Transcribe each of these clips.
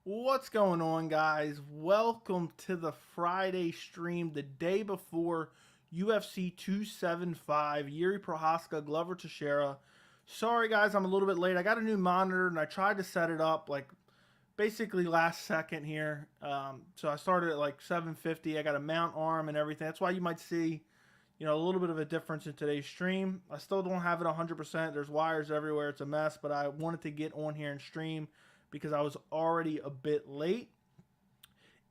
What's going on, guys? Welcome to the Friday stream, the day before UFC 275. Jiri Prochazka, Glover Teixeira. Sorry, guys, I'm a little bit late. I got a new monitor, and I tried to set it up, basically last second here. So I started at, 7:50. I got a mount arm and everything. That's why you might see, a little bit of a difference in today's stream. I still don't have it 100%. There's wires everywhere. It's a mess, but I wanted to get on here and stream because I was already a bit late.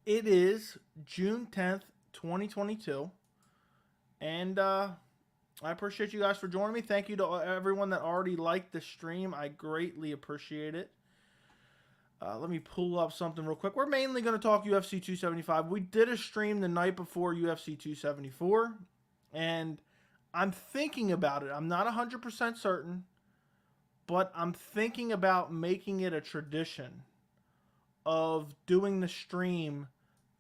It is June 10th, 2022. And I appreciate you guys for joining me. Thank you to everyone that already liked the stream. I greatly appreciate it. Let me pull up something real quick. We're mainly going to talk UFC 275. We did a stream the night before UFC 274. And I'm thinking about it. I'm not 100% certain. But I'm thinking about making it a tradition of doing the stream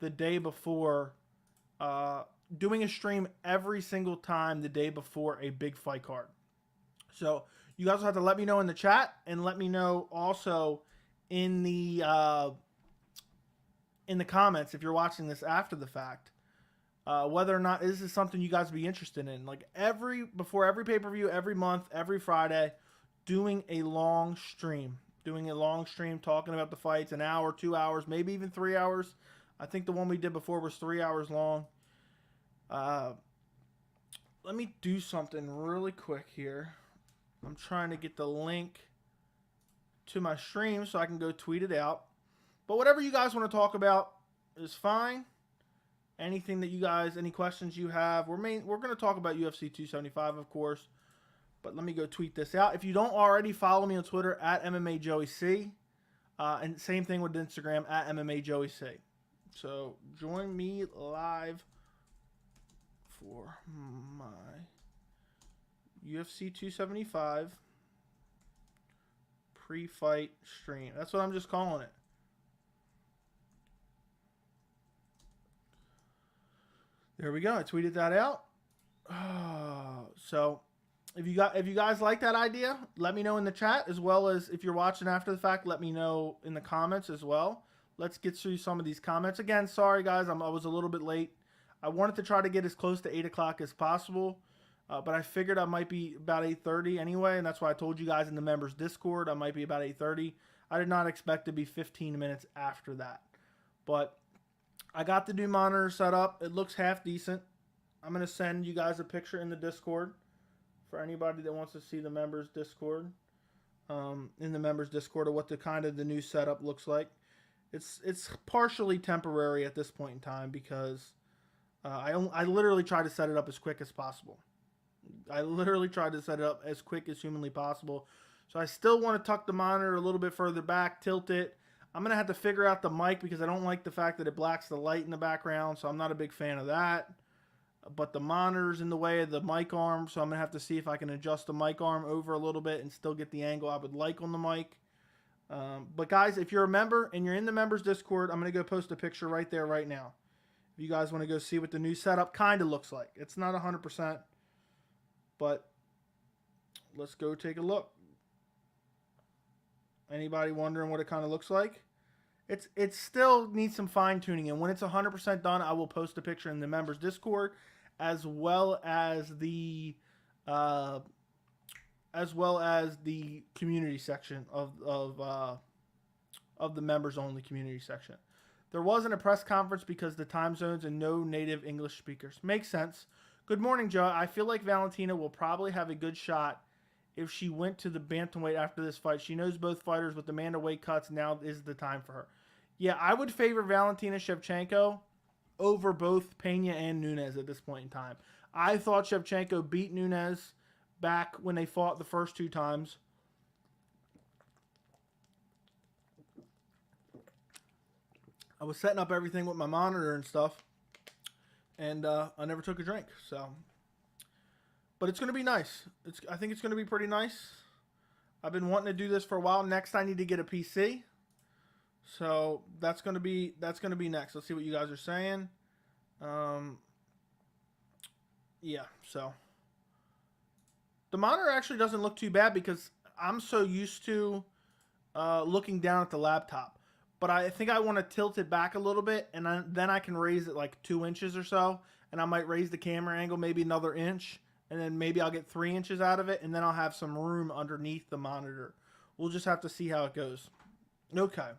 the day before, doing a stream every single time the day before a big fight card. So you guys will have to let me know in the chat and let me know also in the comments if you're watching this after the fact, whether or not this is something you guys would be interested in. Before every pay-per-view, every month, every Friday, doing a long stream, talking about the fights, an hour, 2 hours, maybe even 3 hours. I think the one we did before was 3 hours long. Let me do something really quick here. I'm trying to get the link to my stream so I can go tweet it out. But whatever you guys want to talk about is fine. Anything that you guys, any questions you have, we're going to talk about UFC 275, of course. But let me go tweet this out. If you don't already follow me on Twitter at MMA Joey C. And same thing with Instagram at MMA Joey C. So join me live for my UFC 275 pre-fight stream. That's what I'm just calling it. There we go. I tweeted that out. So if you guys like that idea, let me know in the chat, as well as if you're watching after the fact, let me know in the comments as well. Let's get through some of these comments. Again, sorry guys, I was a little bit late. I wanted to try to get as close to 8 o'clock as possible, but I figured I might be about 8:30 anyway, and that's why I told you guys in the members Discord I might be about 8:30. I did not expect to be 15 minutes after that, but I got the new monitor set up. It looks half decent. I'm going to send you guys a picture in the Discord for anybody that wants to see the members Discord, in the members Discord, of what the new setup looks like. It's partially temporary at this point in time because I literally try to set it up as quick as possible. I literally tried to set it up as quick as humanly possible. So I still want to tuck the monitor a little bit further back, tilt it. I'm going to have to figure out the mic because I don't like the fact that it blacks the light in the background, so I'm not a big fan of that. But the monitor's in the way of the mic arm, so I'm going to have to see if I can adjust the mic arm over a little bit and still get the angle I would like on the mic. But guys, if you're a member and you're in the members Discord, I'm going to go post a picture right there right now. If you guys want to go see what the new setup kind of looks like. It's not 100%, but let's go take a look. Anybody wondering what it kind of looks like? It still needs some fine tuning, and when it's 100% done, I will post a picture in the members Discord, as well as the community section of the members only community section. There wasn't a press conference because the time zones and no native English speakers. Makes sense. Good morning, Joe. I feel like Valentina will probably have a good shot if she went to the bantamweight after this fight. She knows both fighters. With the man to weight cuts, now is the time for her. Yeah, I would favor Valentina Shevchenko over both Pena and Nunes at this point in time. I thought Shevchenko beat Nunes back when they fought the first 2 times. I was setting up everything with my monitor and stuff, and I never took a drink. So, but it's going to be nice. I think it's going to be pretty nice. I've been wanting to do this for a while. Next, I need to get a PC. So that's going to be next. Let's see what you guys are saying. Yeah, so the monitor actually doesn't look too bad because I'm so used to looking down at the laptop. but I think I want to tilt it back a little bit, and then I can raise it like 2 inches or so, and I might raise the camera angle maybe another inch, and then maybe I'll get 3 inches out of it, and then I'll have some room underneath the monitor. We'll just have to see how it goes. Okay.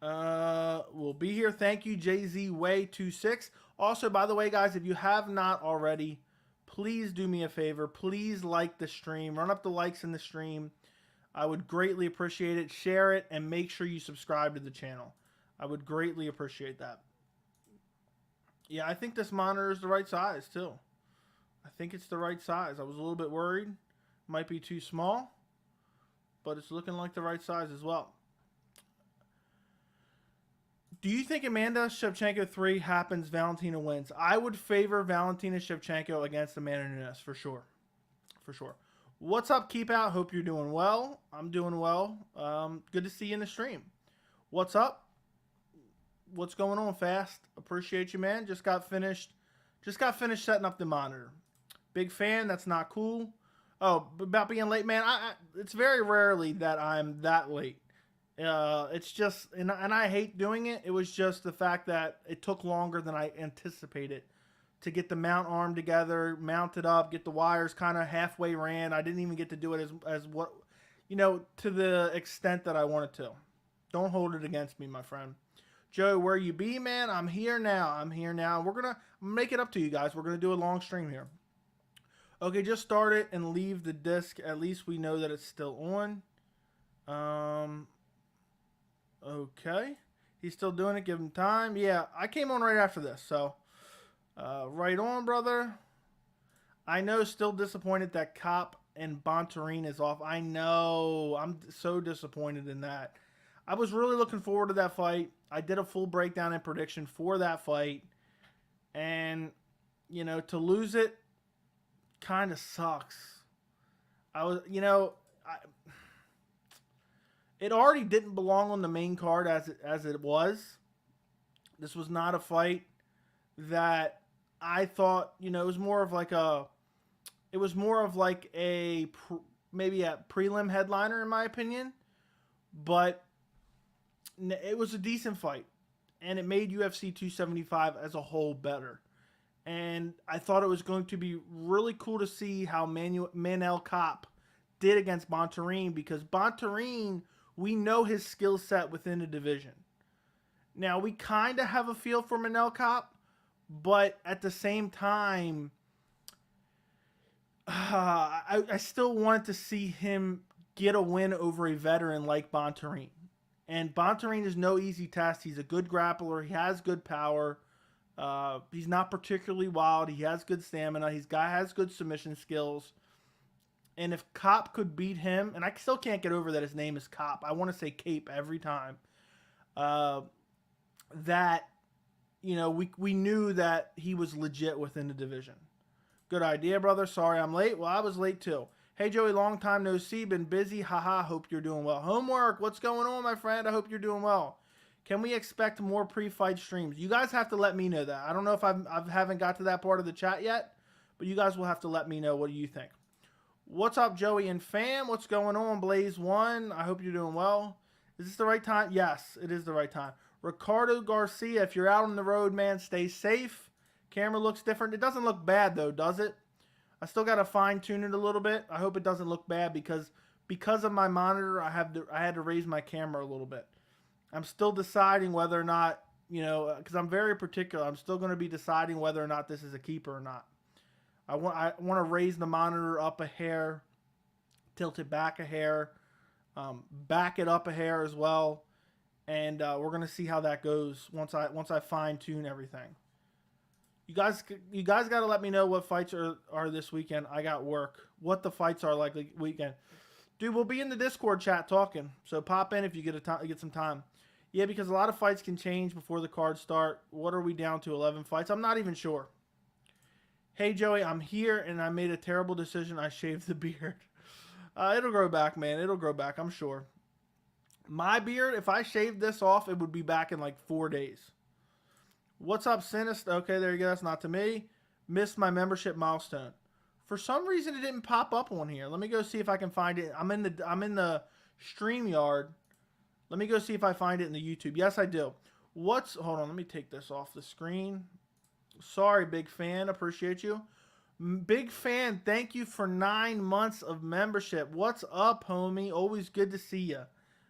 We'll be here. Thank you, JZWay26. Also, by the way, guys, if you have not already, please do me a favor. Please like the stream. Run up the likes in the stream. I would greatly appreciate it. Share it, and make sure you subscribe to the channel. I would greatly appreciate that. Yeah, I think this monitor is the right size, too. I think it's the right size. I was a little bit worried. Might be too small, but it's looking like the right size as well. Do you think Amanda Shevchenko 3 happens, Valentina wins? I would favor Valentina Shevchenko against Amanda Nunes, for sure. For sure. What's up, Keep Out? Hope you're doing well. I'm doing well. Good to see you in the stream. What's up? What's going on, Fast? Appreciate you, man. Just got finished setting up the monitor. Big fan. That's not cool. Oh, about being late, man. It's very rarely that I'm that late. It's just, and I hate doing it. It was just the fact that it took longer than I anticipated to get the mount arm together, mount it up, get the wires kind of halfway ran. I didn't even get to do it as what, to the extent that I wanted to. Don't hold it against me, my friend. Joe, where you be, man? I'm here now. We're going to make it up to you guys. We're going to do a long stream here. Okay, just start it and leave the disc. At least we know that it's still on. Okay. He's still doing it. Give him time. Yeah, I came on right after this, so right on, brother. I know, still disappointed that Cop and Bontarine is off. I know. I'm so disappointed in that. I was really looking forward to that fight. I did a full breakdown and prediction for that fight. And, to lose it kind of sucks. It already didn't belong on the main card as it was. This was not a fight that I thought, it was more of like maybe a prelim headliner in my opinion, but it was a decent fight, and it made UFC 275 as a whole better. And I thought it was going to be really cool to see how Manel Kape did against Bontarine, because Bontarine, we know his skill set within the division. Now, we kind of have a feel for Manel Kape, but at the same time, I still wanted to see him get a win over a veteran like Bontarine. And Bontarine is no easy test. He's a good grappler. He has good power. He's not particularly wild. He has good stamina. Has good submission skills. And if Kape could beat him, and I still can't get over that his name is Kape. I want to say Cape every time. We knew that he was legit within the division. Good idea, brother. Sorry I'm late. Well, I was late too. Hey, Joey, long time no see. Been busy. Haha, hope you're doing well. Homework, what's going on, my friend? I hope you're doing well. Can we expect more pre-fight streams? You guys have to let me know that. I don't know if I haven't got to that part of the chat yet, but you guys will have to let me know. What do you think? What's up, Joey and fam? What's going on, Blaze One? I hope you're doing well. Is this the right time? Yes, it is the right time. Ricardo Garcia, if you're out on the road, man, stay safe. Camera looks different. It doesn't look bad, though, does it? I still got to fine-tune it a little bit. I hope it doesn't look bad because of my monitor, I had to raise my camera a little bit. I'm still deciding whether or not, because I'm very particular. I'm still going to be deciding whether or not this is a keeper or not. I want to raise the monitor up a hair, tilt it back a hair, back it up a hair as well, and we're going to see how that goes once I fine-tune everything. You guys got to let me know what fights are this weekend. I got work. What the fights are like the weekend. Dude, we'll be in the Discord chat talking. So pop in if you get some time. Yeah, because a lot of fights can change before the cards start. What are we down to? 11 fights? I'm not even sure. Hey, Joey, I'm here, and I made a terrible decision. I shaved the beard. It'll grow back, man. It'll grow back, I'm sure. My beard, if I shaved this off, it would be back in like 4 days. What's up, Sinist? Okay, there you go. That's not to me. Missed my membership milestone. For some reason, it didn't pop up on here. Let me go see if I can find it. I'm in the StreamYard. Let me go see if I find it in the YouTube. Yes, I do. Hold on, let me take this off the screen. Sorry, big fan. Appreciate you. Big fan, thank you for 9 months of membership. What's up, homie? Always good to see you.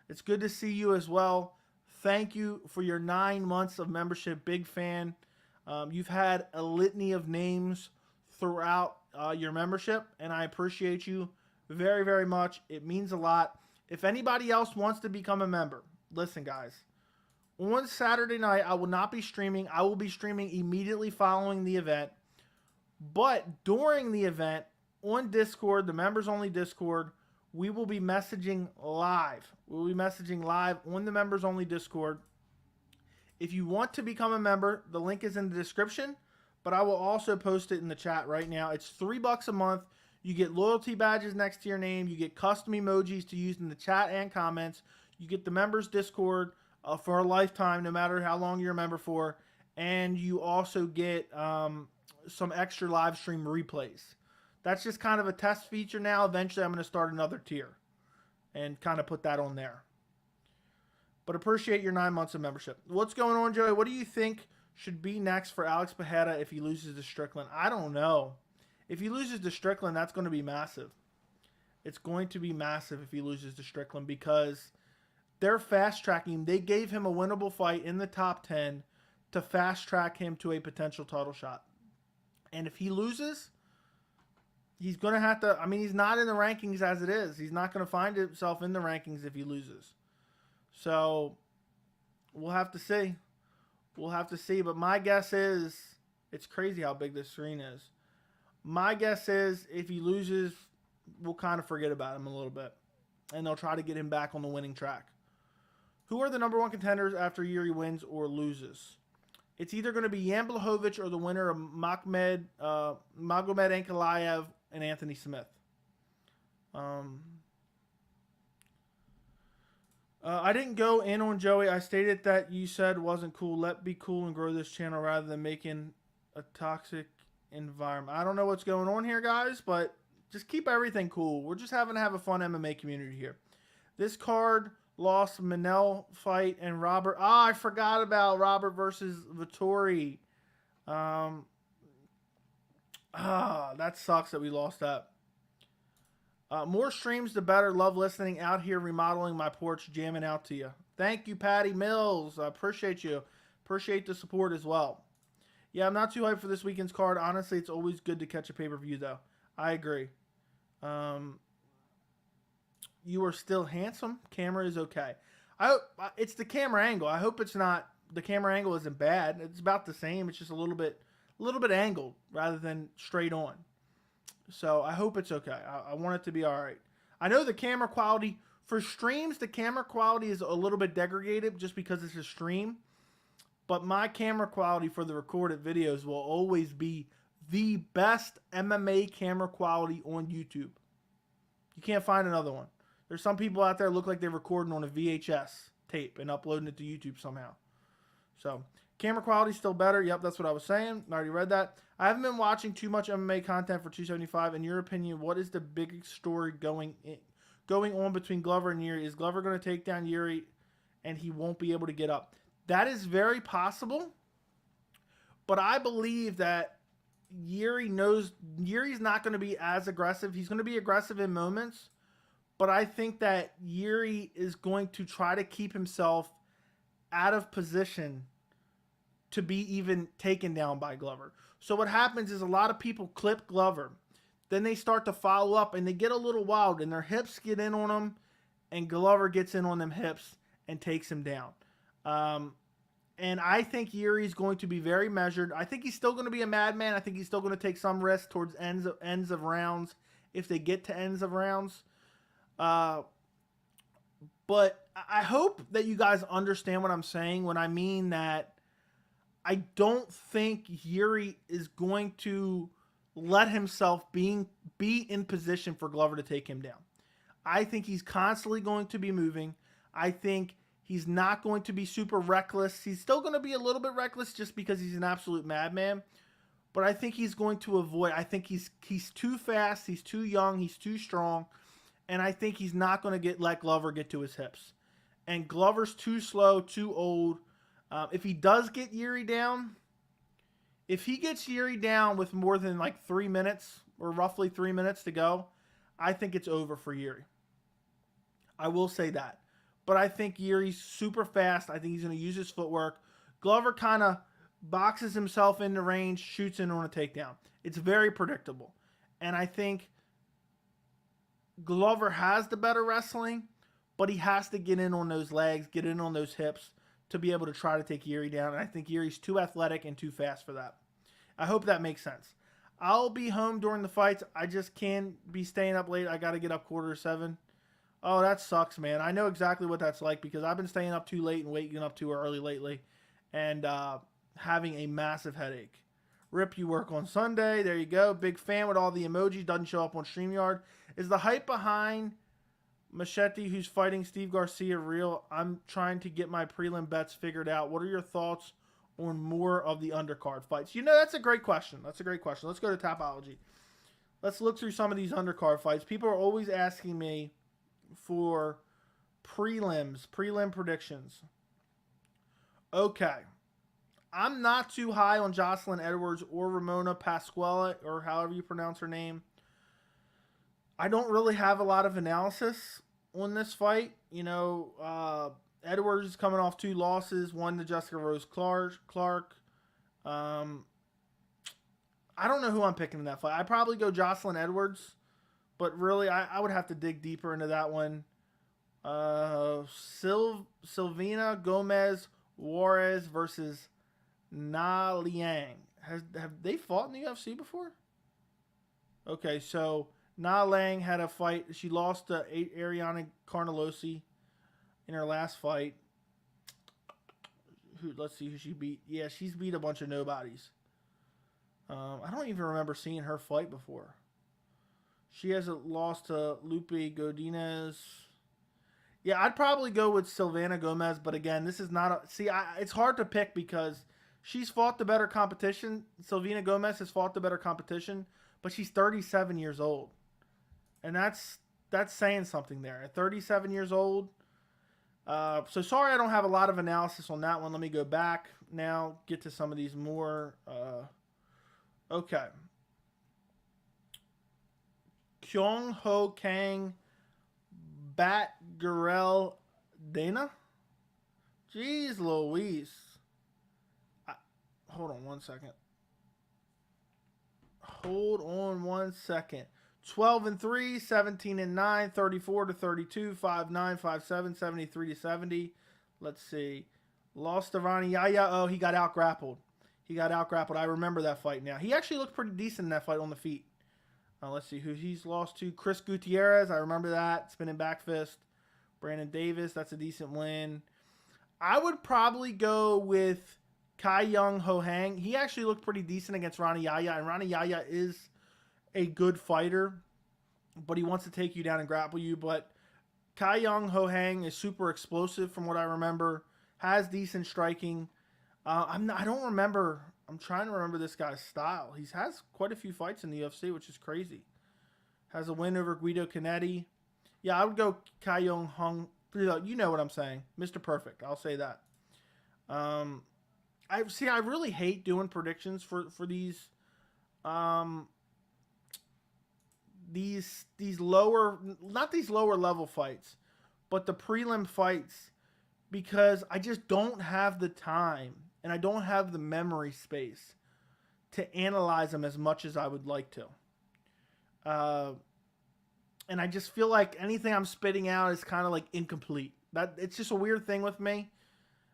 It's good to see you as well. Thank you for your 9 months of membership. Big fan. You've had a litany of names throughout your membership, and I appreciate you very, very much. It means a lot. If anybody else wants to become a member, listen, guys. On Saturday night, I will not be streaming. I will be streaming immediately following the event. But during the event, on Discord, the members-only Discord, we will be messaging live. We'll be messaging live on the members-only Discord. If you want to become a member, the link is in the description, but I will also post it in the chat right now. It's $3 a month. You get loyalty badges next to your name. You get custom emojis to use in the chat and comments. You get the members Discord for a lifetime, no matter how long you're a member for. And you also get some extra live stream replays. That's just kind of a test feature now. Eventually, I'm going to start another tier and kind of put that on there. But appreciate your 9 months of membership. What's going on, Joey? What do you think should be next for Alex Pereira if he loses to Strickland? I don't know. If he loses to Strickland, that's going to be massive. It's going to be massive if he loses to Strickland because they're fast-tracking him. They gave him a winnable fight in the top 10 to fast-track him to a potential title shot. And if he loses, he's going to have to... I mean, he's not in the rankings as it is. He's not going to find himself in the rankings if he loses. So, we'll have to see. We'll have to see. But my guess is... It's crazy how big this screen is. My guess is if he loses, we'll kind of forget about him a little bit. And they'll try to get him back on the winning track. Who are the number one contenders after Jiri wins or loses? It's either going to be Jan Blachowicz or the winner of Magomed Ankalaev and Anthony Smith. I didn't go in on Joey. I stated that you said wasn't cool. Let be cool and grow this channel rather than making a toxic environment. I don't know what's going on here, guys, but just keep everything cool. We're just having to have a fun MMA community here. This card lost Manel fight and Robert. I forgot about Robert versus Vittori. That sucks that we lost that. More streams, the better. Love listening out here, remodeling my porch, jamming out to you. Thank you, Patty Mills. I appreciate you. Appreciate the support as well. Yeah, I'm not too hyped for this weekend's card. Honestly, it's always good to catch a pay-per-view, though. I agree. You are still handsome. Camera is okay. It's the camera angle. I hope it's not. The camera angle isn't bad. It's about the same. It's just a little bit angled rather than straight on. So I hope it's okay. I want it to be all right. I know the camera quality for streams. The camera quality is a little bit degraded just because it's a stream. But my camera quality for the recorded videos will always be the best MMA camera quality on YouTube. You can't find another one. There's some people out there look like they're recording on a VHS tape and uploading it to YouTube somehow. So, camera quality still better. Yep, that's what I was saying. I already read that. I haven't been watching too much MMA content for 275. In your opinion, what is the biggest story going on between Glover and Jiri? Is Glover going to take down Jiri and he won't be able to get up? That is very possible. But I believe that Jiri knows Yuri's not going to be as aggressive. He's going to be aggressive in moments. But I think that Jiri is going to try to keep himself out of position to be even taken down by Glover. So what happens is a lot of people clip Glover. Then they start to follow up and they get a little wild and their hips get in on them and Glover gets in on them hips and takes him down. And I think Yuri's going to be very measured. I think he's still going to be a madman. I think he's still going to take some risk towards ends of rounds if they get to ends of rounds. But I hope that you guys understand what I'm saying when I mean that I don't think Jiri is going to let himself be in position for Glover to take him down. I think he's constantly going to be moving. I think he's not going to be super reckless. He's still going to be a little bit reckless just because he's an absolute madman. But I think he's going to avoid. I think he's too fast. He's too young. He's too strong. And I think he's not going to let Glover get to his hips. And Glover's too slow, too old. If he does get Jiri down, if he gets Jiri down with more than like 3 minutes or roughly 3 minutes to go, I think it's over for Jiri. I will say that. But I think Jiri's super fast. I think he's going to use his footwork. Glover kind of boxes himself into range, shoots in on a takedown. It's very predictable. And I think Glover has the better wrestling, but he has to get in on those legs, get in on those hips to be able to try to take Jiri down. And I think Jiri's too athletic and too fast for that. I hope that makes sense. I'll be home during the fights. I just can't be staying up late. I got to get up 6:45. Oh, that sucks, man. I know exactly what that's like because I've been staying up too late and waking up too early lately and having a massive headache. Rip, you work on Sunday. There you go. Big fan with all the emojis. Doesn't show up on StreamYard. Is the hype behind Machete, who's fighting Steve Garcia, real? I'm trying to get my prelim bets figured out. What are your thoughts on more of the undercard fights? You know, that's a great question. That's a great question. Let's go to Tapology. Let's look through some of these undercard fights. People are always asking me for prelim predictions. Okay. I'm not too high on Jocelyn Edwards or Ramona Pasquale, or however you pronounce her name. I don't really have a lot of analysis on this fight. You know, Edwards is coming off 2 losses, one to Jessica Rose Clark. I don't know who I'm picking in that fight. I'd probably go Jocelyn Edwards, but really I would have to dig deeper into that one. Silvina Gomez Juarez versus Na Liang. Have they fought in the UFC before? Okay, so Na Liang had a fight. She lost to Ariana Carnelosi in her last fight. Let's see who she beat. Yeah, she's beat a bunch of nobodies. I don't even remember seeing her fight before. She has a loss to Lupe Godinez. Yeah, I'd probably go with Silvana Gomez, but again, this is not a... it's hard to pick because she's fought the better competition. Silvana Gomez has fought the better competition, but she's 37 years old. And that's saying something there. At 37 years old. So sorry I don't have a lot of analysis on that one. Let me go back now, get to some of these more... okay. Kyung Ho Kang Bat Gurel Dana? Jeez Louise. Hold on 1 second. Hold on 1 second. 12-3, 17-9, 34-32, 5-9, 5-7, 73-70. Let's see. Lost to Ronnie Yaya. Oh, he got out grappled. I remember that fight now. He actually looked pretty decent in that fight on the feet. Let's see who he's lost to. Chris Gutierrez. I remember that. Spinning back fist. Brandon Davis. That's a decent win. I would probably go with Kai Young Ho Hang. He actually looked pretty decent against Ronnie Yaya. And Ronnie Yaya is a good fighter, but he wants to take you down and grapple you. But Kai Young Ho Hang is super explosive from what I remember. Has decent striking. I don't remember. I'm trying to remember this guy's style. He has quite a few fights in the UFC, which is crazy. Has a win over Guido Canetti. Yeah, I would go Kai Young Hung. You know what I'm saying. Mr. Perfect. I'll say that. I really hate doing predictions for these lower, not these lower level fights, but the prelim fights, because I just don't have the time and I don't have the memory space to analyze them as much as I would like to. And I just feel like anything I'm spitting out is kind of like incomplete. It's just a weird thing with me,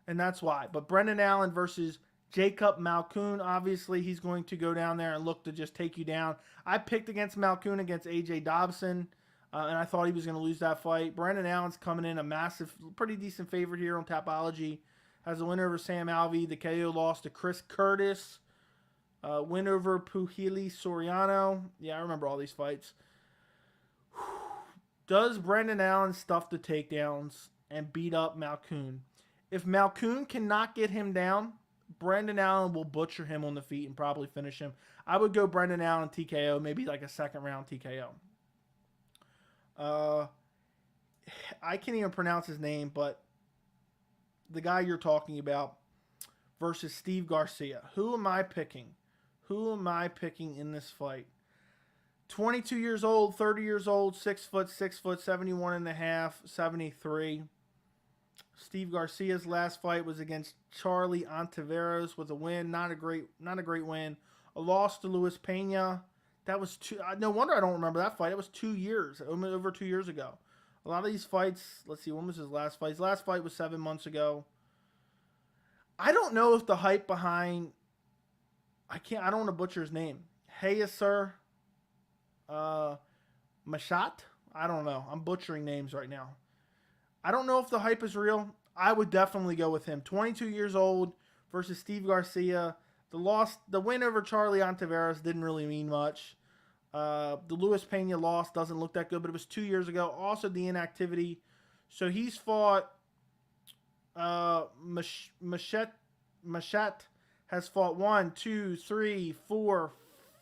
and that's why. But Brendan Allen versus Jacob Malkoun, obviously he's going to go down there and look to just take you down. I picked against Malkoun against AJ Dobson, and I thought he was going to lose that fight. Brendan Allen's coming in a massive, pretty decent favorite here on Tapology. Has a win over Sam Alvey. The KO loss to Chris Curtis. Win over Puhili Soriano. Yeah, I remember all these fights. Does Brendan Allen stuff the takedowns and beat up Malkoun? If Malkoun cannot get him down, Brendan Allen will butcher him on the feet and probably finish him. I would go Brendan Allen TKO, maybe like a second round TKO. I can't even pronounce his name, but the guy you're talking about, versus Steve Garcia. Who am I picking? Who am I picking in this fight? 22 years old, 30 years old, 6 foot, 71 and a half, 73. Steve Garcia's last fight was against Charlie Ontiveros with a win. Not a great win. A loss to Luis Pena. That was no wonder I don't remember that fight. It was 2 years, over 2 years ago. A lot of these fights, let's see, when was his last fight? His last fight was 7 months ago. I don't know if the hype behind, I don't want to butcher his name. Hayasir Mashat? I don't know. I'm butchering names right now. I don't know if the hype is real. I would definitely go with him. 22 years old versus Steve Garcia. The win over Charlie Ontiveros didn't really mean much. The Luis Pena loss doesn't look that good, but it was 2 years ago. Also the inactivity. So he's fought Mashat has fought 1, 2, 3, 4,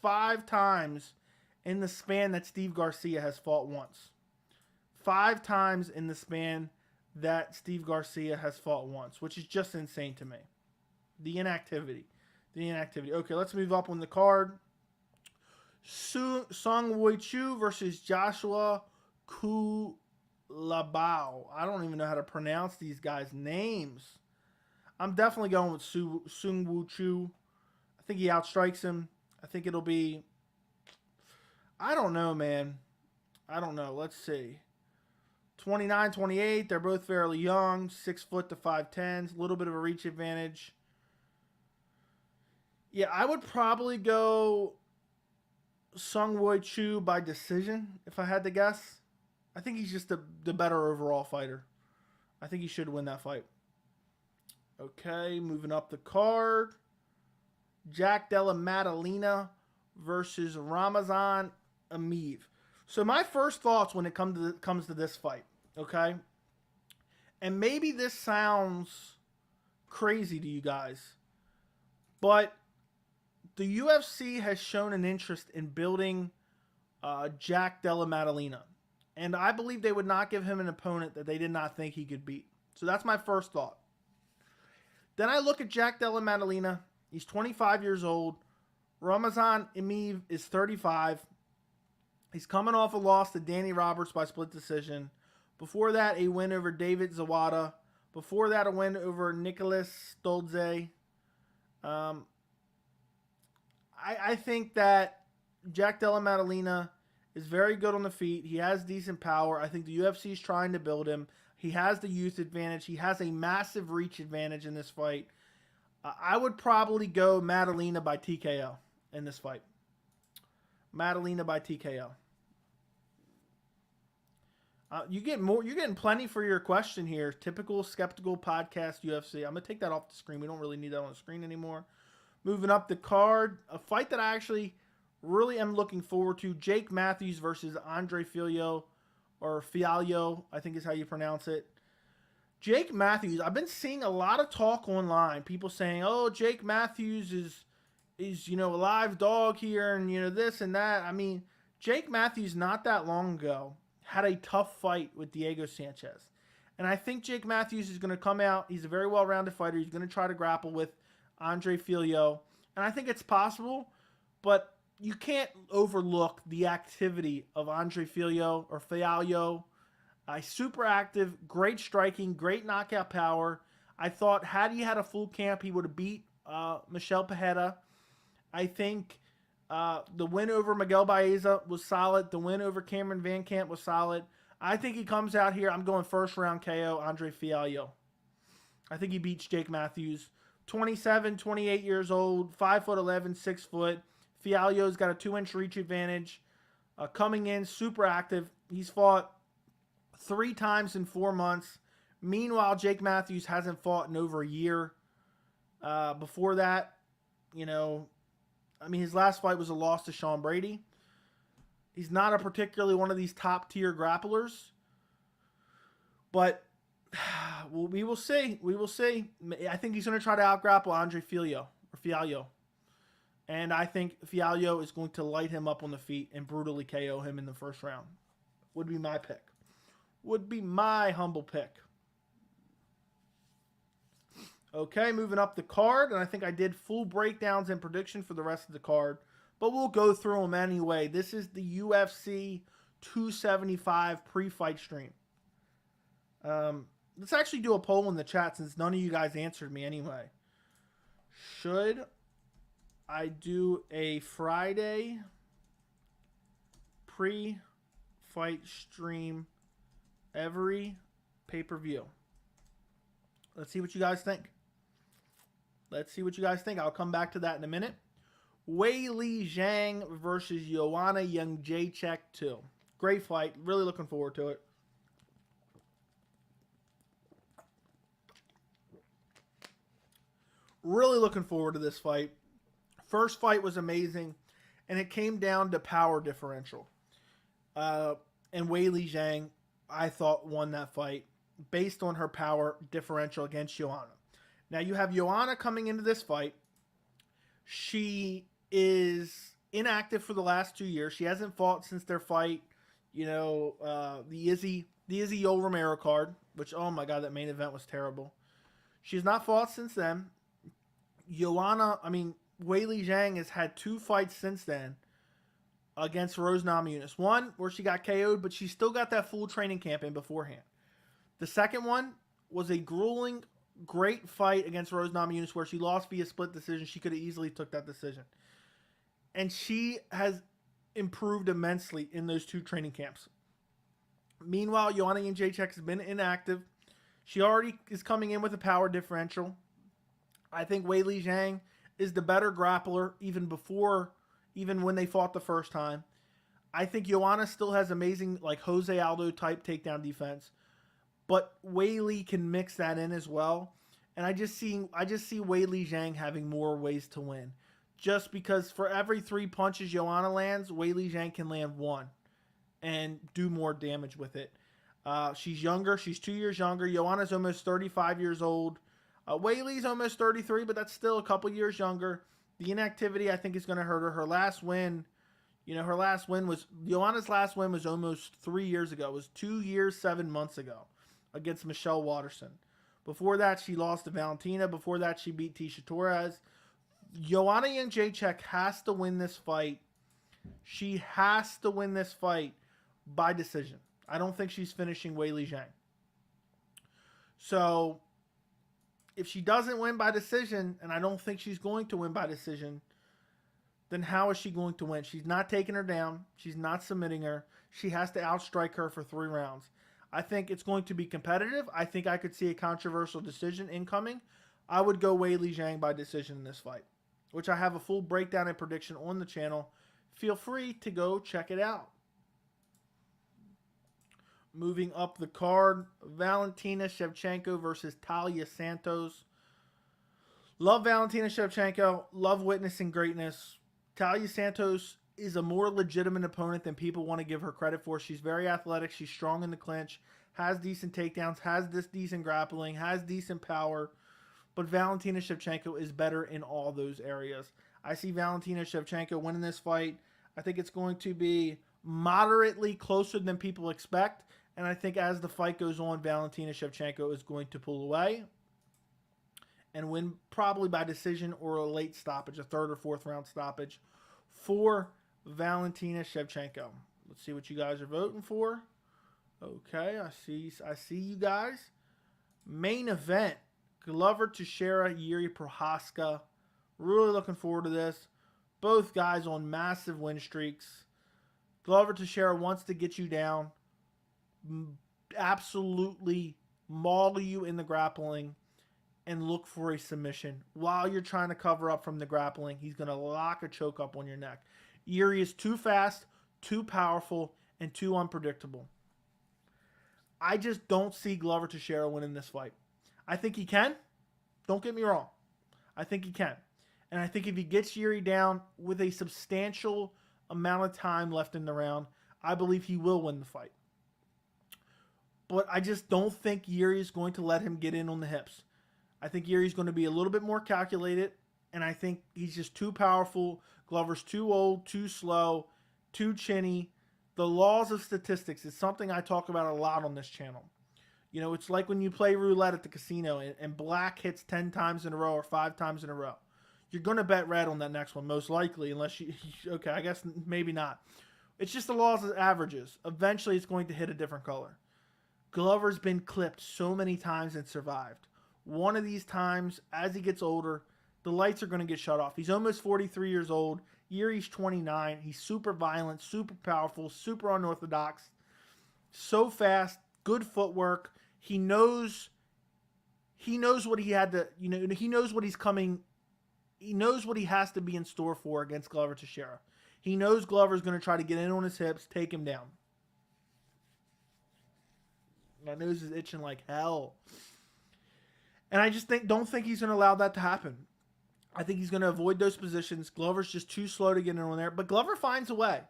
5 times in the span that Steve Garcia has fought once. 5 times in the span that Steve Garcia has fought once, which is just insane to me. The inactivity. Okay, let's move up on the card. Sung Woi Chu versus Joshua Kulabao. I don't even know how to pronounce these guys' names. I'm definitely going with Sung Woo Chu. I think he outstrikes him. I think it'll be... I don't know, man. I don't know. Let's see. 29, 28. They're both fairly young. 6 foot to 5'10". A little bit of a reach advantage. Yeah, I would probably go Sung Woi Chu by decision if I had to guess. I think he's just the better overall fighter. I think he should win that fight. Okay, moving up the card. Jack Della Maddalena versus Ramazan Ameev. So my first thoughts when it comes to this fight, okay? And maybe this sounds crazy to you guys, but the UFC has shown an interest in building Jack Della Maddalena. And I believe they would not give him an opponent that they did not think he could beat. So that's my first thought. Then I look at Jack Della Maddalena. He's 25 years old. Ramazan Ameev is 35. He's coming off a loss to Danny Roberts by split decision. Before that, a win over David Zawada. Before that, a win over Nicholas Stolze. I think that Jack Della Maddalena is very good on the feet. He has decent power. I think the UFC is trying to build him. He has the youth advantage. He has a massive reach advantage in this fight. I would probably go Maddalena by TKO in this fight. Maddalena by TKO. You're getting plenty for your question here. Typical skeptical podcast UFC. I'm gonna take that off the screen. We don't really need that on the screen anymore. Moving up the card, a fight that I actually really am looking forward to. Jake Matthews versus Andre Fialio, or Fialio, I think is how you pronounce it. Jake Matthews, I've been seeing a lot of talk online. People saying, "Oh, Jake Matthews is a live dog here, and this and that." I mean, Jake Matthews not that long ago had a tough fight with Diego Sanchez. And I think Jake Matthews is going to come out. He's a very well-rounded fighter. He's going to try to grapple with Andre Fialio. And I think it's possible, but you can't overlook the activity of Andre Fialio. Super active, great striking, great knockout power. I thought had he had a full camp, he would have beat Michel Pereira. I think the win over Miguel Baeza was solid. The win over Cameron Van Camp was solid. I think he comes out here. I'm going first round KO, Andre Fialio. I think he beats Jake Matthews. 27, 28 years old, 5'11", 6 foot. Fialio's got a 2-inch reach advantage. Coming in, super active. He's fought 3 times in 4 months. Meanwhile, Jake Matthews hasn't fought in over a year. Before that, his last fight was a loss to Sean Brady. He's not a particularly one of these top-tier grapplers. But we will see. We will see. I think he's going to try to out-grapple Andre Fialio. And I think Fialio is going to light him up on the feet and brutally KO him in the first round. Would be my pick. Would be my humble pick. Okay, moving up the card, and I think I did full breakdowns and prediction for the rest of the card, but we'll go through them anyway. This is the UFC 275 pre-fight stream. Let's actually do a poll in the chat since none of you guys answered me anyway. Should I do a Friday pre-fight stream every pay-per-view? Let's see what you guys think. Let's see what you guys think. I'll come back to that in a minute. Weili Zhang versus Joanna Jędrzejczyk 2. Great fight. Really looking forward to it. Really looking forward to this fight. First fight was amazing, and it came down to power differential. And Weili Zhang, I thought, won that fight based on her power differential against Joanna. Now, you have Joanna coming into this fight. She is inactive for the last 2 years. She hasn't fought since their fight, the Izzy Romero card, which, oh my God, that main event was terrible. She's not fought since then. Weili Zhang has had 2 fights since then against Rose Namajunas. One where she got KO'd, but she still got that full training camp in beforehand. The second one was a grueling, great fight against Rose Namajunas where she lost via split decision. She could have easily took that decision. And she has improved immensely in those 2 training camps. Meanwhile, Joanna Jędrzejczyk has been inactive. She already is coming in with a power differential. I think Weili Zhang is the better grappler even when they fought the first time. I think Joanna still has amazing, like, Jose Aldo type takedown defense. But Weili can mix that in as well. And I just see Weili Zhang having more ways to win. Just because for every 3 punches Joanna lands, Weili Zhang can land 1 and do more damage with it. She's younger. She's 2 years younger. Joanna's almost 35 years old. Weili's almost 33, but that's still a couple years younger. The inactivity, I think, is going to hurt her. Her last win, Joanna's last win was almost 3 years ago. It was 2 years, 7 months ago against Michelle Waterson. Before that, she lost to Valentina. Before that, she beat Tecia Torres. Joanna Jędrzejczyk has to win this fight. She has to win this fight by decision. I don't think she's finishing Weili Zhang. So, if she doesn't win by decision, and I don't think she's going to win by decision, then how is she going to win? She's not taking her down. She's not submitting her. She has to outstrike her for 3 rounds. I think it's going to be competitive. I think I could see a controversial decision incoming. I would go Weili Zhang by decision in this fight, which I have a full breakdown and prediction on the channel. Feel free to go check it out. Moving up the card, Valentina Shevchenko versus Taila Santos. Love Valentina Shevchenko. Love witnessing greatness. Taila Santos is a more legitimate opponent than people want to give her credit for. She's very athletic. She's strong in the clinch. Has decent takedowns. Has this decent grappling. Has decent power. But Valentina Shevchenko is better in all those areas. I see Valentina Shevchenko winning this fight. I think it's going to be moderately closer than people expect. And I think as the fight goes on, Valentina Shevchenko is going to pull away and win probably by decision or a late stoppage, a 3rd or 4th round stoppage for Valentina Shevchenko. Let's see what you guys are voting for. Okay, I see you guys. Main event, Glover Teixeira, Jiri Prochazka. Really looking forward to this. Both guys on massive win streaks. Glover Teixeira wants to get you down. Absolutely maul you in the grappling and look for a submission. While you're trying to cover up from the grappling, he's going to lock a choke up on your neck. Jiri is too fast, too powerful, and too unpredictable. I just don't see Glover Teixeira winning this fight. I think he can. Don't get me wrong. I think he can. And I think if he gets Jiri down with a substantial amount of time left in the round, I believe he will win the fight. But I just don't think Jiri is going to let him get in on the hips. I think Yuri's going to be a little bit more calculated, and I think he's just too powerful. Glover's too old, too slow, too chinny. The laws of statistics is something I talk about a lot on this channel. You know, it's like when you play roulette at the casino and black hits 10 times in a row or 5 times in a row. You're going to bet red on that next one, most likely, unless you, okay, I guess maybe not. It's just the laws of averages. Eventually, it's going to hit a different color. Glover's been clipped so many times and survived. One of these times, as he gets older, the lights are going to get shut off. He's almost 43 years old. Jiri's 29. He's super violent, super powerful, super unorthodox, so fast, good footwork. He knows what he had to, you know, he knows what he's coming. He knows what he has to be in store for against Glover Teixeira. He knows Glover's going to try to get in on his hips, take him down. My nose is itching like hell. And I just don't think he's going to allow that to happen. I think he's going to avoid those positions. Glover's just too slow to get in on there. But Glover finds a way.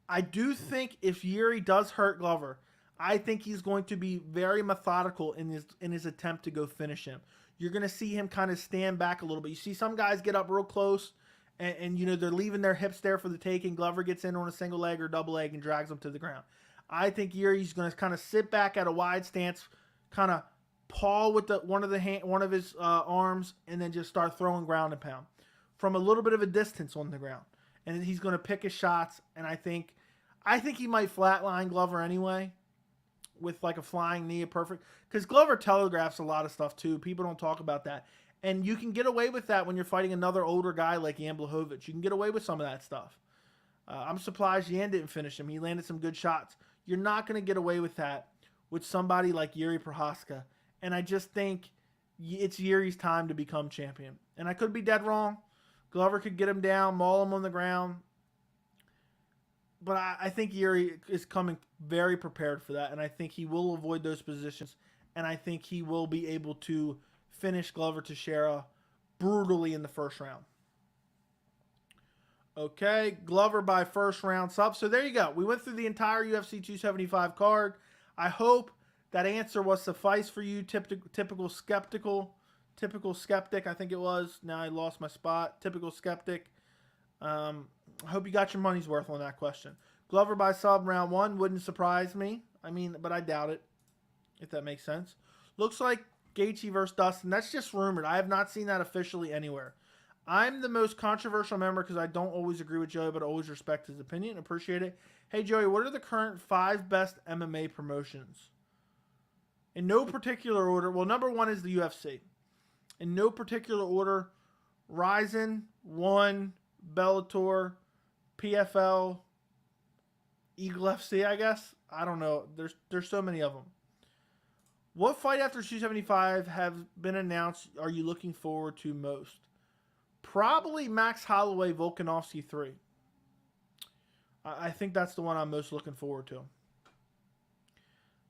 I do think if Jiri does hurt Glover, I think he's going to be very methodical in his attempt to go finish him. You're going to see him kind of stand back a little bit. You see some guys get up real close and you know, they're leaving their hips there for the taking. Glover gets in on a single leg or double leg and drags them to the ground. I think Jiri's going to kind of sit back at a wide stance, kind of paw with one of his arms, and then just start throwing ground and pound from a little bit of a distance on the ground. And he's going to pick his shots, and I think he might flatline Glover anyway with like a flying knee, a perfect, because Glover telegraphs a lot of stuff too. People don't talk about that. And you can get away with that when you're fighting another older guy like Jan Blachowicz. You can get away with some of that stuff. I'm surprised Jan didn't finish him. He landed some good shots. You're not going to get away with that with somebody like Jiri Prochazka. And I just think it's Jiri's time to become champion. And I could be dead wrong. Glover could get him down, maul him on the ground. But I think Jiri is coming very prepared for that. And I think he will avoid those positions. And I think he will be able to finish Glover Teixeira brutally in the first round. Okay, Glover by first round sub. So there you go. We went through the entire UFC 275 card. I hope that answer was suffice for you, typical skeptic, I think it was. Now I lost my spot. Typical skeptic. I hope you got your money's worth on that question. Glover by sub round 1 wouldn't surprise me. I mean, but I doubt it, if that makes sense. Looks like Gaethje versus Dustin. That's just rumored. I have not seen that officially anywhere. I'm the most controversial member because I don't always agree with Joey, but I always respect his opinion. Appreciate it. Hey, Joey, what are the current 5 best MMA promotions? In no particular order. Well, number 1 is the UFC. In no particular order, Ryzen, 1, Bellator, PFL, Eagle FC, I guess. I don't know. There's so many of them. What fight after 275 have been announced are you looking forward to most? Probably Max Holloway, Volkanovski 3. I think that's the one I'm most looking forward to.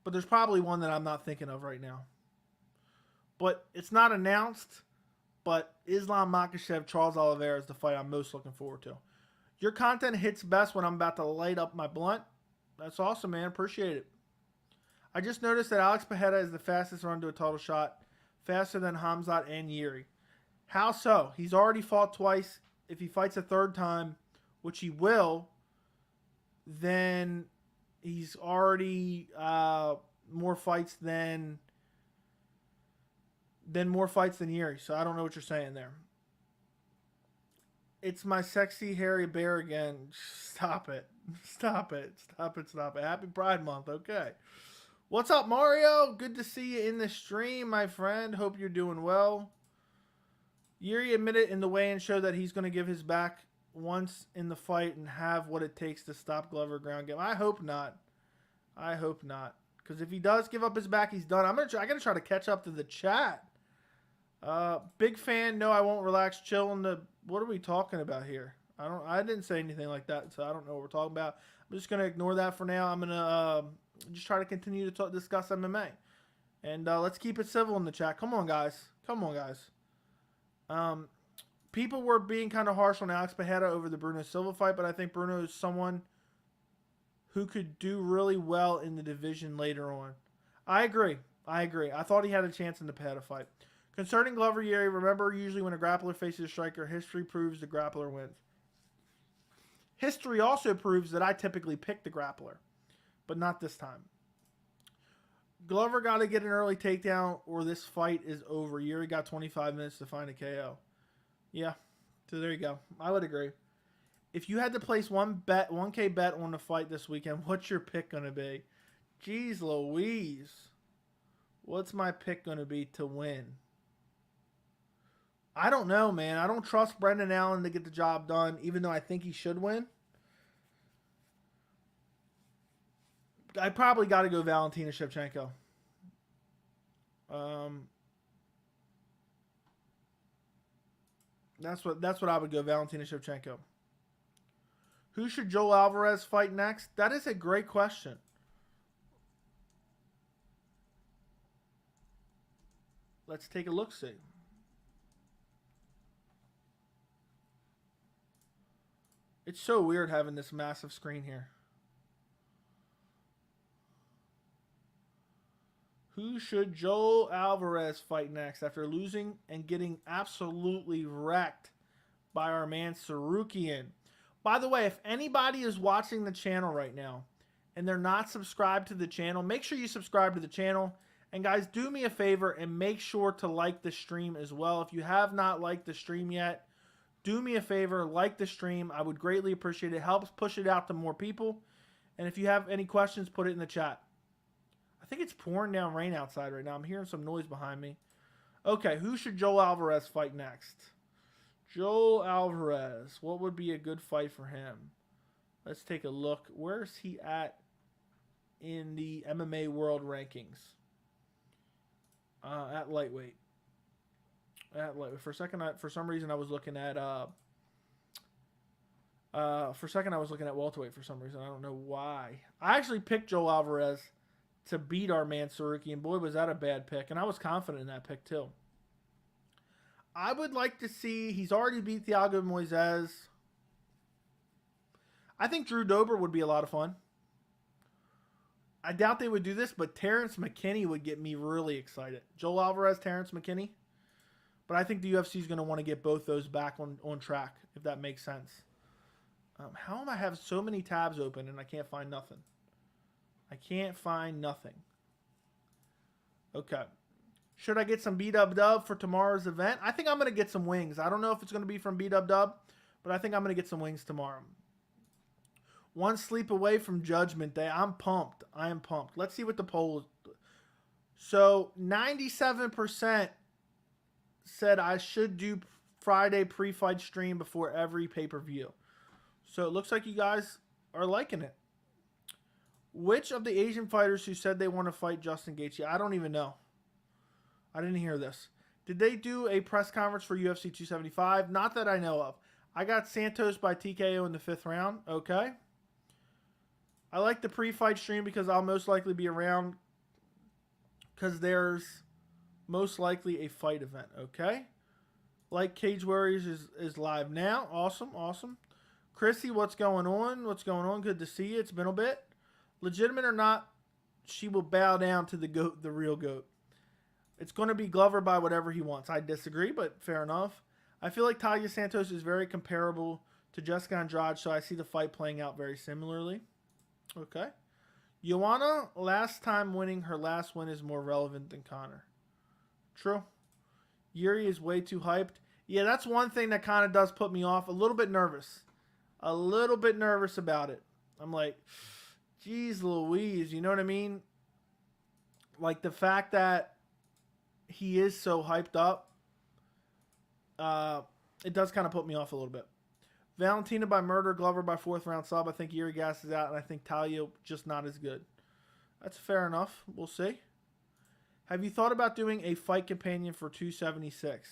But there's probably one that I'm not thinking of right now. But it's not announced. But Islam Makhachev, Charles Oliveira is the fight I'm most looking forward to. Your content hits best when I'm about to light up my blunt. That's awesome, man. Appreciate it. I just noticed that Alex Pereira is the fastest run to a total shot. Faster than Hamzat and Jiri. How so? He's already fought twice. If he fights a third time, which he will, then he's already more fights than Jiri. So I don't know what you're saying there. It's my sexy hairy bear again. Stop it. Stop it. Stop it. Stop it. Happy Pride Month. Okay. What's up, Mario? Good to see you in the stream, my friend. Hope you're doing well. Jiri admitted in the weigh-in show that he's going to give his back once in the fight and have what it takes to stop Glover ground game. I hope not. I hope not. Because if he does give up his back, he's done. I got to try to catch up to the chat. Big fan. No, I won't relax. Chill in the... What are we talking about here? I didn't say anything like that, so I don't know what we're talking about. I'm just going to ignore that for now. I'm going to just try to continue to discuss MMA. And let's keep it civil in the chat. Come on, guys. Come on, guys. People were being kind of harsh on Alex Pereira over the Bruno Silva fight, but I think Bruno is someone who could do really well in the division later on. I agree. I thought he had a chance in the Pereira fight. Concerning Glover Jiri, remember usually when a grappler faces a striker, history proves the grappler wins. History also proves that I typically pick the grappler, but not this time. Glover got to get an early takedown or this fight is over. Jiri got 25 minutes to find a KO. Yeah, so there you go. I would agree. If you had to place 1K bet on the fight this weekend, what's your pick going to be? Jeez Louise. What's my pick going to be to win? I don't know, man. I don't trust Brendan Allen to get the job done, even though I think he should win. I probably got to go Valentina Shevchenko. That's what I would go, Valentina Shevchenko. Who should Joel Alvarez fight next? That is a great question. Let's take a look-see. It's so weird having this massive screen here. Who should Joel Alvarez fight next after losing and getting absolutely wrecked by our man Sarukian? By the way, if anybody is watching the channel right now and they're not subscribed to the channel, make sure you subscribe to the channel. And guys, do me a favor and make sure to like the stream as well. If you have not liked the stream yet, do me a favor, like the stream. I would greatly appreciate it. It helps push it out to more people. And if you have any questions, put it in the chat. I think it's pouring down rain outside right now. I'm hearing some noise behind me. Okay, who should Joel Alvarez fight next? Joel Alvarez. What would be a good fight for him? Let's take a look. Where is he at in the MMA world rankings? At lightweight. At lightweight. For a second, for some reason, I was looking at welterweight for some reason. I don't know why. I actually picked Joel Alvarez to beat our man Sarukian. Boy, was that a bad pick. And I was confident in that pick, too. I would like to see... He's already beat Thiago Moises. I think Drew Dober would be a lot of fun. I doubt they would do this, but Terrence McKinney would get me really excited. Joel Alvarez, Terrence McKinney. But I think the UFC is going to want to get both those back on track, if that makes sense. How am I have so many tabs open and I can't find nothing? I can't find nothing. Okay. Should I get some B-Dub-Dub for tomorrow's event? I think I'm going to get some wings. I don't know if it's going to be from B-Dub-Dub, but I think I'm going to get some wings tomorrow. One sleep away from Judgment Day. I'm pumped. I am pumped. Let's see what the poll is. So 97% said I should do Friday pre-fight stream before every pay-per-view. So it looks like you guys are liking it. Which of the Asian fighters who said they want to fight Justin Gaethje? I don't even know. I didn't hear this. Did they do a press conference for UFC 275? Not that I know of. I got Santos by TKO in the 5th round. Okay. I like the pre-fight stream because I'll most likely be around because there's most likely a fight event. Okay. Like Cage Warriors is live now. Awesome. Awesome. Chrissy, what's going on? What's going on? Good to see you. It's been a bit. Legitimate or not, she will bow down to the GOAT, the real GOAT. It's going to be Glover by whatever he wants. I disagree, but fair enough. I feel like Talia Santos is very comparable to Jessica Andrade, so I see the fight playing out very similarly. Okay. Joanna, last time winning, her last win is more relevant than Conor. True. Jiri is way too hyped. Yeah, that's one thing that kind of does put me off. A little bit nervous. A little bit nervous about it. I'm like, geez Louise, you know what I mean? Like the fact that he is so hyped up, it does kind of put me off a little bit. Valentina by murder, Glover by 4th round sub. I think Jiri gasses out, and I think Talia just not as good. That's fair enough. We'll see. Have you thought about doing a fight companion for 276?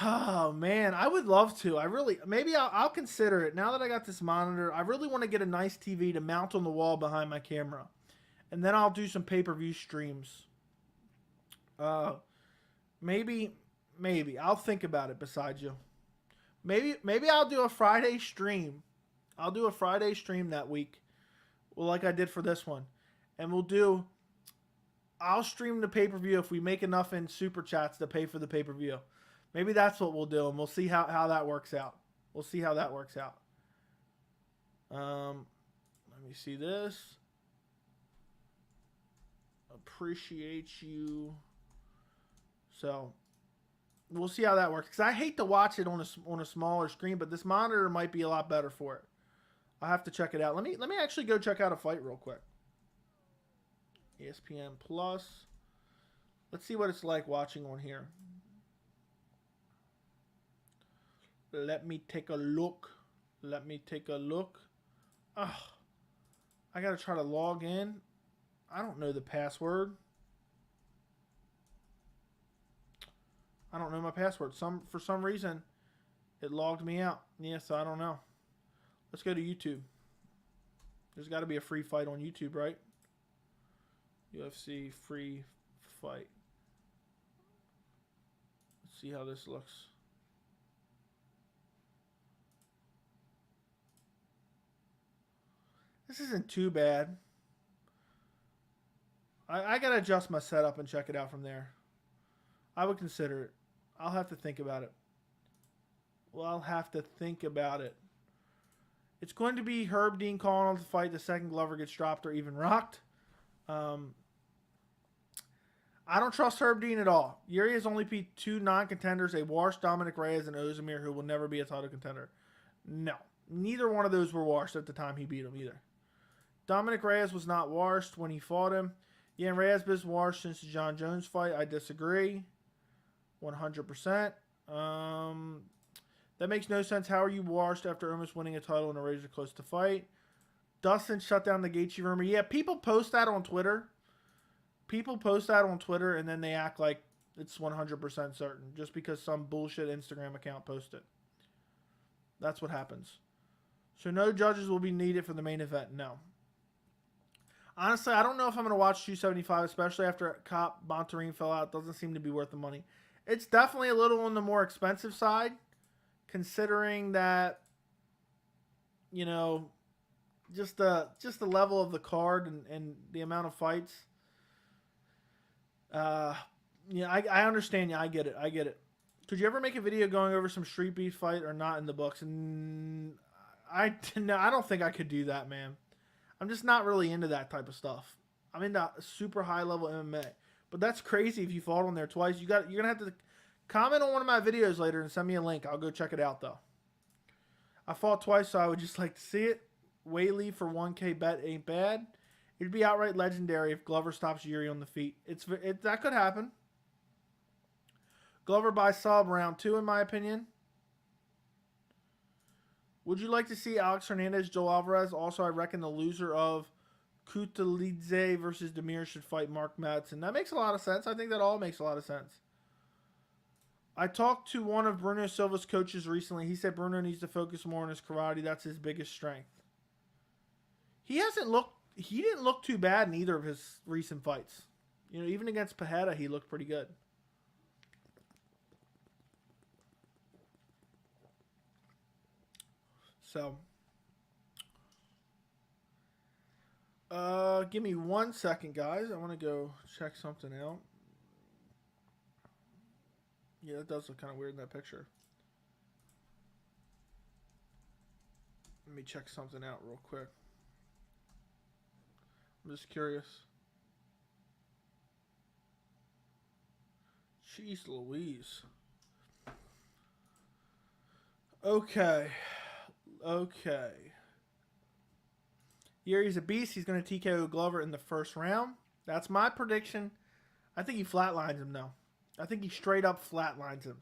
Oh, man. I would love to. Maybe I'll consider it. Now that I got this monitor, I really want to get a nice TV to mount on the wall behind my camera. And then I'll do some pay-per-view streams. Maybe. I'll think about it beside you. Maybe I'll do a Friday stream. I'll do a Friday stream that week. Well, like I did for this one. And I'll stream the pay-per-view if we make enough in Super Chats to pay for the pay-per-view. Maybe that's what we'll do, and we'll see how that works out. We'll see how that works out. Let me see this. Appreciate you. So we'll see how that works. Because I hate to watch it on a smaller screen, but this monitor might be a lot better for it. I'll have to check it out. Let me actually go check out a fight real quick. ESPN Plus. Let's see what it's like watching on here. Let me take a look. Let me take a look. Ugh. I gotta try to log in. I don't know the password. I don't know my password. For some reason, it logged me out. Yeah, so I don't know. Let's go to YouTube. There's got to be a free fight on YouTube, right? UFC free fight. Let's see how this looks. This isn't too bad. I got to adjust my setup and check it out from there. I would consider it. I'll have to think about it. Well, I'll have to think about it. It's going to be Herb Dean calling on the fight the second Glover gets dropped or even rocked. I don't trust Herb Dean at all. Jiri has only beat 2 non-contenders, a washed Dominic Reyes and Ozdemir, who will never be a title contender. No. Neither one of those were washed at the time he beat him either. Dominic Reyes was not washed when he fought him. Yan Reyes has been washed since the John Jones fight. I disagree. 100%. That makes no sense. How are you washed after almost winning a title and a razor close to fight? Dustin shut down the Gaethje rumor. Yeah, people post that on Twitter. People post that on Twitter and then they act like it's 100% certain just because some bullshit Instagram account posted it. That's what happens. So no judges will be needed for the main event. No. Honestly, I don't know if I'm going to watch 275, especially after Cop Bontarine fell out. It doesn't seem to be worth the money. It's definitely a little on the more expensive side, considering that, you know, just the level of the card and the amount of fights. Yeah, I understand. Yeah, I get it. I get it. Could you ever make a video going over some street beef fight or not in the books? And I don't think I could do that, man. I'm just not really into that type of stuff. I'm into super high level MMA. But that's crazy if you fought on there twice. You're gonna have to comment on one of my videos later and send me a link. I'll go check it out though. I fought twice, so I would just like to see it. Whaley for 1K bet ain't bad. It'd be outright legendary if Glover stops Jiri on the feet. That could happen. Glover by sub round 2, in my opinion. Would you like to see Alex Hernandez, Joe Alvarez? Also, I reckon the loser of Kutatelidze versus Demir should fight Mark Madsen. That makes a lot of sense. I think that all makes a lot of sense. I talked to one of Bruno Silva's coaches recently. He said Bruno needs to focus more on his karate. That's his biggest strength. He didn't look too bad in either of his recent fights. You know, even against Pajeda, he looked pretty good. So, give me 1 second, guys. I want to go check something out. Yeah, that does look kind of weird in that picture. Let me check something out real quick. I'm just curious. Jeez Louise. Okay. Jiri's a beast. He's going to TKO Glover in the first round. That's my prediction. I think he flatlines him, though. I think he straight up flatlines him.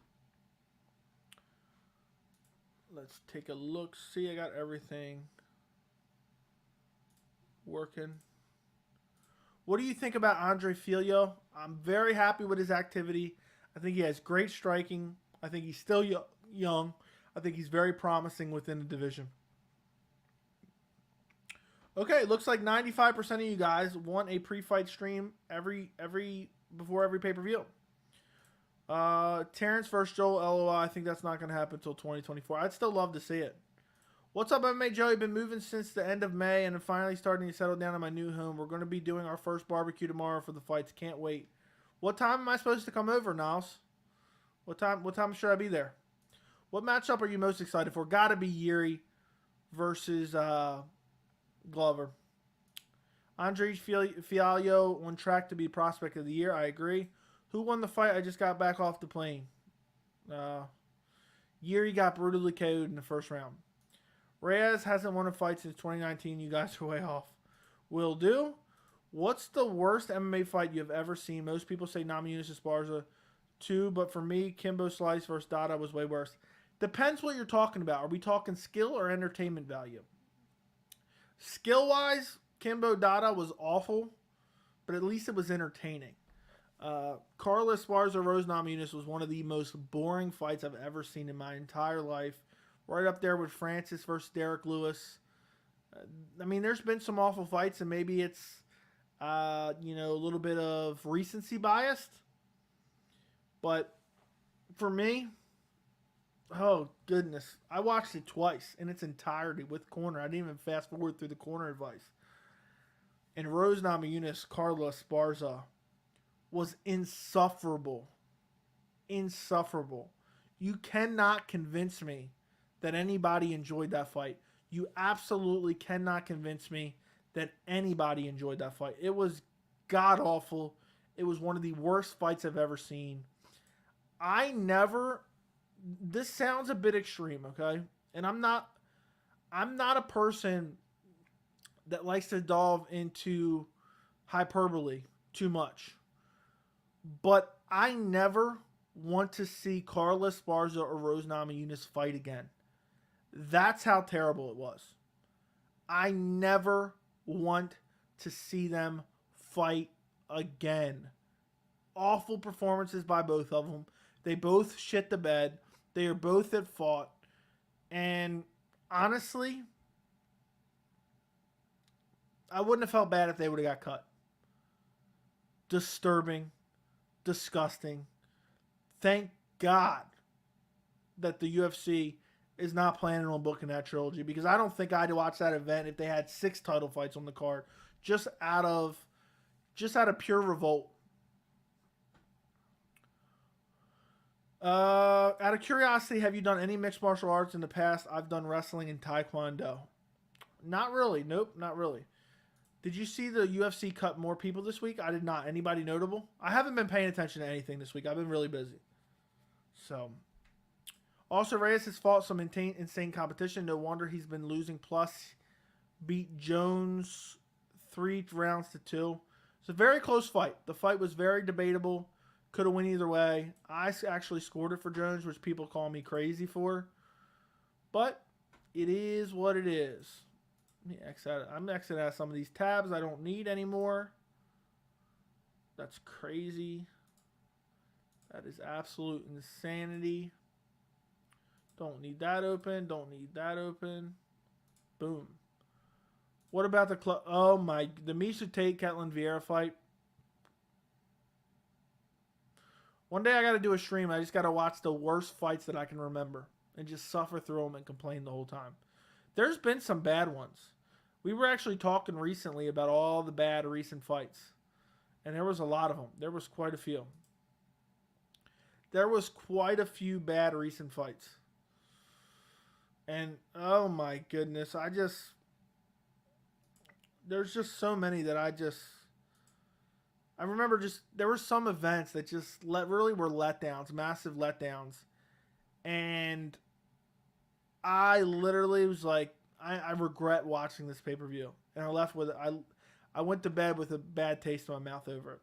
Let's take a look. See, I got everything working. What do you think about Andre Fialio? I'm very happy with his activity. I think he has great striking. I think he's still young. I think he's very promising within the division. Okay, looks like 95% of you guys want a pre-fight stream before every pay-per-view. Terrence versus Joel, LOI. I think that's not going to happen until 2024. I'd still love to see it. What's up, MMA Joey? Been moving since the end of May and I'm finally starting to settle down in my new home. We're going to be doing our first barbecue tomorrow for the fights. Can't wait. What time am I supposed to come over, Niles? What time should I be there? What matchup are you most excited for? Gotta be Jiri versus Glover. Andre Fialio on track to be prospect of the year. I agree. Who won the fight? I just got back off the plane. Jiri got brutally KO'd in the first round. Reyes hasn't won a fight since 2019. You guys are way off. Will do. What's the worst MMA fight you've ever seen? Most people say Namajunas Esparza 2, but for me, Kimbo Slice versus Dada was way worse. Depends what you're talking about. Are we talking skill or entertainment value? Skill-wise, Kimbo Dada was awful, but at least it was entertaining. Carla Esparza Rose Namajunas was one of the most boring fights I've ever seen in my entire life. Right up there with Francis versus Derek Lewis. I mean, there's been some awful fights, and maybe it's, a little bit of recency biased. But for me, oh, goodness. I watched it twice in its entirety with corner. I didn't even fast forward through the corner advice. And Rose Namajunas, Carla Esparza, was insufferable. Insufferable. You cannot convince me that anybody enjoyed that fight. You absolutely cannot convince me that anybody enjoyed that fight. It was god-awful. It was one of the worst fights I've ever seen. This sounds a bit extreme, okay? And I'm not a person that likes to delve into hyperbole too much. But I never want to see Carla Esparza or Rose Namajunas fight again. That's how terrible it was. I never want to see them fight again. Awful performances by both of them. They both shit the bed. They are both at fault. And honestly, I wouldn't have felt bad if they would have got cut. Disturbing. Disgusting. Thank God that the UFC is not planning on booking that trilogy, because I don't think I'd watch that event if they had 6 title fights on the card, just out of pure revolt. Out of curiosity, have you done any mixed martial arts in the past? I've done wrestling and taekwondo. Not really. Nope, not really. Did you see the UFC cut more people this week? I did not. Anybody notable? I haven't been paying attention to anything this week. I've been really busy. So, also Reyes has fought some insane competition. No wonder he's been losing. Plus, beat Jones 3 rounds to 2. It's a very close fight. The fight was very debatable. Could have went either way. I actually scored it for Jones, which people call me crazy for. But it is what it is. Let me exit out. I'm exiting out some of these tabs I don't need anymore. That's crazy. That is absolute insanity. Don't need that open. Don't need that open. Boom. What about the club? Oh my. The Miesha Tate Ketlin Vieira fight. One day I got to do a stream. I just got to watch the worst fights that I can remember and just suffer through them and complain the whole time. There's been some bad ones. We were actually talking recently about all the bad recent fights. And there was a lot of them. There was quite a few. There was quite a few bad recent fights. And, oh my goodness, there's just so many that I remember there were some events that just really were letdowns, massive letdowns. And I literally was like, I regret watching this pay-per-view. And I left with it. I went to bed with a bad taste in my mouth over it.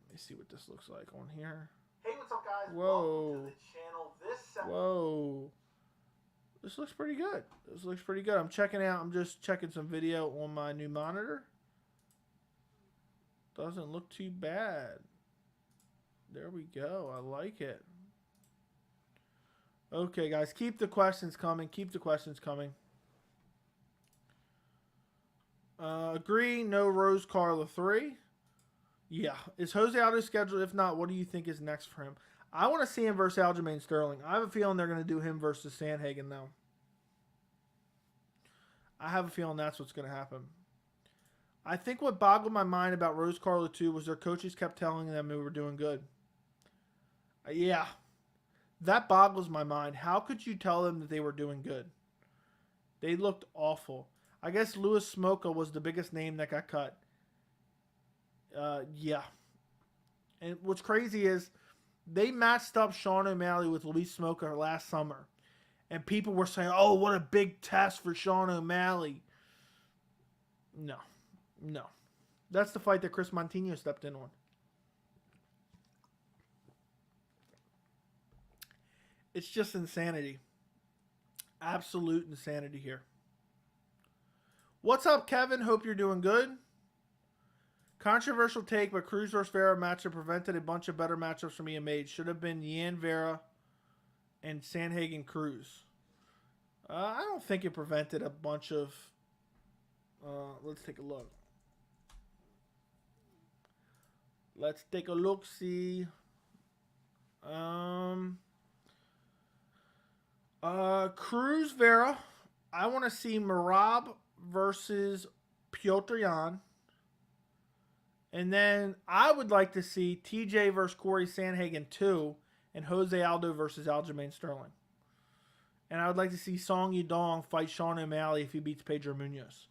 Let me see what this looks like on here. Hey, what's up, guys? Whoa. Welcome to the channel. Whoa. This looks pretty good. I'm just checking some video on my new monitor. Doesn't look too bad. There we go. I like it. Okay, guys. Keep the questions coming. Agree. No Rose Carla 3. Yeah. Is Jose Aldo scheduled? If not, what do you think is next for him? I want to see him versus Aljamain Sterling. I have a feeling they're going to do him versus Sandhagen, though. I have a feeling that's what's going to happen. I think what boggled my mind about Rose Carla 2 was their coaches kept telling them they were doing good. Yeah. That boggles my mind. How could you tell them that they were doing good? They looked awful. I guess Louis Smolka was the biggest name that got cut. Yeah. And what's crazy is they matched up Sean O'Malley with Luis Smoker last summer. And people were saying, oh, what a big test for Sean O'Malley. No. That's the fight that Chris Montino stepped in on. It's just insanity. Absolute insanity here. What's up, Kevin? Hope you're doing good. Controversial take, but Cruz vs. Vera matchup prevented a bunch of better matchups from being made. Should have been Yan Vera and Sandhagen Cruz. I don't think it prevented a bunch of... let's take a look. Let's take a look, see. Cruz Vera. I want to see Merab versus Piotr Jan. And then I would like to see TJ versus Corey Sandhagen 2 and Jose Aldo versus Aljamain Sterling. And I would like to see Song Yudong fight Sean O'Malley if he beats Pedro Munoz.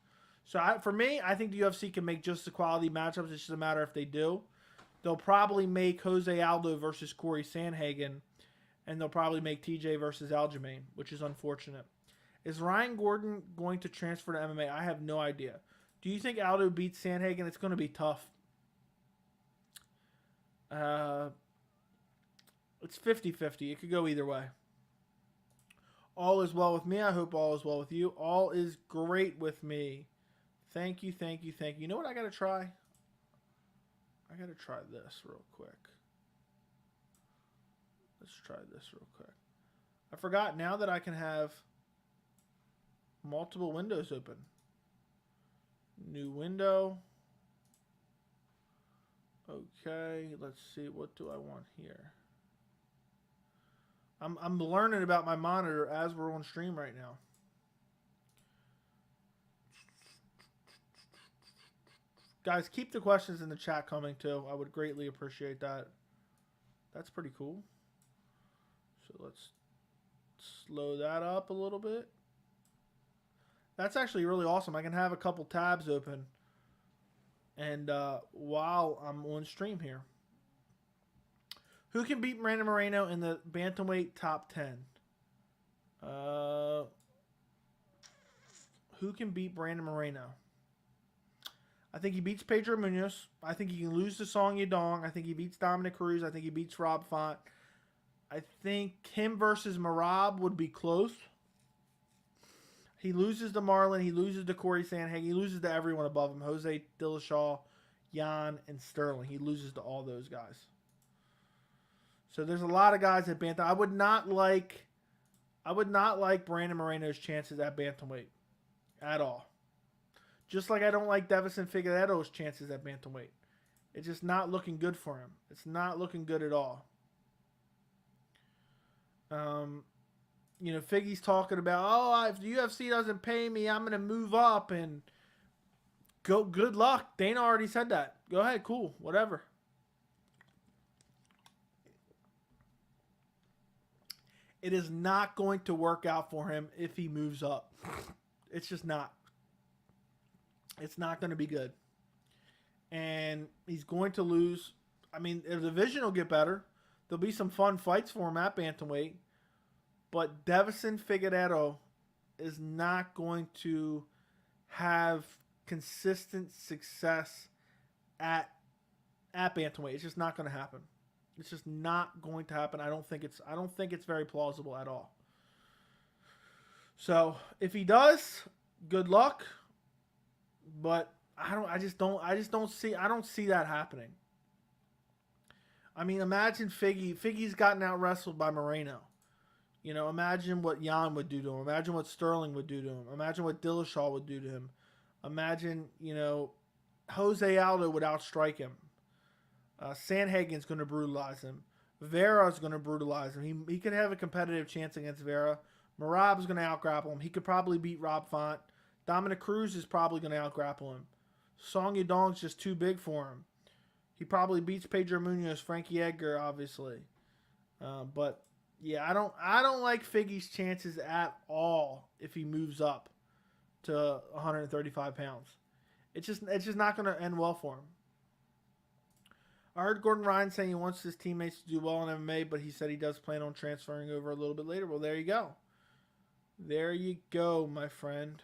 So for me, I think the UFC can make just the quality matchups. It's just a matter if they do. They'll probably make Jose Aldo versus Corey Sandhagen. And they'll probably make TJ versus Aljamain, which is unfortunate. Is Ryan Gordon going to transfer to MMA? I have no idea. Do you think Aldo beats Sandhagen? It's going to be tough. It's 50-50. It could go either way. All is well with me. I hope all is well with you. All is great with me. Thank you. You know what I got to try? I got to try this real quick. Let's try this real quick. I forgot now that I can have multiple windows open. New window. Okay, let's see. What do I want here? I'm learning about my monitor as we're on stream right now. Guys, keep the questions in the chat coming too. I would greatly appreciate that. That's pretty cool. So let's slow that up a little bit. That's actually really awesome. I can have a couple tabs open and while I'm on stream here. Who can beat Brandon Moreno in the Bantamweight top 10? Who can beat Brandon Moreno? I think he beats Pedro Munoz. I think he can lose to Song Yudong. I think he beats Dominic Cruz. I think he beats Rob Font. I think him versus Merab would be close. He loses to Marlon. He loses to Corey Sandhagen. He loses to everyone above him. Jose Dillashaw, Jan, and Sterling. He loses to all those guys. So there's a lot of guys at Bantam. I would not like Brandon Moreno's chances at Bantamweight at all. Just like I don't like Davison Figueiredo's chances at Bantamweight. It's just not looking good for him. It's not looking good at all. You know, Figgy's talking about, if the UFC doesn't pay me, I'm going to move up and go. Good luck. Dana already said that. Go ahead. Cool. Whatever. It is not going to work out for him if he moves up. It's just not. It's not going to be good. And he's going to lose. I mean, the division will get better. There'll be some fun fights for him at Bantamweight. But Davison Figueiredo is not going to have consistent success at Bantamweight. It's just not going to happen. It's just not going to happen. I don't think it's very plausible at all. So if he does, good luck. But I just don't see that happening. I mean, imagine Figgy's gotten out wrestled by Moreno. You know, imagine what Jan would do to him. Imagine what Sterling would do to him. Imagine what Dillashaw would do to him. Imagine, you know, Jose Aldo would outstrike him. Sandhagen's going to brutalize him. Vera's going to brutalize him. He could have a competitive chance against Vera. Merab's going to outgrapple him. He could probably beat Rob Font. Dominic Cruz is probably going to outgrapple him. Song Yudong's just too big for him. He probably beats Pedro Munoz, Frankie Edgar, obviously. But yeah, I don't like Figgy's chances at all if he moves up to 135 pounds. It's just not going to end well for him. I heard Gordon Ryan saying he wants his teammates to do well in MMA, but he said he does plan on transferring over a little bit later. Well, there you go. There you go, my friend.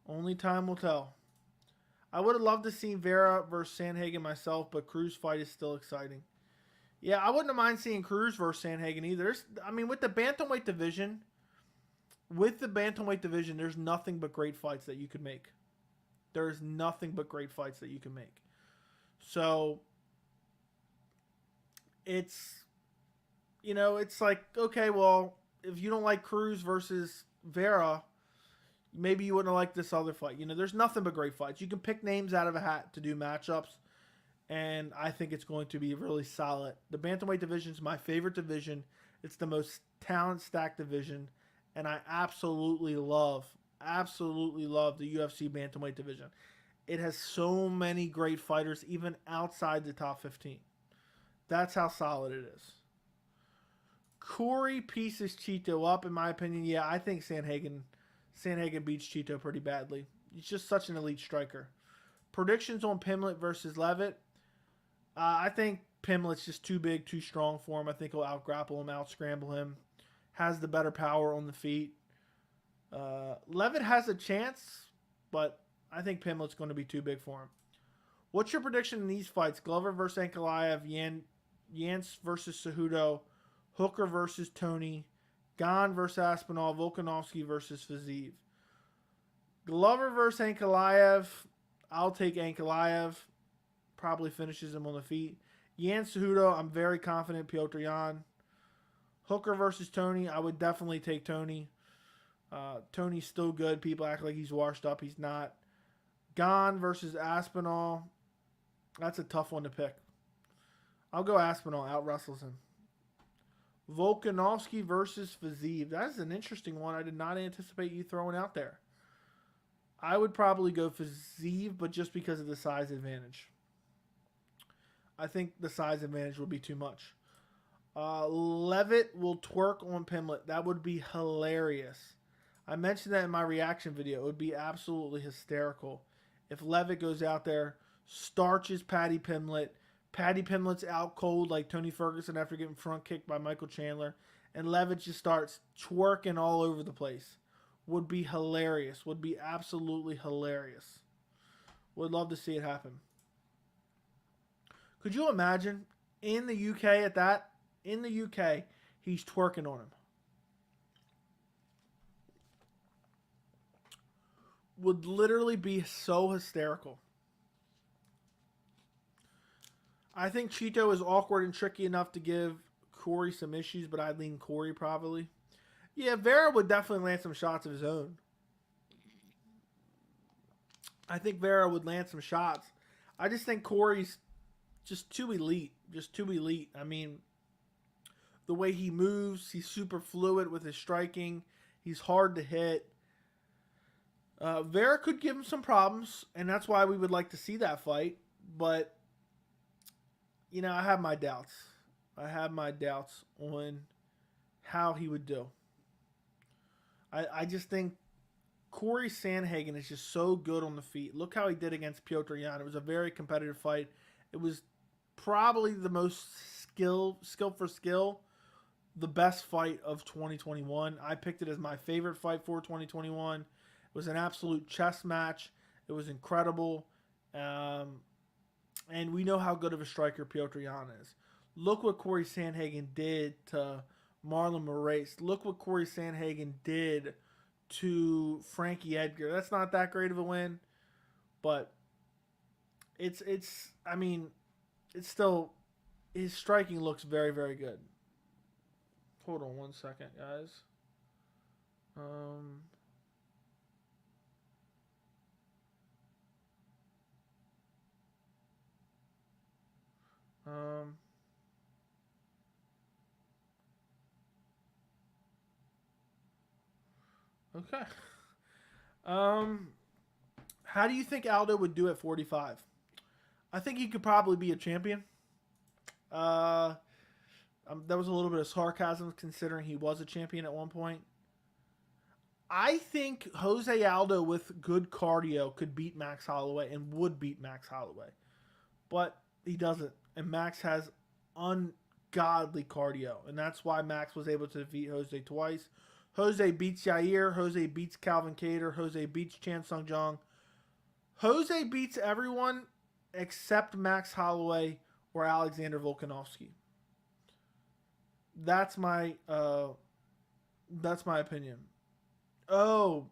Only time will tell. I would have loved to see Vera versus Sandhagen myself, but Cruz fight is still exciting. Yeah, I wouldn't have mind seeing Cruz versus Sandhagen either. With the bantamweight division, there's nothing but great fights that you could make. There's nothing but great fights that you can make. So, it's like, okay, well, if you don't like Cruz versus Vera, maybe you wouldn't have liked this other fight. There's nothing but great fights. You can pick names out of a hat to do matchups, and I think it's going to be really solid. The bantamweight division is my favorite division. It's the most talent-stacked division, and I absolutely love the UFC bantamweight division. It has so many great fighters, even outside the top 15. That's how solid it is. Corey pieces Chito up, in my opinion. Yeah, I think Sandhagen beats Chito pretty badly. He's just such an elite striker. Predictions on Pimlet versus Levitt. I think Pimlet's just too big, too strong for him. I think he'll out-grapple him, out-scramble him. Has the better power on the feet. Levitt has a chance, but I think Pimlet's going to be too big for him. What's your prediction in these fights? Glover versus Ankalaev, Yance versus Cejudo, Hooker versus Tony, Gane versus Aspinall, Volkanovski versus Fiziev. Glover versus Ankalaev, I'll take Ankalaev. Probably finishes him on the feet. Yance Cejudo, I'm very confident Piotr Jan. Hooker versus Tony, I would definitely take Tony. Tony's still good. People act like he's washed up. He's not. Gane versus Aspinall, that's a tough one to pick. I'll go Aspinall. Out-wrestles him. Volkanovski versus Fiziev. That is an interesting one. I did not anticipate you throwing out there. I would probably go Fiziev, but just because of the size advantage. I think the size advantage would be too much. Levitt will twerk on Pimlet. That would be hilarious. I mentioned that in my reaction video. It would be absolutely hysterical if Levitt goes out there, starches Paddy Pimlet. Paddy Pimlet's out cold like Tony Ferguson after getting front kicked by Michael Chandler. And Levitt just starts twerking all over the place. Would be hilarious. Would be absolutely hilarious. Would love to see it happen. Could you imagine in the UK at that? In the UK, he's twerking on him. Would literally be so hysterical. I think Chito is awkward and tricky enough to give Corey some issues, but I'd lean Corey probably. Yeah, Vera would definitely land some shots of his own. I think Vera would land some shots. I just think Corey's just too elite. Just too elite. I mean, the way he moves, he's super fluid with his striking. He's hard to hit. Vera could give him some problems, and that's why we would like to see that fight. But, I have my doubts. I have my doubts on how he would do. I just think Corey Sandhagen is just so good on the feet. Look how he did against Piotr Jan. It was a very competitive fight. It was probably the most skill for skill, the best fight of 2021. I picked it as my favorite fight for 2021. It was an absolute chess match. It was incredible. And we know how good of a striker Piotr Jan is. Look what Corey Sandhagen did to Marlon Moraes. Look what Corey Sandhagen did to Frankie Edgar. That's not that great of a win, but it's still, his striking looks very, very good. Hold on one second, guys. Okay. How do you think Aldo would do at 45? I think he could probably be a champion. That was a little bit of sarcasm considering he was a champion at one point. I think Jose Aldo with good cardio could beat Max Holloway and would beat Max Holloway. But He doesn't. And Max has ungodly cardio. And that's why Max was able to defeat Jose twice. Jose beats Yair. Jose beats Calvin Kattar. Jose beats Chan Sung Jung. Jose beats everyone except Max Holloway or Alexander Volkanovski. That's my opinion. Oh.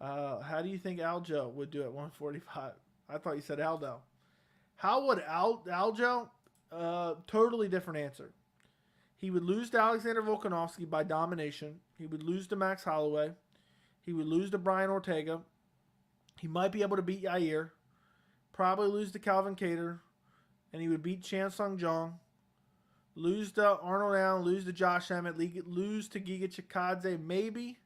How do you think Aljo would do at 145? I thought you said Aldo. How would Aljo? Totally different answer. He would lose to Alexander Volkanovski by domination. He would lose to Max Holloway. He would lose to Brian Ortega. He might be able to beat Yair. Probably lose to Calvin Kattar. And he would beat Chan Sung Jung. Lose to Arnold Allen. Lose to Josh Emmett. Lose to Giga Chikadze. Maybe.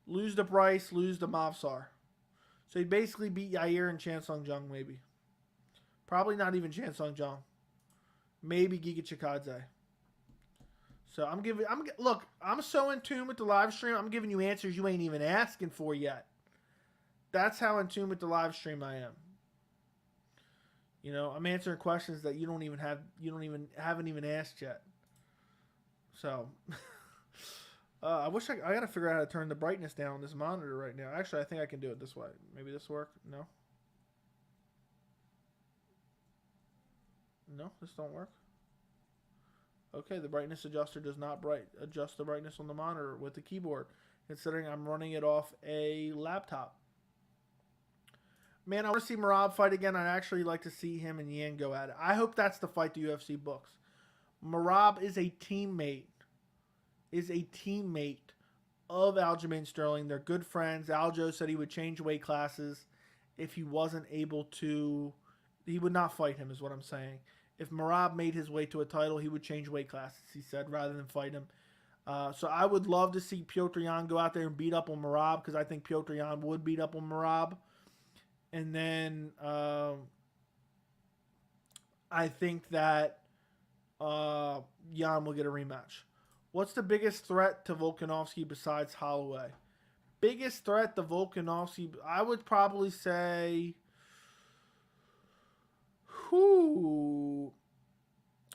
Lose to Bryce. Lose to Mavsar. So he'd basically beat Yair and Chan Sung Jung, maybe. Probably not even Chan Sung Jung. Maybe Giga Chikadze. So look, I'm so in tune with the live stream, I'm giving you answers you ain't even asking for yet. That's how in tune with the live stream I am. You know, I'm answering questions that you haven't even asked yet. So I wish I gotta figure out how to turn the brightness down on this monitor right now. Actually, I think I can do it this way. Maybe this work? No? No, this don't work. Okay, the brightness adjuster does not adjust the brightness on the monitor with the keyboard, considering I'm running it off a laptop. Man, I want to see Merab fight again. I'd actually like to see him and Yan go at it. I hope that's the fight the UFC books. Merab is a teammate. Of Aljamain Sterling. They're good friends. Aljo said he would change weight classes if he wasn't able to. He would not fight him, is what I'm saying. If Merab made his way to a title, he would change weight classes, he said, rather than fight him. So I would love to see Petr Yan go out there and beat up on Merab, because I think Petr Yan would beat up on Merab. And then I think that Yan will get a rematch. What's the biggest threat to Volkanovski besides Holloway? Biggest threat to Volkanovski, I would probably say...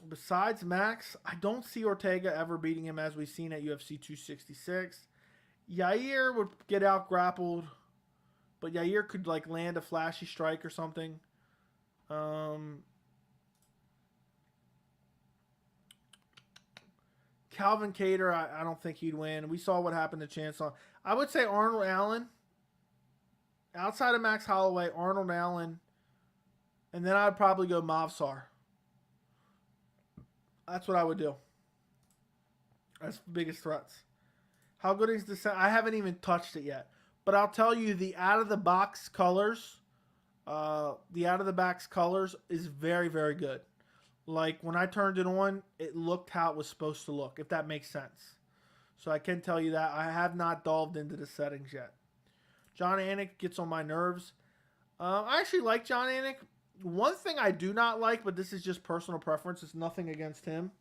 Besides Max, I don't see Ortega ever beating him as we've seen at UFC 266. Yair would get out grappled, but Yair could like land a flashy strike or something. Calvin Kattar, I don't think he'd win. We saw what happened to Chan Sung. I would say Arnold Allen. Outside of Max Holloway, Arnold Allen. And then I'd probably go Mavsar. That's what I would do. That's the biggest threats. How good is this? I haven't even touched it yet. But I'll tell you, the out-of-the-box colors, is very, very good. Like, when I turned it on, it looked how it was supposed to look, if that makes sense. So I can tell you that. I have not delved into the settings yet. John Anik gets on my nerves. I actually like John Anik. One thing I do not like, but this is just personal preference, it's nothing against him,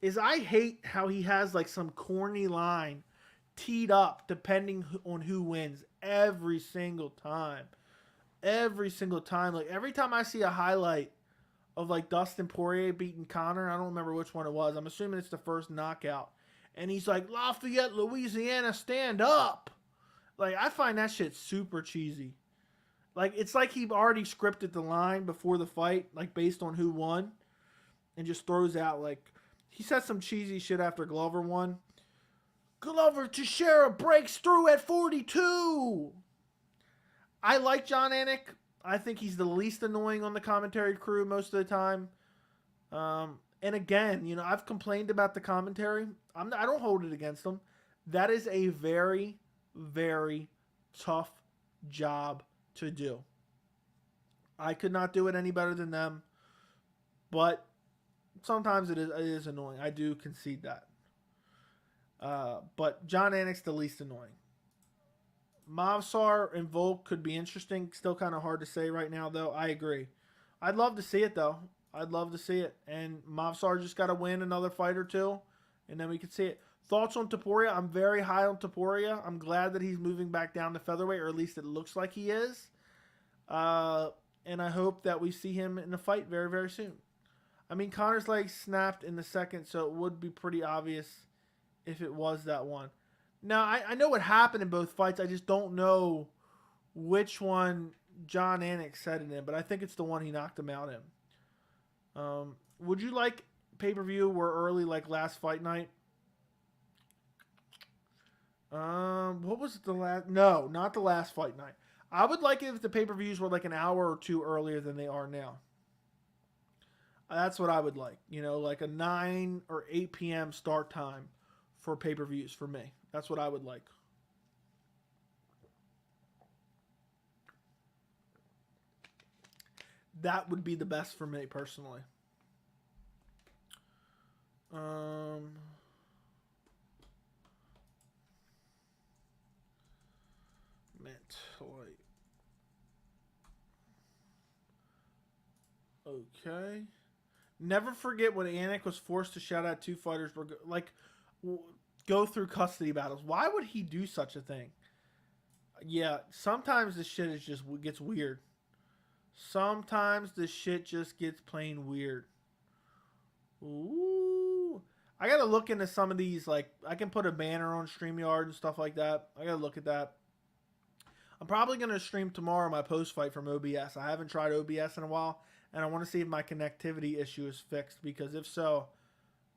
is I hate how he has like some corny line teed up depending on who wins every single time. Every single time. Like every time I see a highlight of like Dustin Poirier beating Conor, I don't remember which one it was. I'm assuming it's the first knockout. And he's like, Lafayette, Louisiana, stand up. Like, I find that shit super cheesy. Like, it's like he already scripted the line before the fight, like, based on who won, and just throws out, like, he said some cheesy shit after Glover won. Glover Teixeira breaks through at 42. I like John Anik. I think he's the least annoying on the commentary crew most of the time. And again, you know, I've complained about the commentary. I don't hold it against them. That is a very, very tough job to do. I could not do it any better than them, but sometimes it is annoying. I do concede that. But John Anik's the least annoying. Mavsar and Volk could be interesting. Still kind of hard to say right now, though. I agree. I'd love to see it, though. I'd love to see it. And Mavsar just got to win another fight or two, and then we could see it. Thoughts on Topuria? I'm very high on Topuria. I'm glad that he's moving back down to featherweight, or at least it looks like he is. And I hope that we see him in a fight very, very soon. I mean, Conor's leg snapped in the second, so it would be pretty obvious if it was that one. Now, I know what happened in both fights. I just don't know which one John Anik said it in, but I think it's the one he knocked him out in. Would you like pay-per-view were early like last fight night? What was the last? No, not the last fight night. I would like it if the pay-per-views were like an hour or two earlier than they are now. That's what I would like. You know, like a 9 or 8 p.m. start time for pay-per-views for me. That's what I would like. That would be the best for me personally. Okay. Never forget when Anik was forced to shout out 2 fighters go through custody battles. Why would he do such a thing? Yeah, sometimes this shit is just gets weird. Sometimes this shit just gets plain weird. Ooh. I gotta look into some of these. Like, I can put a banner on StreamYard and stuff like that. I gotta look at that. I'm probably gonna stream tomorrow my post fight from OBS. I haven't tried OBS in a while, and I want to see if my connectivity issue is fixed. Because if so,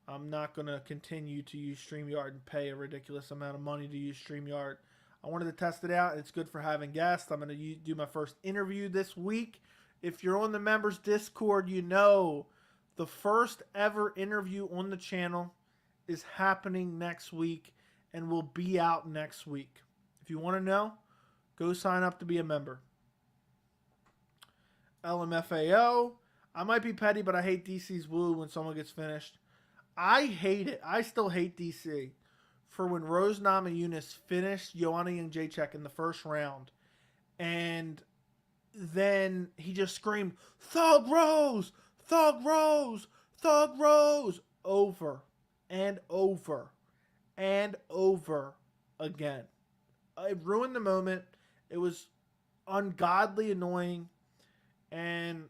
I'm not gonna continue to use StreamYard and pay a ridiculous amount of money to use StreamYard. I wanted to test it out. It's good for having guests. I'm gonna do my first interview this week. If you're on the members Discord, you know the first ever interview on the channel is happening next week and will be out next week. If you want to know, go sign up to be a member. LMFAO. I might be petty, but I hate DC's woo when someone gets finished. I hate it. I still hate DC for when Rose Namajunas finished Joanna Jędrzejczyk in the first round. And then he just screamed, "Thug Rose! Thug Rose! Thug Rose!" over and over and over again. It ruined the moment. It was ungodly annoying, and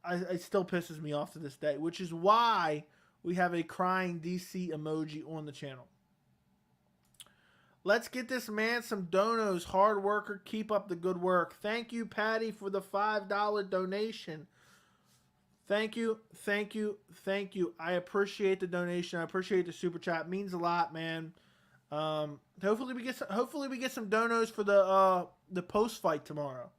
it still pisses me off to this day, which is why we have a crying DC emoji on the channel. Let's get this man some donos. Hard worker, keep up the good work. Thank you, Patty, for the $5 donation. Thank you, thank you, thank you. I appreciate the donation. I appreciate the super chat. It means a lot, man. Hopefully we get some donos for the post fight tomorrow.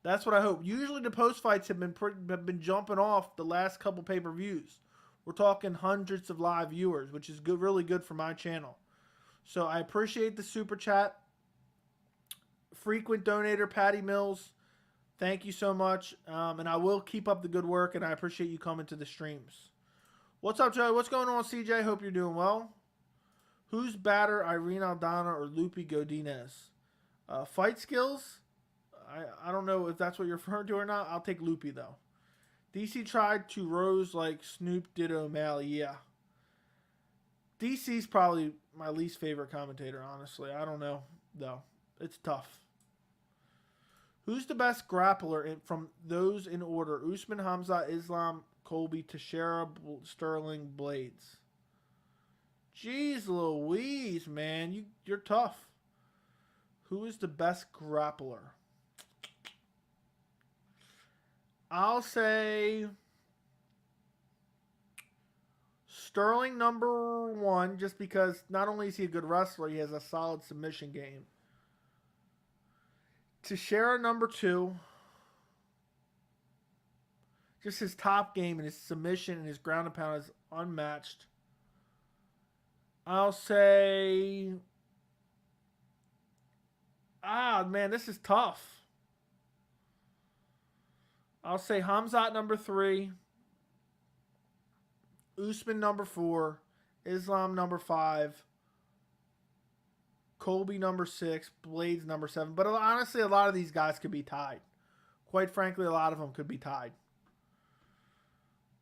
That's what I hope. Usually the post fights have been jumping off the last couple pay-per-views. We're talking hundreds of live viewers, which is good, really good for my channel. So I appreciate the super chat. Frequent donator Patty Mills, thank you so much. And I will keep up the good work, and I appreciate you coming to the streams. What's up, Joe? What's going on, CJ? Hope you're doing well. Who's batter, Irene Aldana or Lupe Godinez? Fight skills? I don't know if that's what you're referring to or not. I'll take Lupe, though. DC tried to Rose like Snoop did O'Malley. Yeah. DC's probably my least favorite commentator, honestly. I don't know, though. It's tough. Who's the best grappler from those in order? Usman, Hamza, Islam, Colby, Teixeira, Sterling, Blades. Jeez Louise, man. You're tough. Who is the best grappler? I'll say Sterling number 1, just because not only is he a good wrestler, he has a solid submission game. Teixeira number 2. Just his top game and his submission and his ground and pound is unmatched. I'll say... man, this is tough. I'll say Hamzat number 3. Usman number 4. Islam number 5. Colby number 6. Blades number 7. But honestly, a lot of these guys could be tied. Quite frankly, a lot of them could be tied.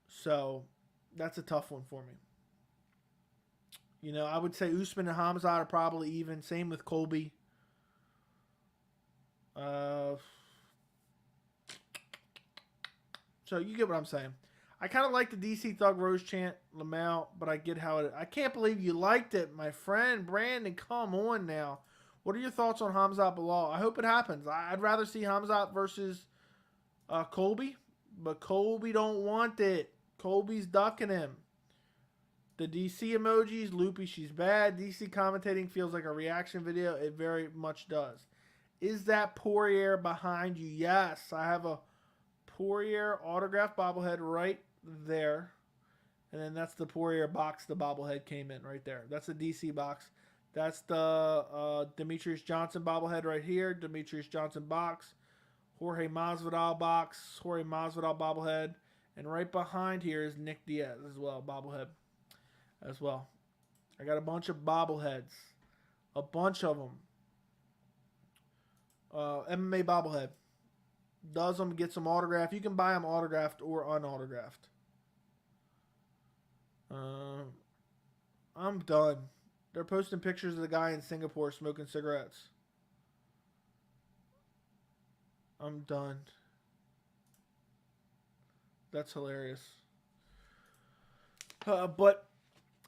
So, that's a tough one for me. You know, I would say Usman and Hamzat are probably even. Same with Colby. So you get what I'm saying. I kind of like the DC Thug Rose chant, Lamau, but I get how it... I can't believe you liked it, my friend. Brandon, come on now. What are your thoughts on Khamzat Bilal? I hope it happens. I'd rather see Khamzat versus Colby, but Colby don't want it. Colby's ducking him. The DC emojis, Loopy, she's bad. DC commentating feels like a reaction video. It very much does. Is that Poirier behind you? Yes, I have a Poirier autograph bobblehead right there. And then that's the Poirier box the bobblehead came in right there. That's the DC box. That's the Demetrius Johnson bobblehead right here. Demetrius Johnson box. Jorge Masvidal box. Jorge Masvidal bobblehead. And right behind here is Nick Diaz as well, bobblehead as well. I got a bunch of bobbleheads. A bunch of them. MMA bobblehead. Does them, get some autograph. You can buy them autographed or unautographed. I'm done. They're posting pictures of the guy in Singapore smoking cigarettes. I'm done. That's hilarious. But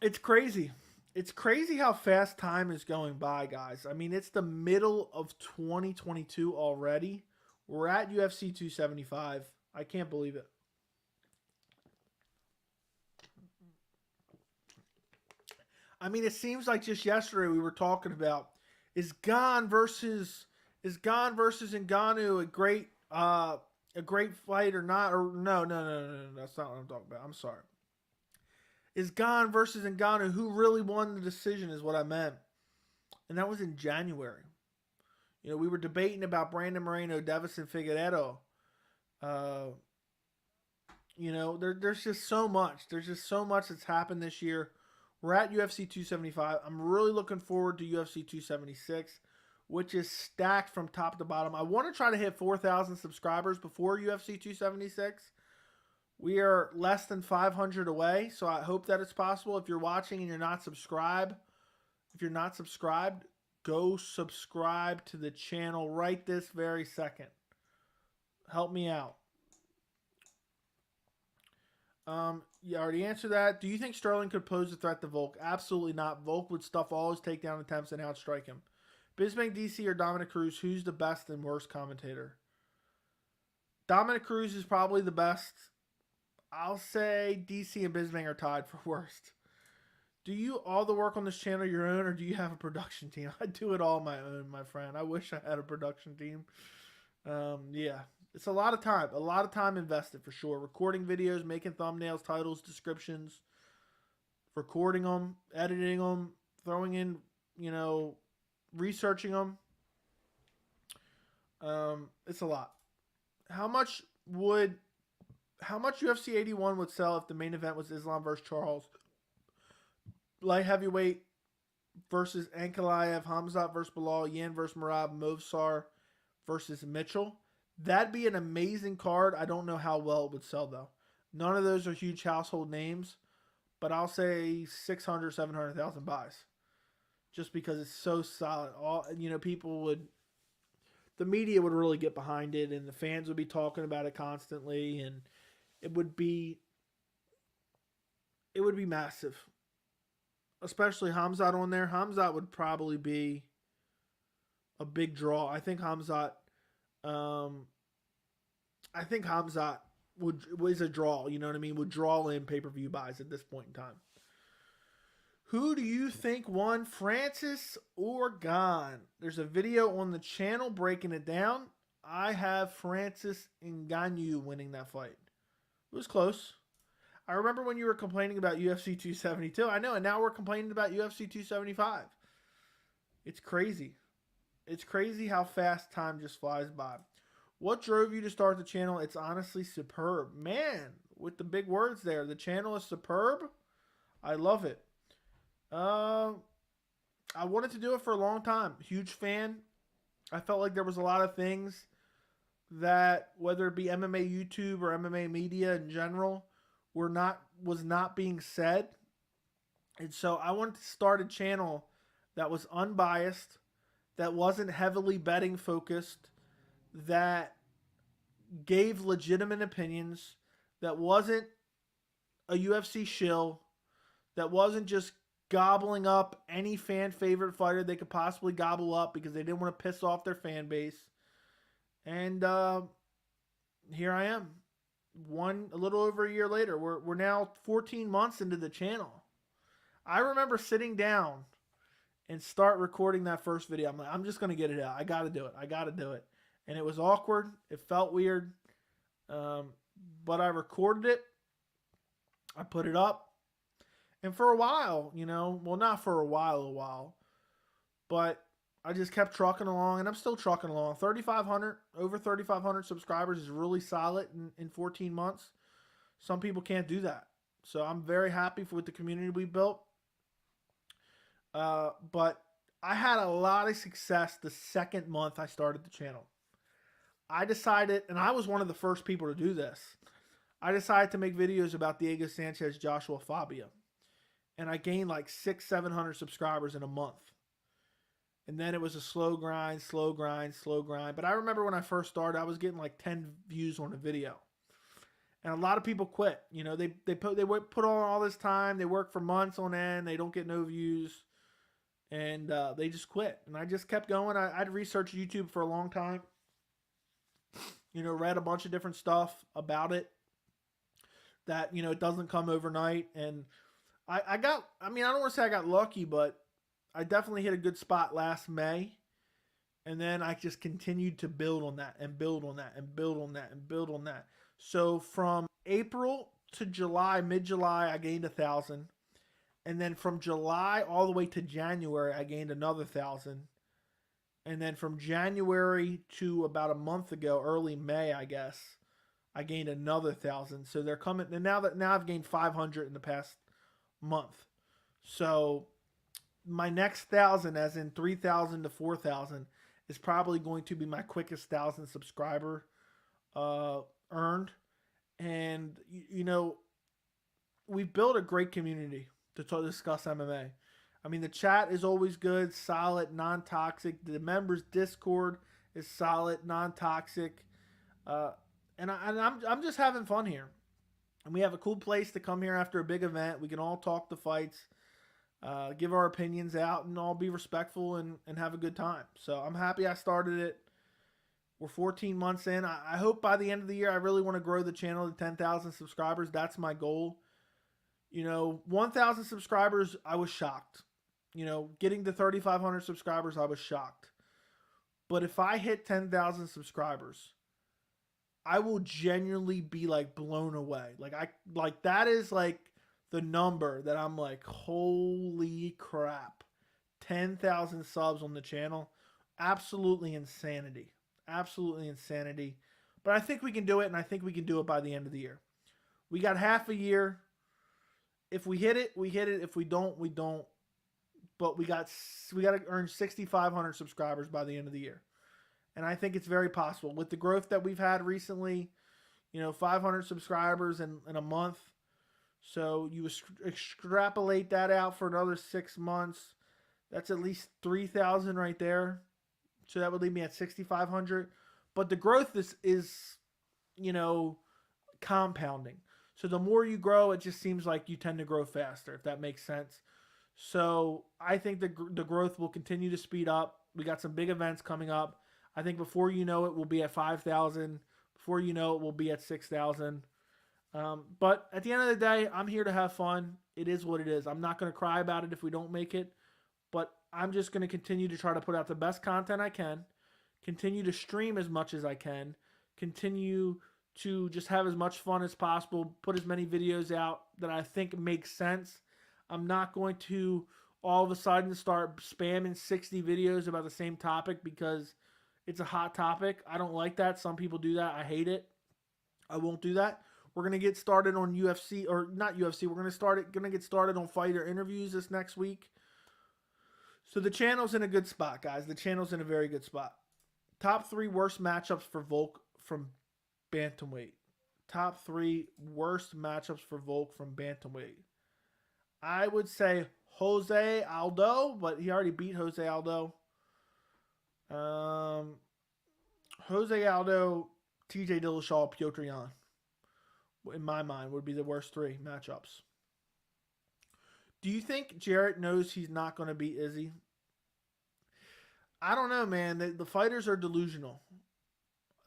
it's crazy. It's crazy how fast time is going by, guys. I mean, it's the middle of 2022 already. We're at UFC 275. I can't believe it. I mean, it seems like just yesterday we were talking about is Gane versus Ngannou a great fight or not? Or no, that's not what I'm talking about. I'm sorry. Is Gane versus Ngannou, who really won the decision is what I meant. And that was in January. You know, we were debating about Brandon Moreno, Davison Figueiredo. You know, there's just so much. There's just so much that's happened this year. We're at UFC 275. I'm really looking forward to UFC 276, which is stacked from top to bottom. I want to try to hit 4,000 subscribers before UFC 276. We are less than 500 away, so I hope that it's possible. If you're watching and you're not subscribed, go subscribe to the channel right this very second. Help me out. You already answered that. Do you think Sterling could pose a threat to Volk? Absolutely not. Volk would stuff all his takedown attempts and outstrike him. Bisping, DC, or Dominic Cruz, who's the best and worst commentator? Dominic Cruz is probably the best. I'll say DC and Bisping are tied for worst. Do you all the work on this channel your own, or do you have a production team? I do it all my own, my friend. I wish I had a production team. Yeah. It's a lot of time invested for sure. Recording videos, making thumbnails, titles, descriptions, recording them, editing them, throwing in, you know, researching them. It's a lot. How much UFC 81 would sell if the main event was Islam versus Charles? Light heavyweight versus Ankalaev, Khamzat versus Bilal, Yan versus Merab, Movsar versus Mitchell. That'd be an amazing card. I don't know how well it would sell, though. None of those are huge household names, but I'll say 600, 700,000 buys. Just because it's so solid. The media would really get behind it, and the fans would be talking about it constantly, and it would be massive. Especially Khamzat on there. Khamzat would probably be a big draw. I think Khamzat is a draw, you know what I mean? Would draw in pay-per-view buys at this point in time. Who do you think won, Francis or Gane? There's a video on the channel breaking it down. I have Francis Ngannou winning that fight. It was close. I remember when you were complaining about UFC 272. I know, and now we're complaining about UFC 275. It's crazy. It's crazy how fast time just flies by. What drove you to start the channel? It's honestly superb. Man, with the big words there. The channel is superb. I love it. I wanted to do it for a long time. Huge fan. I felt like there was a lot of things that, whether it be MMA YouTube or MMA media in general, was not being said. And so I wanted to start a channel that was unbiased, that wasn't heavily betting focused, that gave legitimate opinions, that wasn't a UFC shill, that wasn't just gobbling up any fan favorite fighter they could possibly gobble up because they didn't want to piss off their fan base. And here I am, a little over a year later. We're now 14 months into the channel. I remember sitting down and start recording that first video. I'm like, I'm just gonna get it out. I gotta do it. And it was awkward. It felt weird, but I recorded it. I put it up. And for a while, well, not for a while, but I just kept trucking along, and I'm still trucking along. Over 3,500 subscribers is really solid in 14 months. Some people can't do that. So I'm very happy with the community we built. But I had a lot of success the second month I started the channel. I decided, and I was one of the first people to do this, I decided to make videos about Diego Sanchez, Joshua Fabia. And I gained like 600-700 subscribers in a month. And then it was a slow grind. But I remember when I first started, I was getting like 10 views on a video. And a lot of people quit. They put on all this time. They work for months on end. They don't get no views. And they just quit. And I just kept going. I'd researched YouTube for a long time. Read a bunch of different stuff about it. That, it doesn't come overnight. And I don't want to say I got lucky, but I definitely hit a good spot last May. And then I just continued to build on that and build on that and build on that and build on that. So from April to July, mid-July, I gained 1,000. And then from July all the way to January, I gained another 1,000. And then from January to about a month ago, early May, I guess, I gained another 1,000. So they're coming. And now I've gained 500 in the past month. So my next 1,000, as in 3,000 to 4,000, is probably going to be my quickest 1,000 subscriber earned. And we've built a great community to discuss MMA. I mean, the chat is always good, solid, non-toxic. The members' Discord is solid, non-toxic, and I'm just having fun here. And we have a cool place to come here after a big event. We can all talk the fights, give our opinions out, and all be respectful and have a good time. So I'm happy I started it. We're 14 months in. I hope by the end of the year, I really want to grow the channel to 10,000 subscribers. That's my goal. 1,000 subscribers, I was shocked. Getting to 3,500 subscribers, I was shocked. But if I hit 10,000 subscribers, I will genuinely be like blown away. That is like the number that I'm like, holy crap. 10,000 subs on the channel. Absolutely insanity. Absolutely insanity. But I think we can do it, and I think we can do it by the end of the year. We got half a year. If we hit it, we hit it. If we don't, we don't. But we got to earn 6,500 subscribers by the end of the year. And I think it's very possible. With the growth that we've had recently, 500 subscribers in a month. So you extrapolate that out for another 6 months. That's at least 3,000 right there. So that would leave me at 6,500. But the growth is compounding. So the more you grow, it just seems like you tend to grow faster, if that makes sense. So I think the growth will continue to speed up. We got some big events coming up. I think before you know it, we'll be at 5,000. Before you know it, we'll be at 6,000. But at the end of the day, I'm here to have fun. It is what it is. I'm not going to cry about it if we don't make it. But I'm just going to continue to try to put out the best content I can. Continue to stream as much as I can. Continue to just have as much fun as possible. Put as many videos out that I think make sense. I'm not going to all of a sudden start spamming 60 videos about the same topic because it's a hot topic. I don't like that. Some people do that. I hate it. I won't do that. We're going to get started on UFC, or not UFC. We're going to get started on fighter interviews this next week. So the channel's in a good spot, guys. The channel's in a very good spot. Top 3 worst matchups for Volk from Bantamweight. Top 3 worst matchups for Volk from Bantamweight. I would say Jose Aldo, but he already beat Jose Aldo. Jose Aldo, TJ Dillashaw, Piotr Jan. in my mind, would be the worst 3 matchups. Do you think Jarrett knows he's not going to beat Izzy? I don't know, man. The fighters are delusional.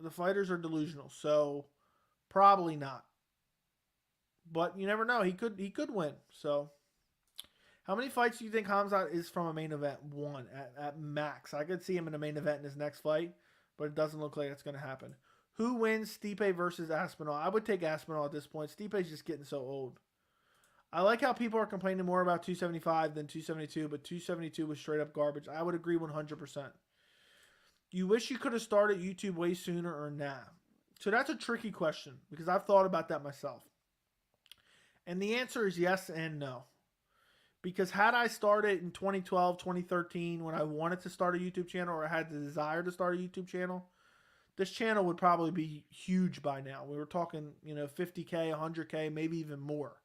The fighters are delusional, so probably not. But you never know. He could win. So, how many fights do you think Khamzat is from a main event? 1 at max. I could see him in a main event in his next fight, but it doesn't look like it's going to happen. Who wins Stipe versus Aspinall? I would take Aspinall at this point. Stipe's just getting so old. I like how people are complaining more about 275 than 272, but 272 was straight up garbage. I would agree 100%. You wish you could have started YouTube way sooner or nah? So that's a tricky question because I've thought about that myself. And the answer is yes and no. Because had I started in 2012, 2013, when I wanted to start a YouTube channel or I had the desire to start a YouTube channel, this channel would probably be huge by now. We were talking, 50K, 100K, maybe even more.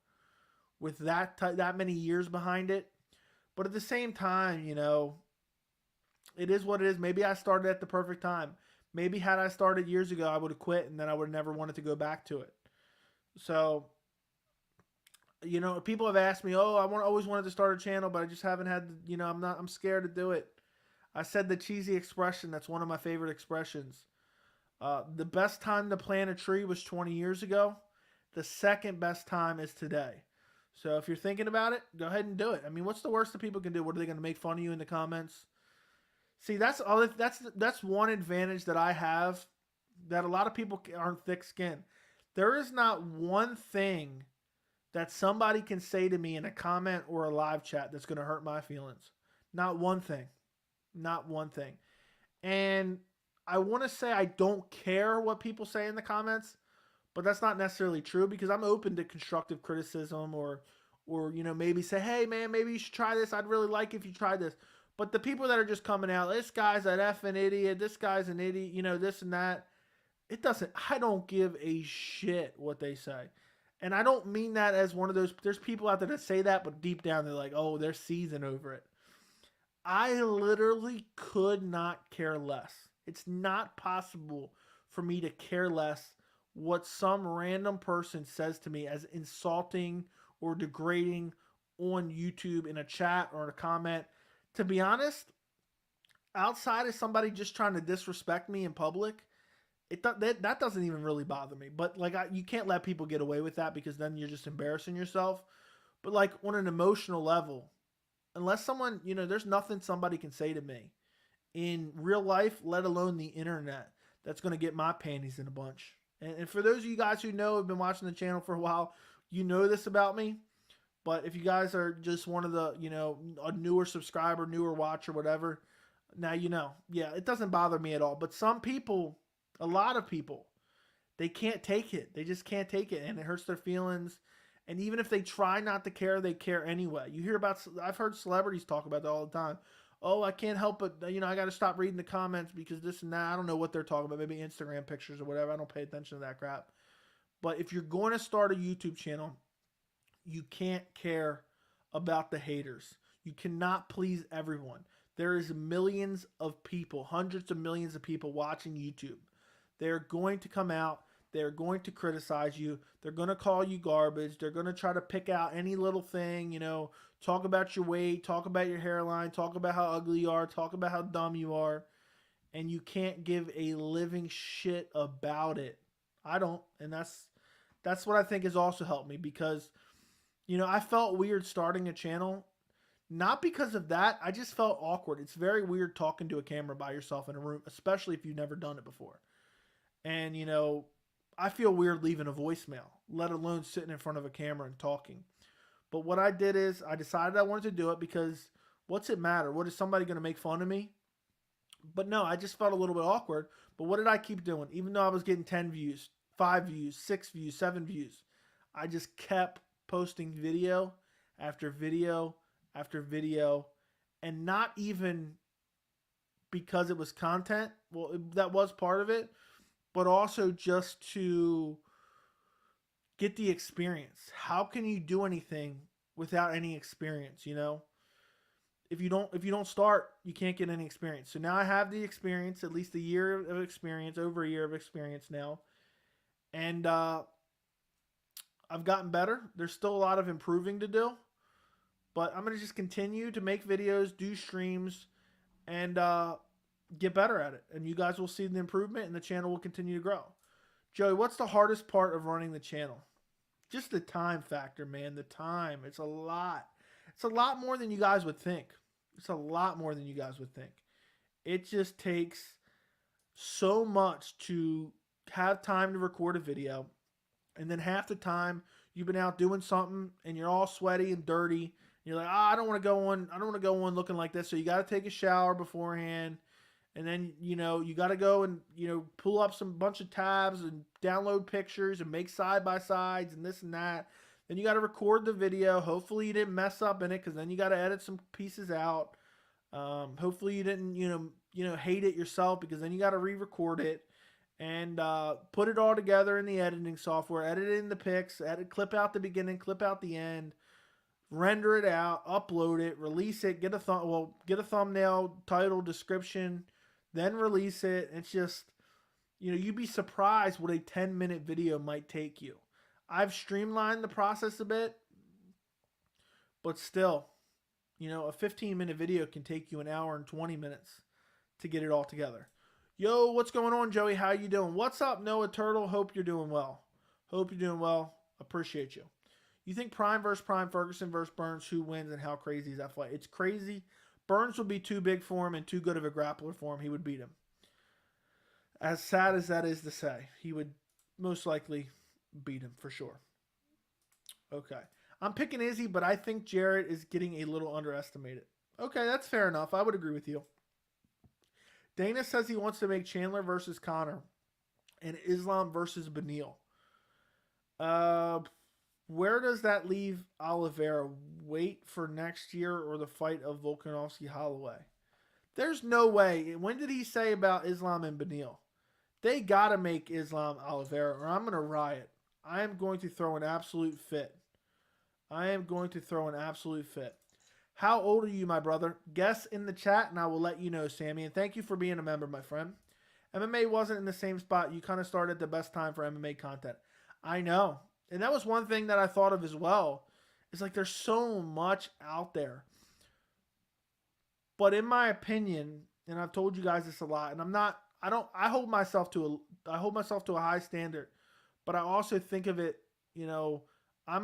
With that many years behind it. But at the same time, it is what it is. Maybe I started at the perfect time. Maybe had I started years ago, I would have quit and then I would have never wanted to go back to it. So, people have asked me, always wanted to start a channel, but I just haven't had, I'm scared to do it. I said the cheesy expression. That's one of my favorite expressions. The best time to plant a tree was 20 years ago. The second best time is today. So if you're thinking about it, go ahead and do it. I mean, what's the worst that people can do? What are they going to make fun of you in the comments? See, that's one advantage that I have that a lot of people aren't thick-skinned. There is not one thing that somebody can say to me in a comment or a live chat that's going to hurt my feelings. Not one thing. Not one thing. And I want to say I don't care what people say in the comments, but that's not necessarily true because I'm open to constructive criticism or maybe say, hey, man, maybe you should try this. I'd really like if you tried this. But the people that are just coming out, this guy's an effing idiot, this guy's an idiot, this and that, I don't give a shit what they say. And I don't mean that as one of those, there's people out there that say that, but deep down they're like, oh, they're seething over it. I literally could not care less. It's not possible for me to care less what some random person says to me as insulting or degrading on YouTube in a chat or in a comment. To be honest, outside of somebody just trying to disrespect me in public, that doesn't even really bother me. But you can't let people get away with that because then you're just embarrassing yourself. But on an emotional level, unless someone, there's nothing somebody can say to me in real life, let alone the internet, that's going to get my panties in a bunch. And for those of you guys who have been watching the channel for a while, you know this about me. But if you guys are just one of the, a newer subscriber, newer watcher, whatever, now you know. Yeah, it doesn't bother me at all. But some people, a lot of people, they can't take it. They just can't take it, and it hurts their feelings. And even if they try not to care, they care anyway. I've heard celebrities talk about that all the time. Oh, I can't help it. I got to stop reading the comments because this and that. I don't know what they're talking about. Maybe Instagram pictures or whatever. I don't pay attention to that crap. But if you're going to start a YouTube channel, you can't care about the haters. You cannot please everyone. There is millions of people, hundreds of millions of people watching YouTube. They're going to come out. They're going to criticize you. They're going to call you garbage. They're going to try to pick out any little thing, talk about your weight, talk about your hairline, talk about how ugly you are, talk about how dumb you are. And you can't give a living shit about it. I don't. And that's what I think has also helped me because, I felt weird starting a channel. Not because of that. I just felt awkward. It's very weird talking to a camera by yourself in a room, especially if you've never done it before. And, I feel weird leaving a voicemail, let alone sitting in front of a camera and talking. But what I did is I decided I wanted to do it because what's it matter? What is somebody going to make fun of me? But no, I just felt a little bit awkward. But what did I keep doing? Even though I was getting 10 views, 5 views, 6 views, 7 views, I just kept posting video after video after video. And not even because it was content. Well, that was part of it. But also just to get the experience. How can you do anything without any experience, If you don't start, you can't get any experience. So now I have the experience, at least a year of experience, over a year of experience now. And I've gotten better. There's still a lot of improving to do. But I'm going to just continue to make videos, do streams, and get better at it. And you guys will see the improvement, and the channel will continue to grow. Joey, what's the hardest part of running the channel? Just the time factor, man. The time. It's a lot. It's a lot more than you guys would think. It's a lot more than you guys would think. It just takes so much to have time to record a video. And then half the time you've been out doing something and you're all sweaty and dirty. You're like, I don't want to go on. I don't want to go on looking like this. So you got to take a shower beforehand. And then, you got to go and, pull up some bunch of tabs and download pictures and make side-by-sides and this and that. Then you got to record the video. Hopefully you didn't mess up in it, because then you got to edit some pieces out. Hopefully you didn't, hate it yourself, because then you got to re-record it and put it all together in the editing software. Edit it in the pics. Clip out the beginning, clip out the end. Render it out, upload it, release it, get a thumbnail, title, description, then release it. It's just, you'd be surprised what a 10-minute video might take you. I've streamlined the process a bit, but still, a 15-minute video can take you an hour and 20 minutes to get it all together. Yo, what's going on, Joey? How you doing? What's up, Noah Turtle? Hope you're doing well. Hope you're doing well. Appreciate you. You think Prime versus Prime, Ferguson versus Burns, who wins, and how crazy is that fight? It's crazy. Burns would be too big for him and too good of a grappler for him. He would beat him. As sad as that is to say, he would most likely beat him for sure. Okay. I'm picking Izzy, but I think Jarrett is getting a little underestimated. Okay, that's fair enough. I would agree with you. Dana says he wants to make Chandler versus Connor and Islam versus Beneil. Where does that leave Oliveira? Wait for next year or the fight of Volkanovski-Holloway? There's no way. When did he say about Islam and Beneil? They got to make Islam Oliveira, or I'm going to riot. I am going to throw an absolute fit. How old are you, my brother? Guess in the chat, and I will let you know, Sammy. And thank you for being a member, my friend. MMA wasn't in the same spot. You kind of started the best time for MMA content. I know. And that was one thing that I thought of as well. It's like there's so much out there. But in my opinion, and I've told you guys this a lot, and I hold myself to a high standard, but I also think of it, I'm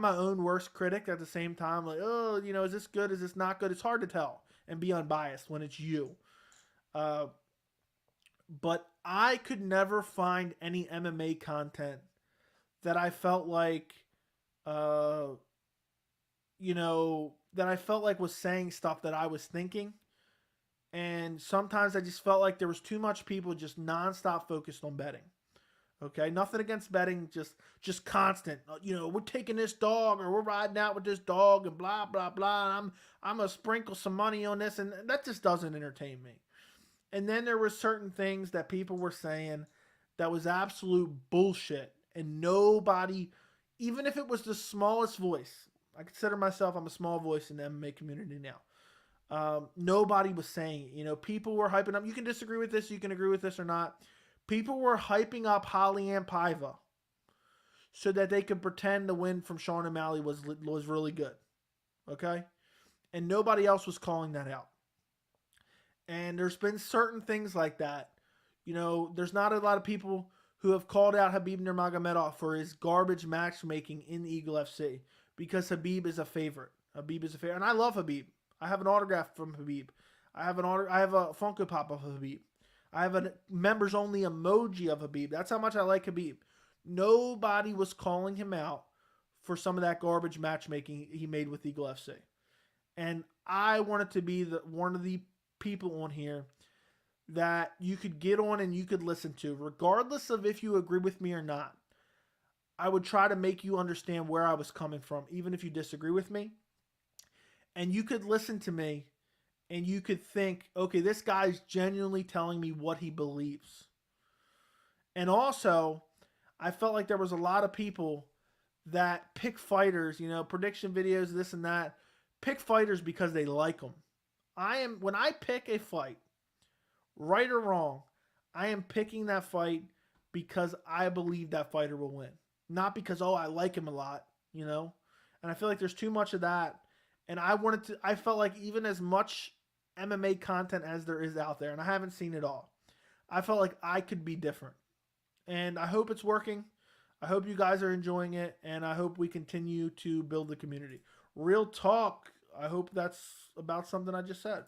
my own worst critic at the same time. Like, is this good? Is this not good? It's hard to tell and be unbiased when it's you. But I could never find any MMA content that I felt like, was saying stuff that I was thinking. And sometimes I just felt like there was too much people just nonstop focused on betting. Okay, nothing against betting, just constant. We're taking this dog, or we're riding out with this dog, and blah blah blah. And I'm gonna sprinkle some money on this, and that just doesn't entertain me. And then there were certain things that people were saying that was absolute bullshit. And nobody, even if it was the smallest voice, I consider myself, I'm a small voice in the MMA community now. Nobody was saying it. People were hyping up. You can disagree with this, you can agree with this or not. People were hyping up Holly and Paiva so that they could pretend the win from Sean O'Malley was really good. Okay? And nobody else was calling that out. And there's been certain things like that. There's not a lot of people who have called out Khabib Nurmagomedov for his garbage matchmaking in Eagle FC because Khabib is a favorite. And I love Khabib. I have an autograph from Khabib. I have a Funko Pop of Khabib. I have a members only emoji of Khabib. That's how much I like Khabib. Nobody was calling him out for some of that garbage matchmaking he made with Eagle FC. And I wanted to be one of the people on here that you could get on and you could listen to, regardless of if you agree with me or not. I would try to make you understand where I was coming from, even if you disagree with me. And you could listen to me and you could think, okay, this guy's genuinely telling me what he believes. And also, I felt like there was a lot of people that pick fighters, prediction videos, this and that, pick fighters because they like them. When I pick a fight, right or wrong, I am picking that fight because I believe that fighter will win. Not because, I like him a lot. you know? And I feel like there's too much of that. And I felt like even as much MMA content as there is out there, and I haven't seen it all, I felt like I could be different. And I hope it's working. I hope you guys are enjoying it, and I hope we continue to build the community. Real talk, I hope that's about something I just said.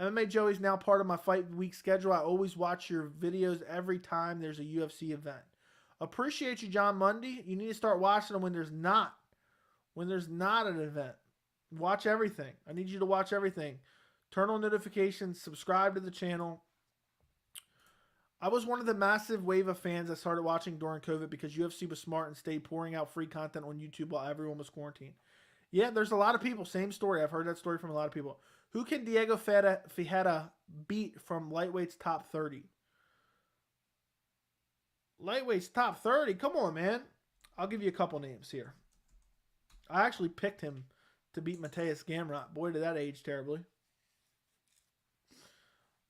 MMA Joey's now part of my fight week schedule. I always watch your videos every time there's a UFC event. Appreciate you, John Mundy. You need to start watching them when there's not an event. Watch everything. I need you to watch everything. Turn on notifications, subscribe to the channel. I was one of the massive wave of fans that started watching during COVID because UFC was smart and stayed pouring out free content on YouTube while everyone was quarantined. Yeah, there's a lot of people. Same story. I've heard that story from a lot of people. Who can Diego Ferreira beat from lightweight's top 30? Lightweight's top 30? Come on, man. I'll give you a couple names here. I actually picked him to beat Mateus Gamrot. Boy, did that age terribly.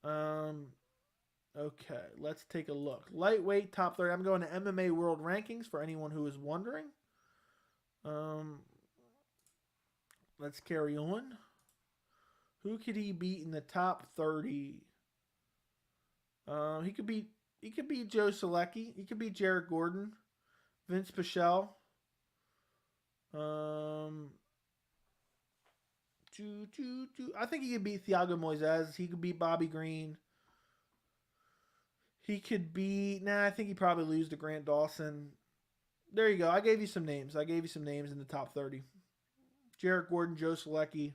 Okay, let's take a look. Lightweight, top 30. I'm going to MMA World Rankings for anyone who is wondering. Let's carry on. Who could he beat in the top 30? He could beat Joe Selecki. He could beat Jared Gordon, Vince Pichel. I think he could beat Thiago Moises. He could beat Bobby Green. He could beat... I think he'd probably lose to Grant Dawson. There you go. I gave you some names. I gave you some names in the top 30. Jared Gordon, Joe Selecki.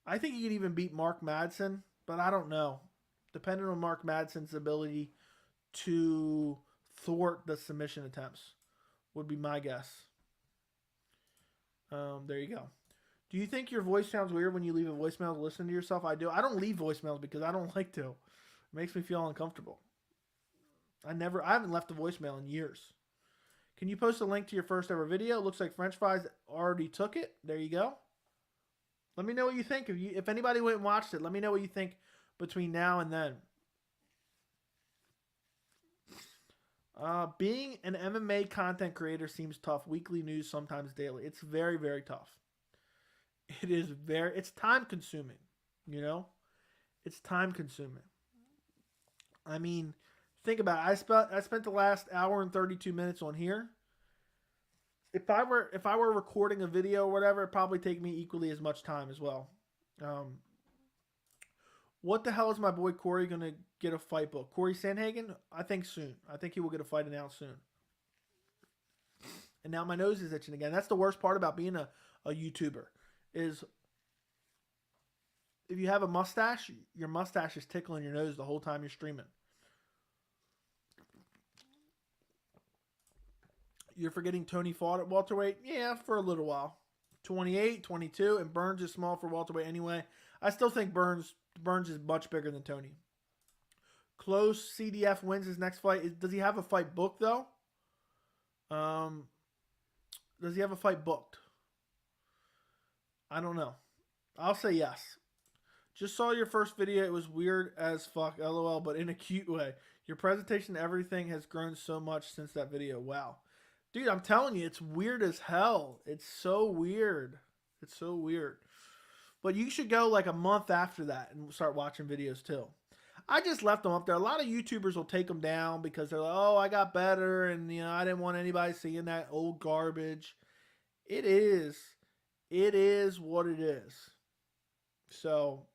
I think he could even beat Mark Madsen, but I don't know. Depending on Mark Madsen's ability to thwart the submission attempts would be my guess. There you go. Do you think your voice sounds weird when you leave a voicemail to listen to yourself? I do. I don't leave voicemails because I don't like to. It makes me feel uncomfortable. I haven't left a voicemail in years. Can you post a link to your first ever video? Looks like French Fries already took it. There you go. Let me know what you think. If anybody went and watched it, let me know what you think between now and then. Being an MMA content creator seems tough. Weekly news, sometimes daily. It's very, very tough. It's time consuming, you know? It's time consuming. I mean, think about it. I spent the last hour and 32 minutes on here. If I were recording a video or whatever, it'd probably take me equally as much time as well. What the hell is my boy Corey going to get a fight book? Corey Sandhagen? I think soon. I think he will get a fight announced soon. And now my nose is itching again. That's the worst part about being a YouTuber is if you have a mustache, your mustache is tickling your nose the whole time you're streaming. You're forgetting Tony fought at welterweight? Yeah, for a little while. 28, 22, and Burns is small for welterweight anyway. I still think Burns is much bigger than Tony. Close. CDF wins his next fight. Does he have a fight booked, though? Does he have a fight booked? I don't know. I'll say yes. Just saw your first video. It was weird as fuck. LOL, but in a cute way. Your presentation, everything has grown so much since that video. Wow. Dude, I'm telling you, it's weird as hell. It's so weird. It's so weird. But you should go like a month after that and start watching videos too. I just left them up there. A lot of YouTubers will take them down because they're like, oh, I got better and, you know, I didn't want anybody seeing that old garbage. It is what it is. So,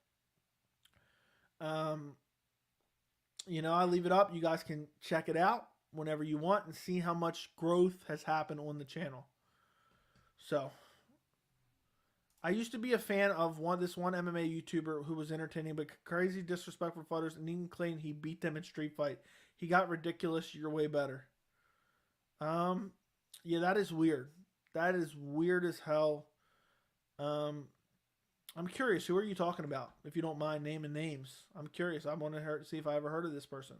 you know, I leave it up. You guys can check it out whenever you want and see how much growth has happened on the channel. So, I used to be a fan of this one MMA YouTuber who was entertaining but crazy disrespectful fighters, and even claimed he beat them in street fight. He got ridiculous. You're way better. Yeah, that is weird. That is weird as hell. I'm curious. Who are you talking about? If you don't mind naming names, I'm curious. I want to see if I ever heard of this person.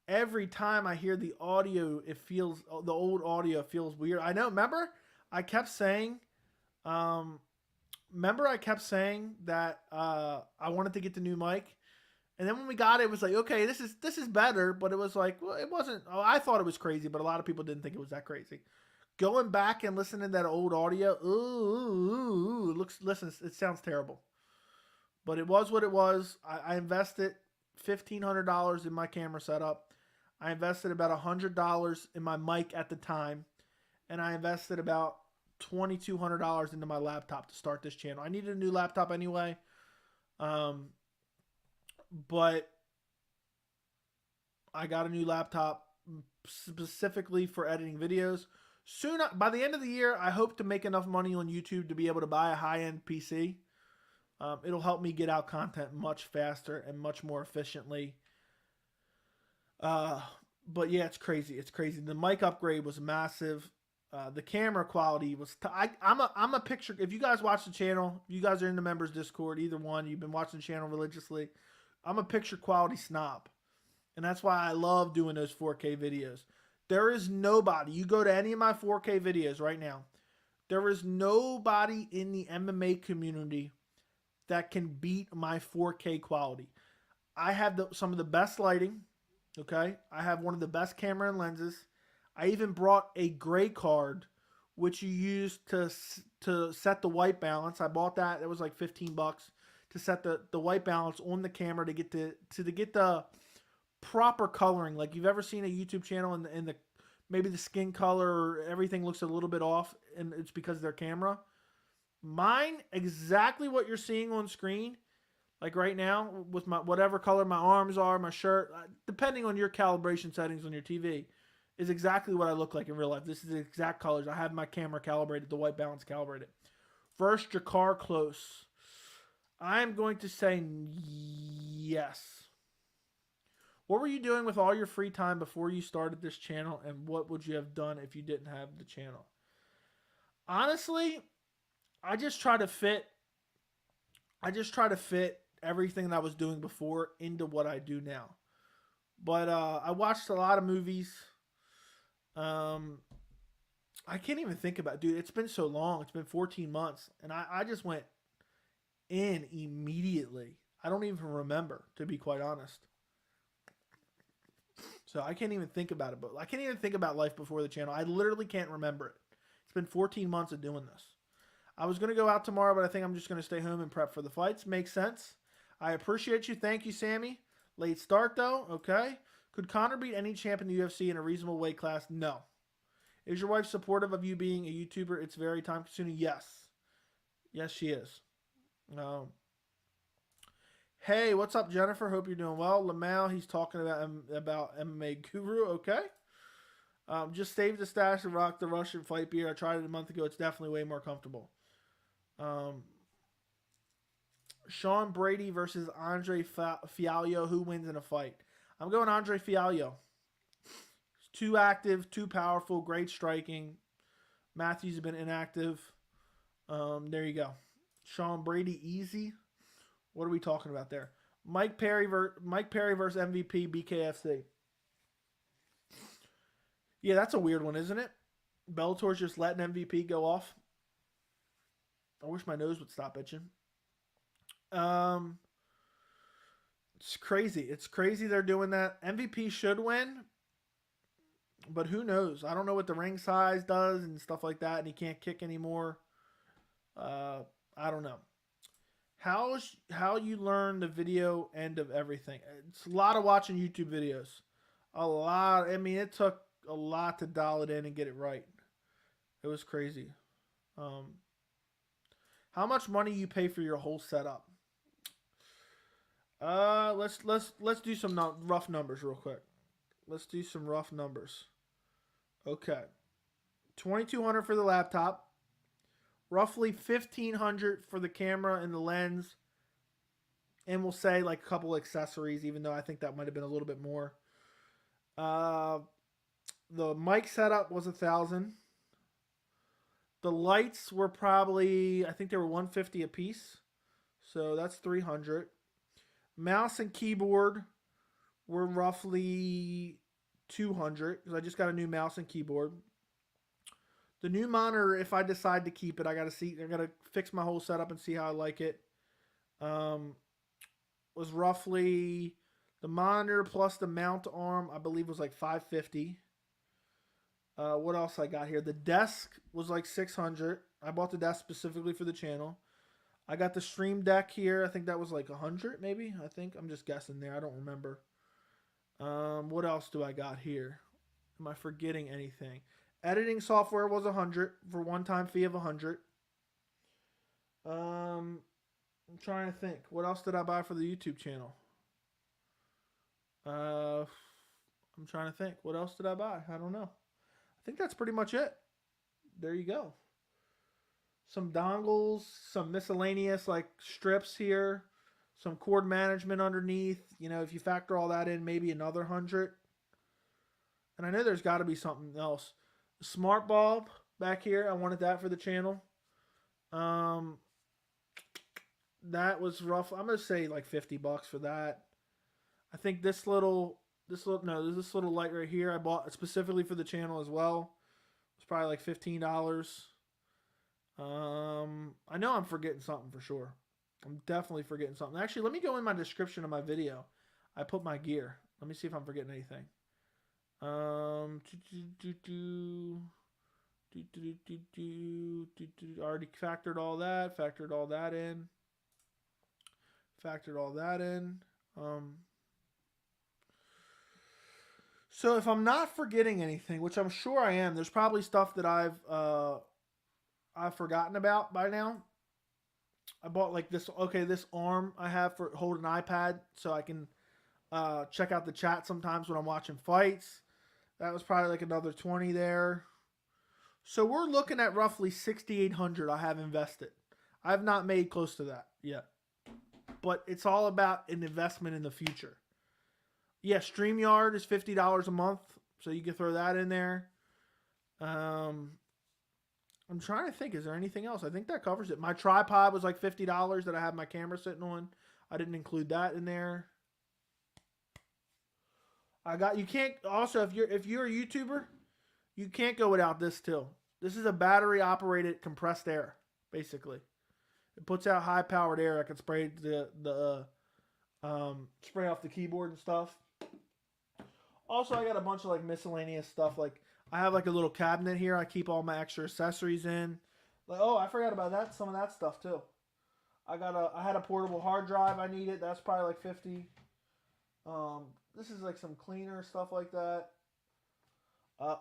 Every time I hear the audio, the old audio feels weird. I know. Remember, I kept saying that I wanted to get the new mic, and then when we got it, it was like, okay, this is better. But it was like, well, it wasn't. Oh, I thought it was crazy, but a lot of people didn't think it was that crazy. going back and listening to that old audio, listen, it sounds terrible. But it was what it was. I invested $1,500 in my camera setup. I invested about $100 in my mic at the time. And I invested about $2,200 into my laptop to start this channel. I needed a new laptop anyway. But I got a new laptop specifically for editing videos. Soon, by the end of the year, I hope to make enough money on YouTube to be able to buy a high-end PC. It'll help me get out content much faster and much more efficiently. But yeah, it's crazy. It's crazy. The mic upgrade was massive. The camera quality was. I'm a picture. If you guys watch the channel, you guys are in the members Discord. Either one, you've been watching the channel religiously. I'm a picture quality snob, and that's why I love doing those 4K videos. There is nobody. You go to any of my 4K videos right now. There is nobody in the MMA community that can beat my 4K quality. I have some of the best lighting. Okay, I have one of the best camera and lenses. I even brought a gray card, which you use to set the white balance. I bought that. It was like $15 to set the white balance on the camera to get the proper coloring. Like you've ever seen a YouTube channel and the maybe the skin color or everything looks a little bit off, and it's because of their camera. Mine, exactly what you're seeing on screen, like right now with my whatever color my arms are, my shirt, depending on your calibration settings on your TV, is exactly what I look like in real life. This is the exact colors. I have my camera calibrated, the white balance calibrated. First, Jakar Close. I'm going to say yes. What were you doing with all your free time before you started this channel, and what would you have done if you didn't have the channel? Honestly, I just try to fit everything that I was doing before into what I do now. But I watched a lot of movies. I can't even think about it. Dude, it's been so long. It's been 14 months. And I just went in immediately. I don't even remember, to be quite honest. So I can't even think about it. But I can't even think about life before the channel. I literally can't remember it. It's been 14 months of doing this. I was going to go out tomorrow, but I think I'm just going to stay home and prep for the fights. Makes sense. I appreciate you. Thank you, Sammy. Late start, though. Okay. Could Conor beat any champ in the UFC in a reasonable weight class? No. Is your wife supportive of you being a YouTuber? It's very time consuming. Yes. Yes, she is. Hey, what's up, Jennifer? Hope you're doing well. Lamau, he's talking about MMA Guru. Okay. Just save the stash and rock the Russian fight beer. I tried it a month ago. It's definitely way more comfortable. Sean Brady versus Andre Fialio. Who wins in a fight? I'm going Andre Fialio. He's too active, too powerful, great striking. Matthews has been inactive. There you go. Sean Brady, easy. What are we talking about there? Mike Perry versus MVP BKFC. Yeah, that's a weird one, isn't it? Bellator's just letting MVP go off. I wish my nose would stop itching. It's crazy. It's crazy they're doing that. MVP should win, but who knows? I don't know what the ring size does and stuff like that, and he can't kick anymore. I don't know. How you learn the video end of everything? It's a lot of watching YouTube videos. A lot. I mean, it took a lot to dial it in and get it right. It was crazy. How much money you pay for your whole setup? Let's do some rough numbers real quick. Let's do some rough numbers. Okay. $2,200 for the laptop. Roughly $1,500 for the camera and the lens. And we'll say like a couple accessories, even though I think that might have been a little bit more. The mic setup was $1,000. The lights were probably, I think they were $150 a piece. So that's $300. Mouse and keyboard were roughly $200 because I just got a new mouse and keyboard. The new monitor, if I decide to keep it, I gotta fix my whole setup and see how I like it. Was roughly the monitor plus the mount arm, I believe, was like $550. What else I got here? The desk was like $600. I bought the desk specifically for the channel. I got the stream deck here. I think that was like $100 maybe. I think. I'm just guessing there. I don't remember. What else do I got here? Am I forgetting anything? Editing software was $100 for one-time fee of $100. I'm trying to think. What else did I buy for the YouTube channel? I'm trying to think. What else did I buy? I don't know. I think that's pretty much it. There you go. Some dongles, some miscellaneous like strips here, some cord management underneath. You know, if you factor all that in, maybe another $100. And I know there's got to be something else. Smart bulb back here. I wanted that for the channel. That was rough. I'm gonna say like $50 for that. I think this little light right here I bought specifically for the channel as well. It's probably like $15. I know I'm forgetting something for sure. I'm definitely forgetting something. Actually, let me go in my description of my video. I put my gear. Let me see if I'm forgetting anything. Already factored all that. Factored all that in. So if I'm not forgetting anything, which I'm sure I am, there's probably stuff that I've forgotten about by now. I bought like this. Okay, this arm I have for holding an iPad, so I can check out the chat sometimes when I'm watching fights. That was probably like another $20 there. So we're looking at roughly $6,800 I have invested. I have not made close to that yet. But it's all about an investment in the future. Yeah, StreamYard is $50 a month, so you can throw that in there. I'm trying to think, is there anything else? I think that covers it. My tripod was like $50 that I have my camera sitting on. I didn't include that in there. You can't also if you're a YouTuber, you can't go without this too. This is a battery operated compressed air, basically. It puts out high powered air. I can spray spray off the keyboard and stuff. Also, I got a bunch of like miscellaneous stuff. Like I have like a little cabinet here. I keep all my extra accessories in. Like, oh, I forgot about that. Some of that stuff too. I had a portable hard drive I needed. That's probably like $50. This is like some cleaner stuff like that. Let's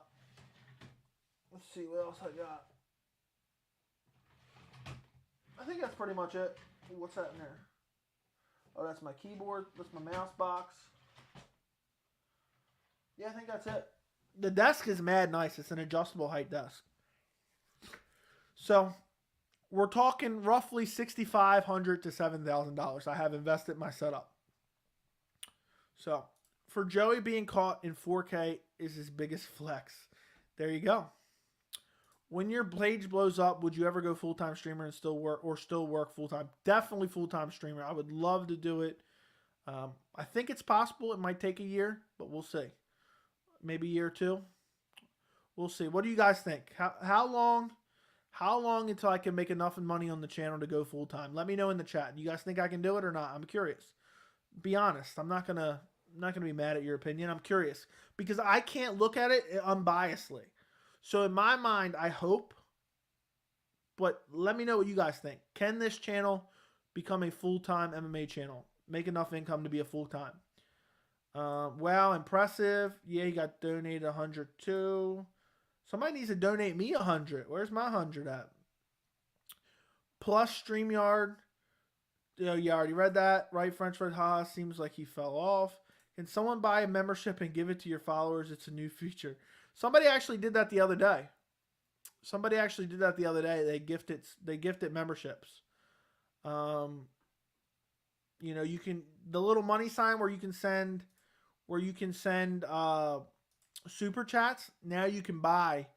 see what else I got. I think that's pretty much it. What's that in there? Oh, that's my keyboard. That's my mouse box. Yeah, I think that's it. The desk is mad nice. It's an adjustable height desk. So, we're talking roughly $6,500 to $7,000 I have invested in my setup. So, for Joey, being caught in 4K is his biggest flex. There you go. When your page blows up, would you ever go full-time streamer and still work full-time? Definitely full-time streamer. I would love to do it. I think it's possible. It might take a year, but we'll see. Maybe a year or two. We'll see. What do you guys think? How long until I can make enough money on the channel to go full-time? Let me know in the chat. You guys think I can do it or not? I'm curious. Be honest. I'm not gonna be mad at your opinion. I'm curious because I can't look at it unbiasedly. So in my mind, I hope, but let me know what you guys think. Can this channel become a full-time MMA channel? Make enough income to be a full-time? Wow, impressive. Yeah, he got donated 100 too. Somebody needs to donate me 100. Where's my 100 at? Plus StreamYard. You already read that, right? French Red Ha seems like he fell off. Can someone buy a membership and give it to your followers? It's a new feature. Somebody actually did that the other day. They gifted memberships. You know, you can the little money sign where you can send super chats. Now you can buy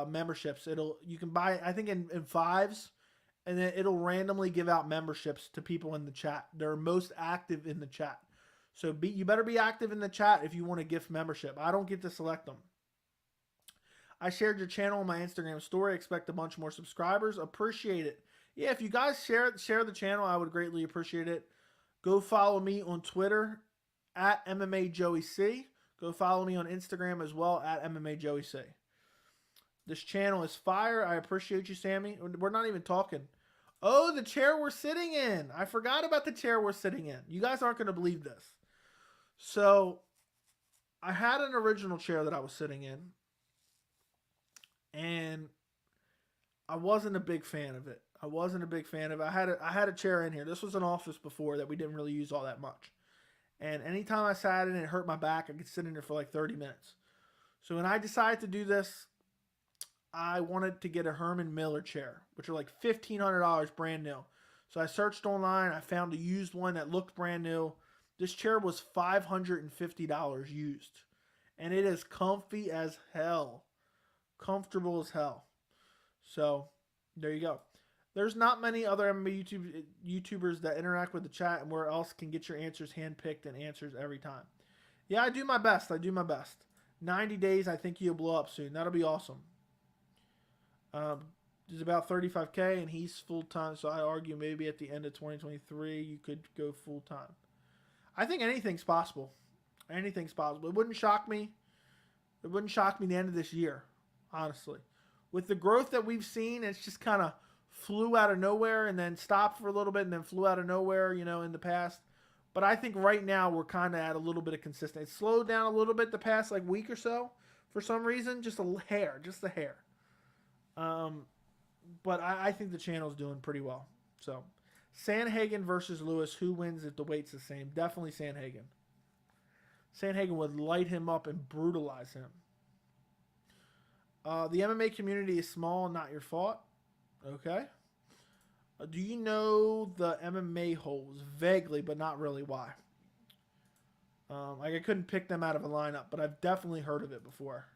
memberships. You can buy I think in fives, and then it'll randomly give out memberships to people in the chat. They're most active in the chat. So you better be active in the chat if you want to gift membership. I don't get to select them. I shared your channel on my Instagram story. Expect a bunch more subscribers. Appreciate it. Yeah, if you guys share the channel, I would greatly appreciate it. Go follow me on Twitter at MMA Joey C. Go follow me on Instagram as well at MMA Joey C. This channel is fire. I appreciate you, Sammy. We're not even talking. Oh, the chair we're sitting in. I forgot about the chair we're sitting in. You guys aren't going to believe this. So, I had an original chair that I was sitting in, and I wasn't a big fan of it. I had a chair in here. This was an office before that we didn't really use all that much. And anytime I sat in it, it hurt my back. I could sit in there for like 30 minutes. So when I decided to do this, I wanted to get a Herman Miller chair, which are like $1,500 brand new. So I searched online. I found a used one that looked brand new. This chair was $550 used. And it is comfy as hell. Comfortable as hell. So there you go. There's not many other MMA YouTubers that interact with the chat and where else can get your answers handpicked and answers every time. Yeah, I do my best. 90 days, I think you'll blow up soon. That'll be awesome. He's about 35K and he's full-time, so I argue maybe at the end of 2023 you could go full-time. I think anything's possible. Anything's possible. It wouldn't shock me. It wouldn't shock me the end of this year, honestly. With the growth that we've seen, it's just kind of flew out of nowhere and then stopped for a little bit and then flew out of nowhere, in the past. But I think right now we're kind of at a little bit of consistency. It slowed down a little bit the past week or so for some reason, just a hair. But I think the channel's doing pretty well. So, Sandhagen versus Lewis. Who wins if the weight's the same? Definitely Sandhagen. Sandhagen would light him up and brutalize him. The MMA community is small and not your fault. Okay. Do you know the MMA holes? Vaguely, but not really. Why? I couldn't pick them out of a lineup, but I've definitely heard of it before.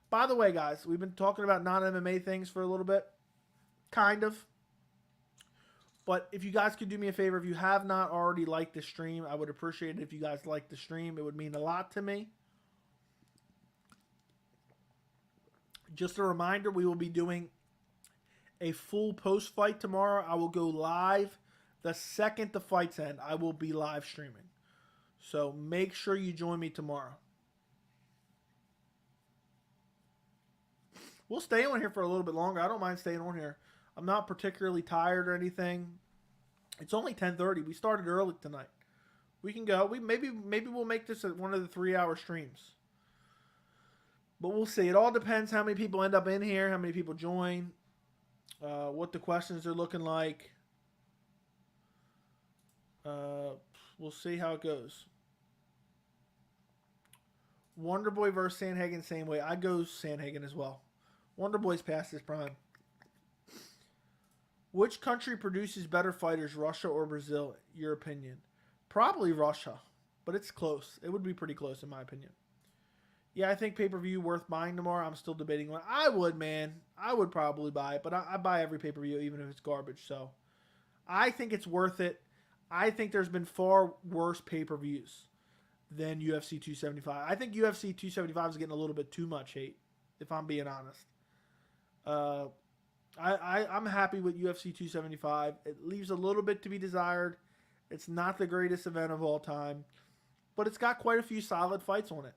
By the way, guys, we've been talking about non-MMA things for a little bit. Kind of. But if you guys could do me a favor, if you have not already liked the stream, I would appreciate it if you guys liked the stream. It would mean a lot to me. Just a reminder, we will be doing a full post-fight tomorrow. I will go live the second the fights end. I will be live streaming. So make sure you join me tomorrow. We'll stay on here for a little bit longer. I don't mind staying on here. I'm not particularly tired or anything. It's only 10:30. We started early tonight. We can go. Maybe we'll make this one of the 3-hour streams. But we'll see. It all depends how many people end up in here, how many people join, what the questions are looking like. We'll see how it goes. Wonderboy versus Sandhagen, same way. I go Sandhagen as well. Wonderboy's past his prime. Which country produces better fighters, Russia or Brazil, your opinion? Probably Russia, but it's close. It would be pretty close in my opinion. Yeah, I think pay-per-view worth buying tomorrow. I'm still debating one. I would, man. I would probably buy it, but I buy every pay-per-view even if it's garbage. So I think it's worth it. I think there's been far worse pay-per-views than UFC 275. I think UFC 275 is getting a little bit too much hate, if I'm being honest. I'm happy with UFC 275. It leaves a little bit to be desired. It's not the greatest event of all time, but it's got quite a few solid fights on it.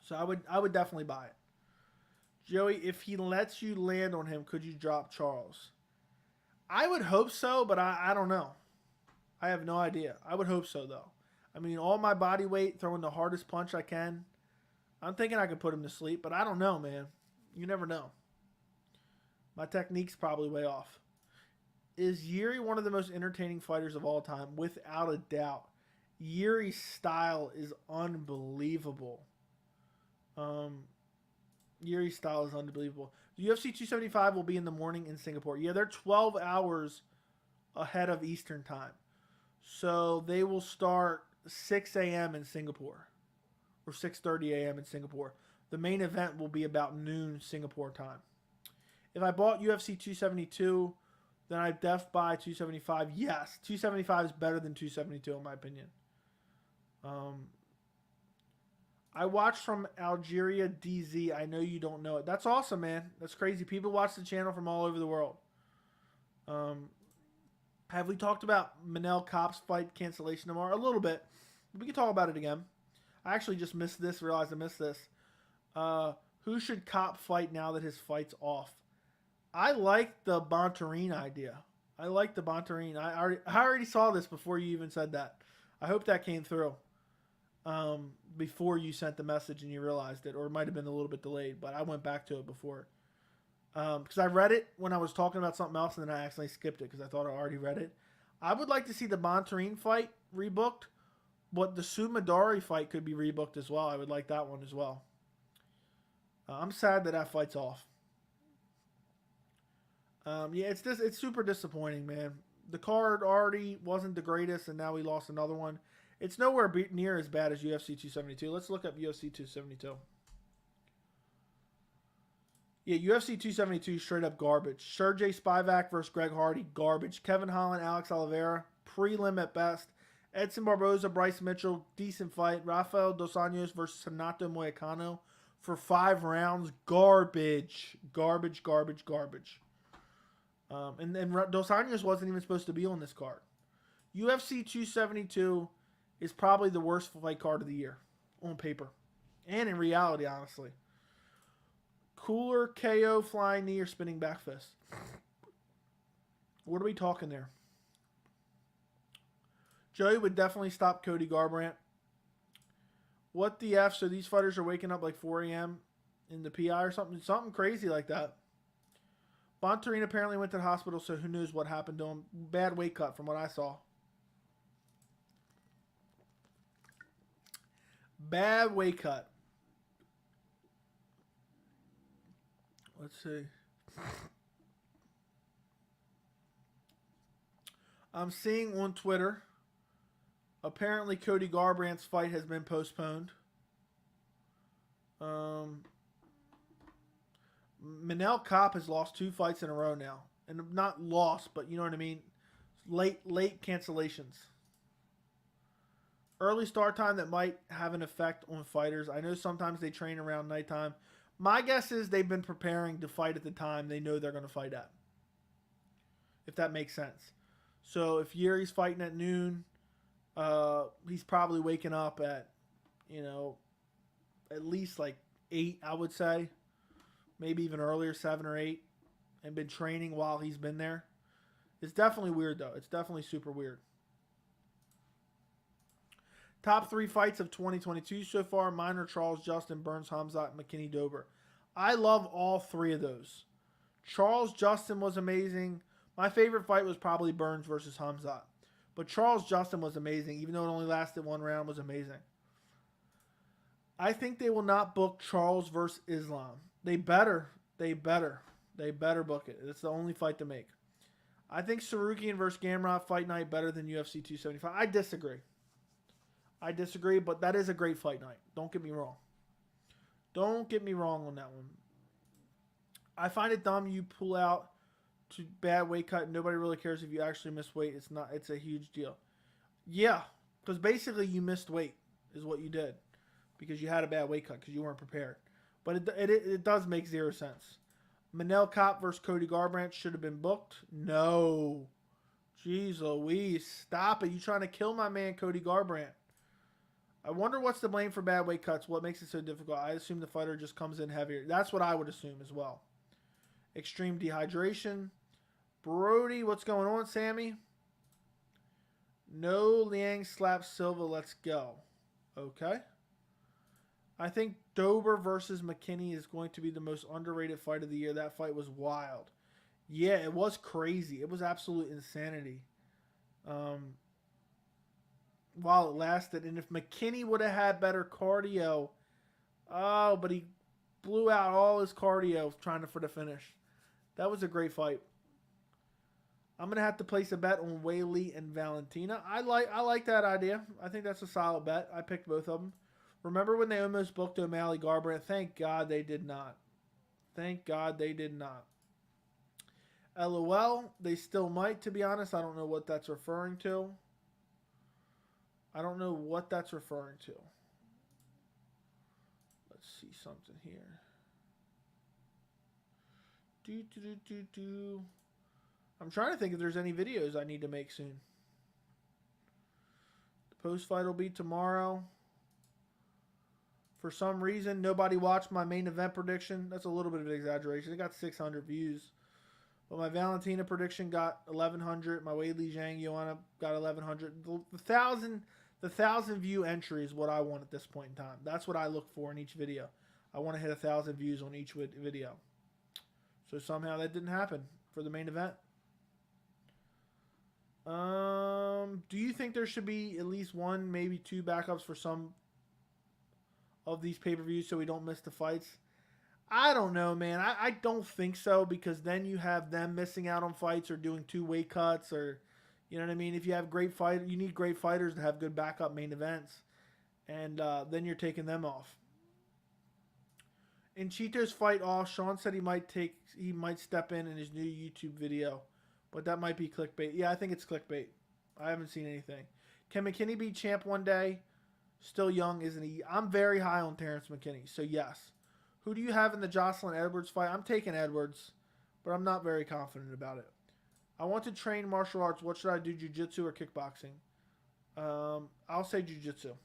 So I would definitely buy it. Joey, if he lets you land on him, could you drop Charles? I would hope so, but I don't know. I have no idea. I would hope so, though. I mean, all my body weight, throwing the hardest punch I can. I'm thinking I could put him to sleep, but I don't know, man. You never know. My technique's probably way off. Is Jiri one of the most entertaining fighters of all time? Without a doubt. Jiri's style is unbelievable. Jiri's style is unbelievable. The UFC 275 will be in the morning in Singapore. Yeah, they're 12 hours ahead of Eastern time. So they will start 6 a.m. in Singapore. Or 6:30 a.m. in Singapore. The main event will be about noon Singapore time. If I bought UFC 272, then I'd def buy 275. Yes, 275 is better than 272 in my opinion. I watched from Algeria, DZ. I know you don't know it. That's awesome, man. That's crazy. People watch the channel from all over the world. Have we talked about Manel Kopp's fight cancellation tomorrow? A little bit. We can talk about it again. I actually just missed this. Realized I missed this. Who should Cop fight now that his fight's off? I like the Bontarine idea. I like the Bontarine. I already saw this before you even said that. I hope that came through before you sent the message and you realized it, or it might have been a little bit delayed, but I went back to it before. Because I read it when I was talking about something else, and then I accidentally skipped it because I thought I already read it. I would like to see the Bontarine fight rebooked, but the Sumadari fight could be rebooked as well. I would like that one as well. I'm sad that fight's off. Yeah, it's super disappointing, man. The card already wasn't the greatest, and now we lost another one. It's nowhere near as bad as UFC 272. Let's look up UFC 272. Yeah, UFC 272 straight up garbage. Sergey Spivak versus Greg Hardy, garbage. Kevin Holland, Alex Oliveira, prelim at best. Edson Barboza, Bryce Mitchell, decent fight. Rafael Dos Anjos versus Renato Moicano for 5 rounds, garbage. Garbage, garbage, garbage. And Dos Anjos wasn't even supposed to be on this card. UFC 272 is probably the worst fight card of the year on paper. And in reality, honestly. Cooler, KO, flying knee, or spinning back fist. What are we talking there? Joey would definitely stop Cody Garbrandt. What the F? So these fighters are waking up like 4 a.m. in the PI or something? Something crazy like that. Bontarine apparently went to the hospital, so who knows what happened to him. Bad weight cut from what I saw. Bad weight cut. Let's see. I'm seeing on Twitter, apparently Cody Garbrandt's fight has been postponed. Manel Kopp has lost 2 fights in a row now. And not lost, but you know what I mean? Late cancellations. Early start time that might have an effect on fighters. I know sometimes they train around nighttime. My guess is they've been preparing to fight at the time they know they're going to fight at. If that makes sense. So if Yuri's fighting at noon, he's probably waking up at, at least like 8, I would say. Maybe even earlier, 7 or 8. And been training while he's been there. It's definitely weird, though. It's definitely super weird. Top 3 fights of 2022 so far. Mine are Charles Justin, Burns Hamzat, McKinney Dober. I love all 3 of those. Charles Justin was amazing. My favorite fight was probably Burns versus Hamzat. But Charles Justin was amazing. Even though it only lasted 1 round, was amazing. I think they will not book Charles versus Islam. They better book it. It's the only fight to make. I think Sarukian versus Gamrot fight night better than UFC 275. I disagree, but that is a great fight night. Don't get me wrong. Don't get me wrong on that one. I find it dumb you pull out to bad weight cut. Nobody really cares if you actually miss weight. It's a huge deal. Yeah, because basically you missed weight is what you did because you had a bad weight cut because you weren't prepared. But it does make 0 sense. Manel Kopp versus Cody Garbrandt should have been booked. No. Jeez Louise. Stop it. You trying to kill my man Cody Garbrandt. I wonder what's the blame for bad weight cuts. What makes it so difficult? I assume the fighter just comes in heavier. That's what I would assume as well. Extreme dehydration. Brody, what's going on, Sammy? No Liang slaps Silva. Let's go. Okay. I think Dober versus McKinney is going to be the most underrated fight of the year. That fight was wild. Yeah, it was crazy. It was absolute insanity. While it lasted. And if McKinney would have had better cardio. Oh, but he blew out all his cardio trying for the finish. That was a great fight. I'm going to have to place a bet on Weili and Valentina. I like that idea. I think that's a solid bet. I picked both of them. Remember when they almost booked O'Malley Garbrandt? Thank God they did not. Thank God they did not. LOL, they still might, to be honest. I don't know what that's referring to. Let's see something here. I'm trying to think if there's any videos I need to make soon. Post-fight will be tomorrow. For some reason, nobody watched my main event prediction. That's a little bit of an exaggeration. It got 600 views. But my Valentina prediction got 1,100. My Weili Zhang Joanna got 1,100. The thousand view entry is what I want at this point in time. That's what I look for in each video. I want to hit 1,000 views on each video. So somehow that didn't happen for the main event. Do you think there should be at least one, maybe two backups for some of these pay-per-views so we don't miss the fights? I don't know, man. I don't think so, because then you have them missing out on fights or doing 2 weight cuts, or, you know what I mean? If you have great fight, you need great fighters to have good backup main events, and then you're taking them off. In Cheeto's fight off, Sean said he might step in his new YouTube video, but that might be clickbait. Yeah, I think it's clickbait. I haven't seen anything. Can McKinney be champ one day? Still young, isn't he? I'm very high on Terrence McKinney, so yes. Who do you have in the Jocelyn Edwards fight? I'm taking Edwards, but I'm not very confident about it. I want to train martial arts. What should I do, jiu-jitsu or kickboxing? I'll say jiu-jitsu.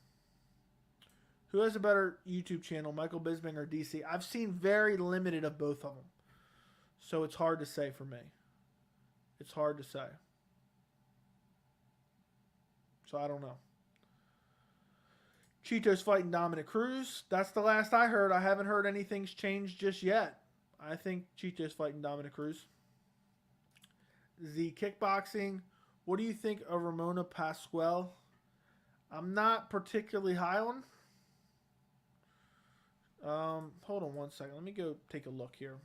Who has a better YouTube channel, Michael Bisping or DC? I've seen very limited of both of them, so it's hard to say for me. It's hard to say. So I don't know. Cheeto's fighting Dominic Cruz. That's the last I heard. I haven't heard anything's changed just yet. I think Cheeto's fighting Dominic Cruz. The kickboxing. What do you think of Ramona Pasquale? I'm not particularly high on. Hold on one second. Let me go take a look here.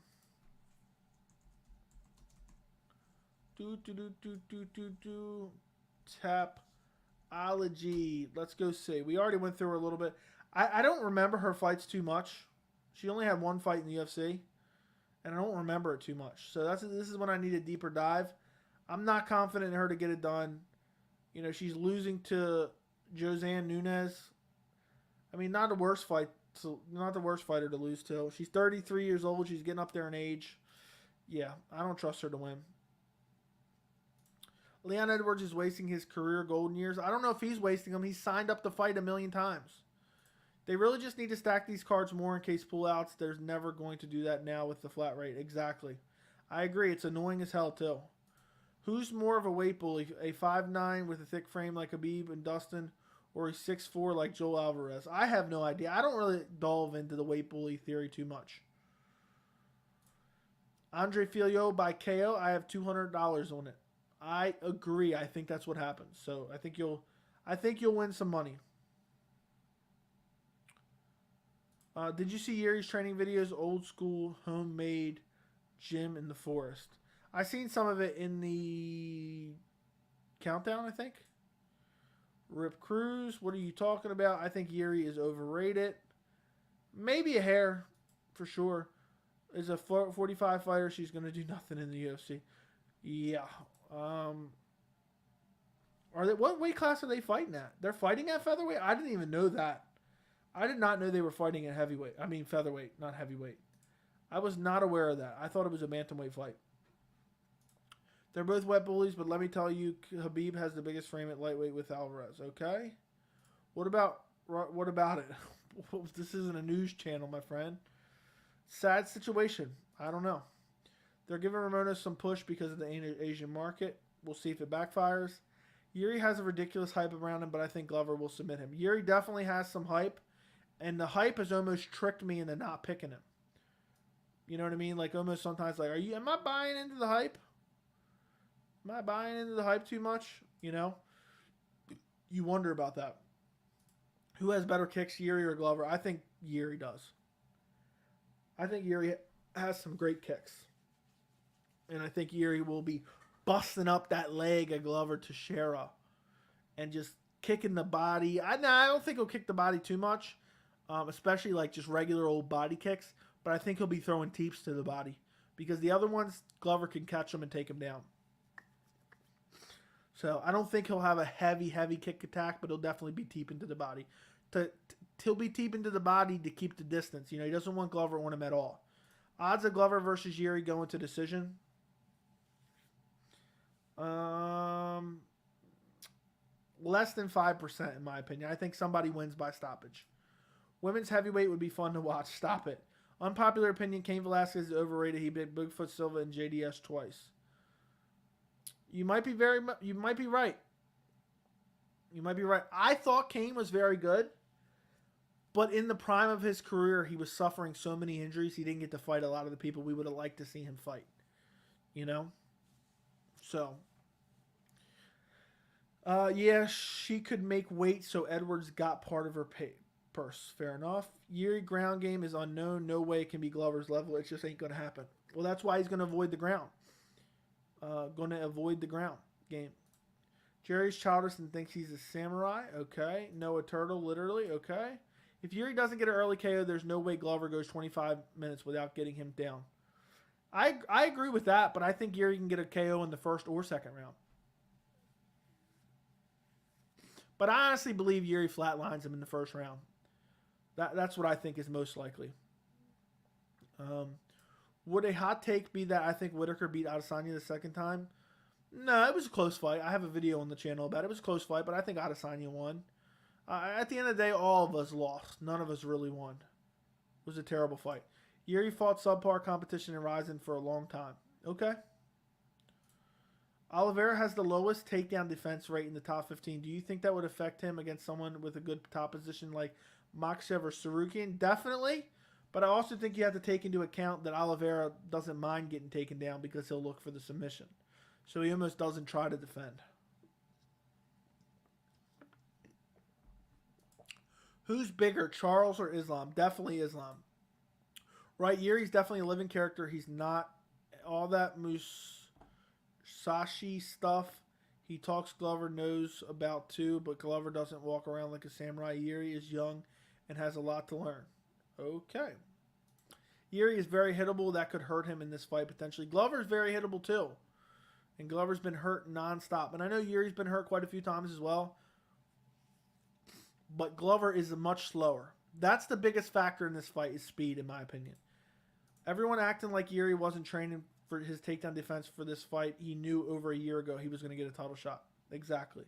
Tapology. Let's go see. We already went through her a little bit. I don't remember her fights too much. She only had 1 fight in the UFC, and I don't remember it too much. So this is when I need a deeper dive. I'm not confident in her to get it done. You know, she's losing to Joanna Nunes. I mean, not the worst fighter to lose to. She's 33 years old. She's getting up there in age. Yeah, I don't trust her to win. Leon Edwards is wasting his career golden years. I don't know if he's wasting them. He's signed up to fight 1,000,000 times. They really just need to stack these cards more in case pullouts. There's never going to do that now with the flat rate. Exactly. I agree. It's annoying as hell, too. Who's more of a weight bully? A 5'9" with a thick frame like Khabib and Dustin, or a 6'4" like Joel Alvarez? I have no idea. I don't really delve into the weight bully theory too much. Andre Fialio by KO. I have $200 on it. I agree. I think that's what happens. So I think you'll win some money. Did you see Yuri's training videos? Old school homemade gym in the forest. I seen some of it in the countdown, I think. Rip Cruz, what are you talking about? I think Yuri is overrated. Maybe a hair, for sure. As a 45 fighter, she's going to do nothing in the UFC. Yeah. What weight class are they fighting at? They're fighting at featherweight? I didn't even know that. I did not know they were fighting at heavyweight. I mean featherweight, not heavyweight. I was not aware of that. I thought it was a bantamweight fight. They're both wet bullies, but let me tell you, Khabib has the biggest frame at lightweight with Alvarez. Okay. What about it? This isn't a news channel, my friend. Sad situation. I don't know. They're giving Ramona some push because of the Asian market. We'll see if it backfires. Yuri has a ridiculous hype around him, but I think Glover will submit him. Yuri definitely has some hype, and the hype has almost tricked me into not picking him. You know what I mean? Like almost sometimes like, am I buying into the hype? Am I buying into the hype too much? You know? You wonder about that. Who has better kicks, Yuri or Glover? I think Yuri does. I think Yuri has some great kicks. And I think Yuri will be busting up that leg of Glover Teixeira and just kicking the body. I don't think he'll kick the body too much, especially like just regular old body kicks. But I think he'll be throwing teeps to the body because the other ones, Glover can catch them and take them down. So I don't think he'll have a heavy kick attack, but he'll definitely be teeping to the body. He'll be teeping to the body to keep the distance. You know, he doesn't want Glover on him at all. Odds of Glover versus Yuri going to decision. Less than 5% in my opinion. I think somebody wins by stoppage. Women's heavyweight would be fun to watch. Stop it. Unpopular opinion, Cain Velasquez is overrated. He beat Bigfoot Silva and JDS twice. You might be right. You might be right. I thought Cain was very good, but in the prime of his career, he was suffering so many injuries, he didn't get to fight a lot of the people we would have liked to see him fight. You know? So, yeah, she could make weight, so Edwards got part of her purse. Fair enough. Jiri ground game is unknown. No way it can be Glover's level. It just ain't going to happen. Well, that's why he's going to avoid the ground. Game. Jerry's childish and thinks he's a samurai. Okay. Noah Turtle, literally. Okay. If Jiri doesn't get an early KO, there's no way Glover goes 25 minutes without getting him down. I agree with that, but I think Jiri can get a KO in the first or second round. But I honestly believe Jiri flatlines him in the first round. That's what I think is most likely. Would a hot take be that I think Whitaker beat Adesanya the second time? No, it was a close fight. I have a video on the channel about it. It was a close fight, but I think Adesanya won. At the end of the day, all of us lost. None of us really won. It was a terrible fight. Jiri fought subpar competition in Ryzen for a long time. Okay. Oliveira has the lowest takedown defense rate in the top 15. Do you think that would affect him against someone with a good top position like Makhachev or Sarukian? Definitely. But I also think you have to take into account that Oliveira doesn't mind getting taken down because he'll look for the submission. So he almost doesn't try to defend. Who's bigger, Charles or Islam? Definitely Islam. Right, Yuri's definitely a living character. He's not all that Musashi stuff. He talks Glover knows about too, but Glover doesn't walk around like a samurai. Jiri is young and has a lot to learn. Okay. Jiri is very hittable. That could hurt him in this fight potentially. Glover's very hittable too. And Glover's been hurt nonstop. And I know Yuri's been hurt quite a few times as well. But Glover is much slower. That's the biggest factor in this fight is speed, in my opinion. Everyone acting like Jiri wasn't training for his takedown defense for this fight. He knew over a year ago he was going to get a title shot. Exactly.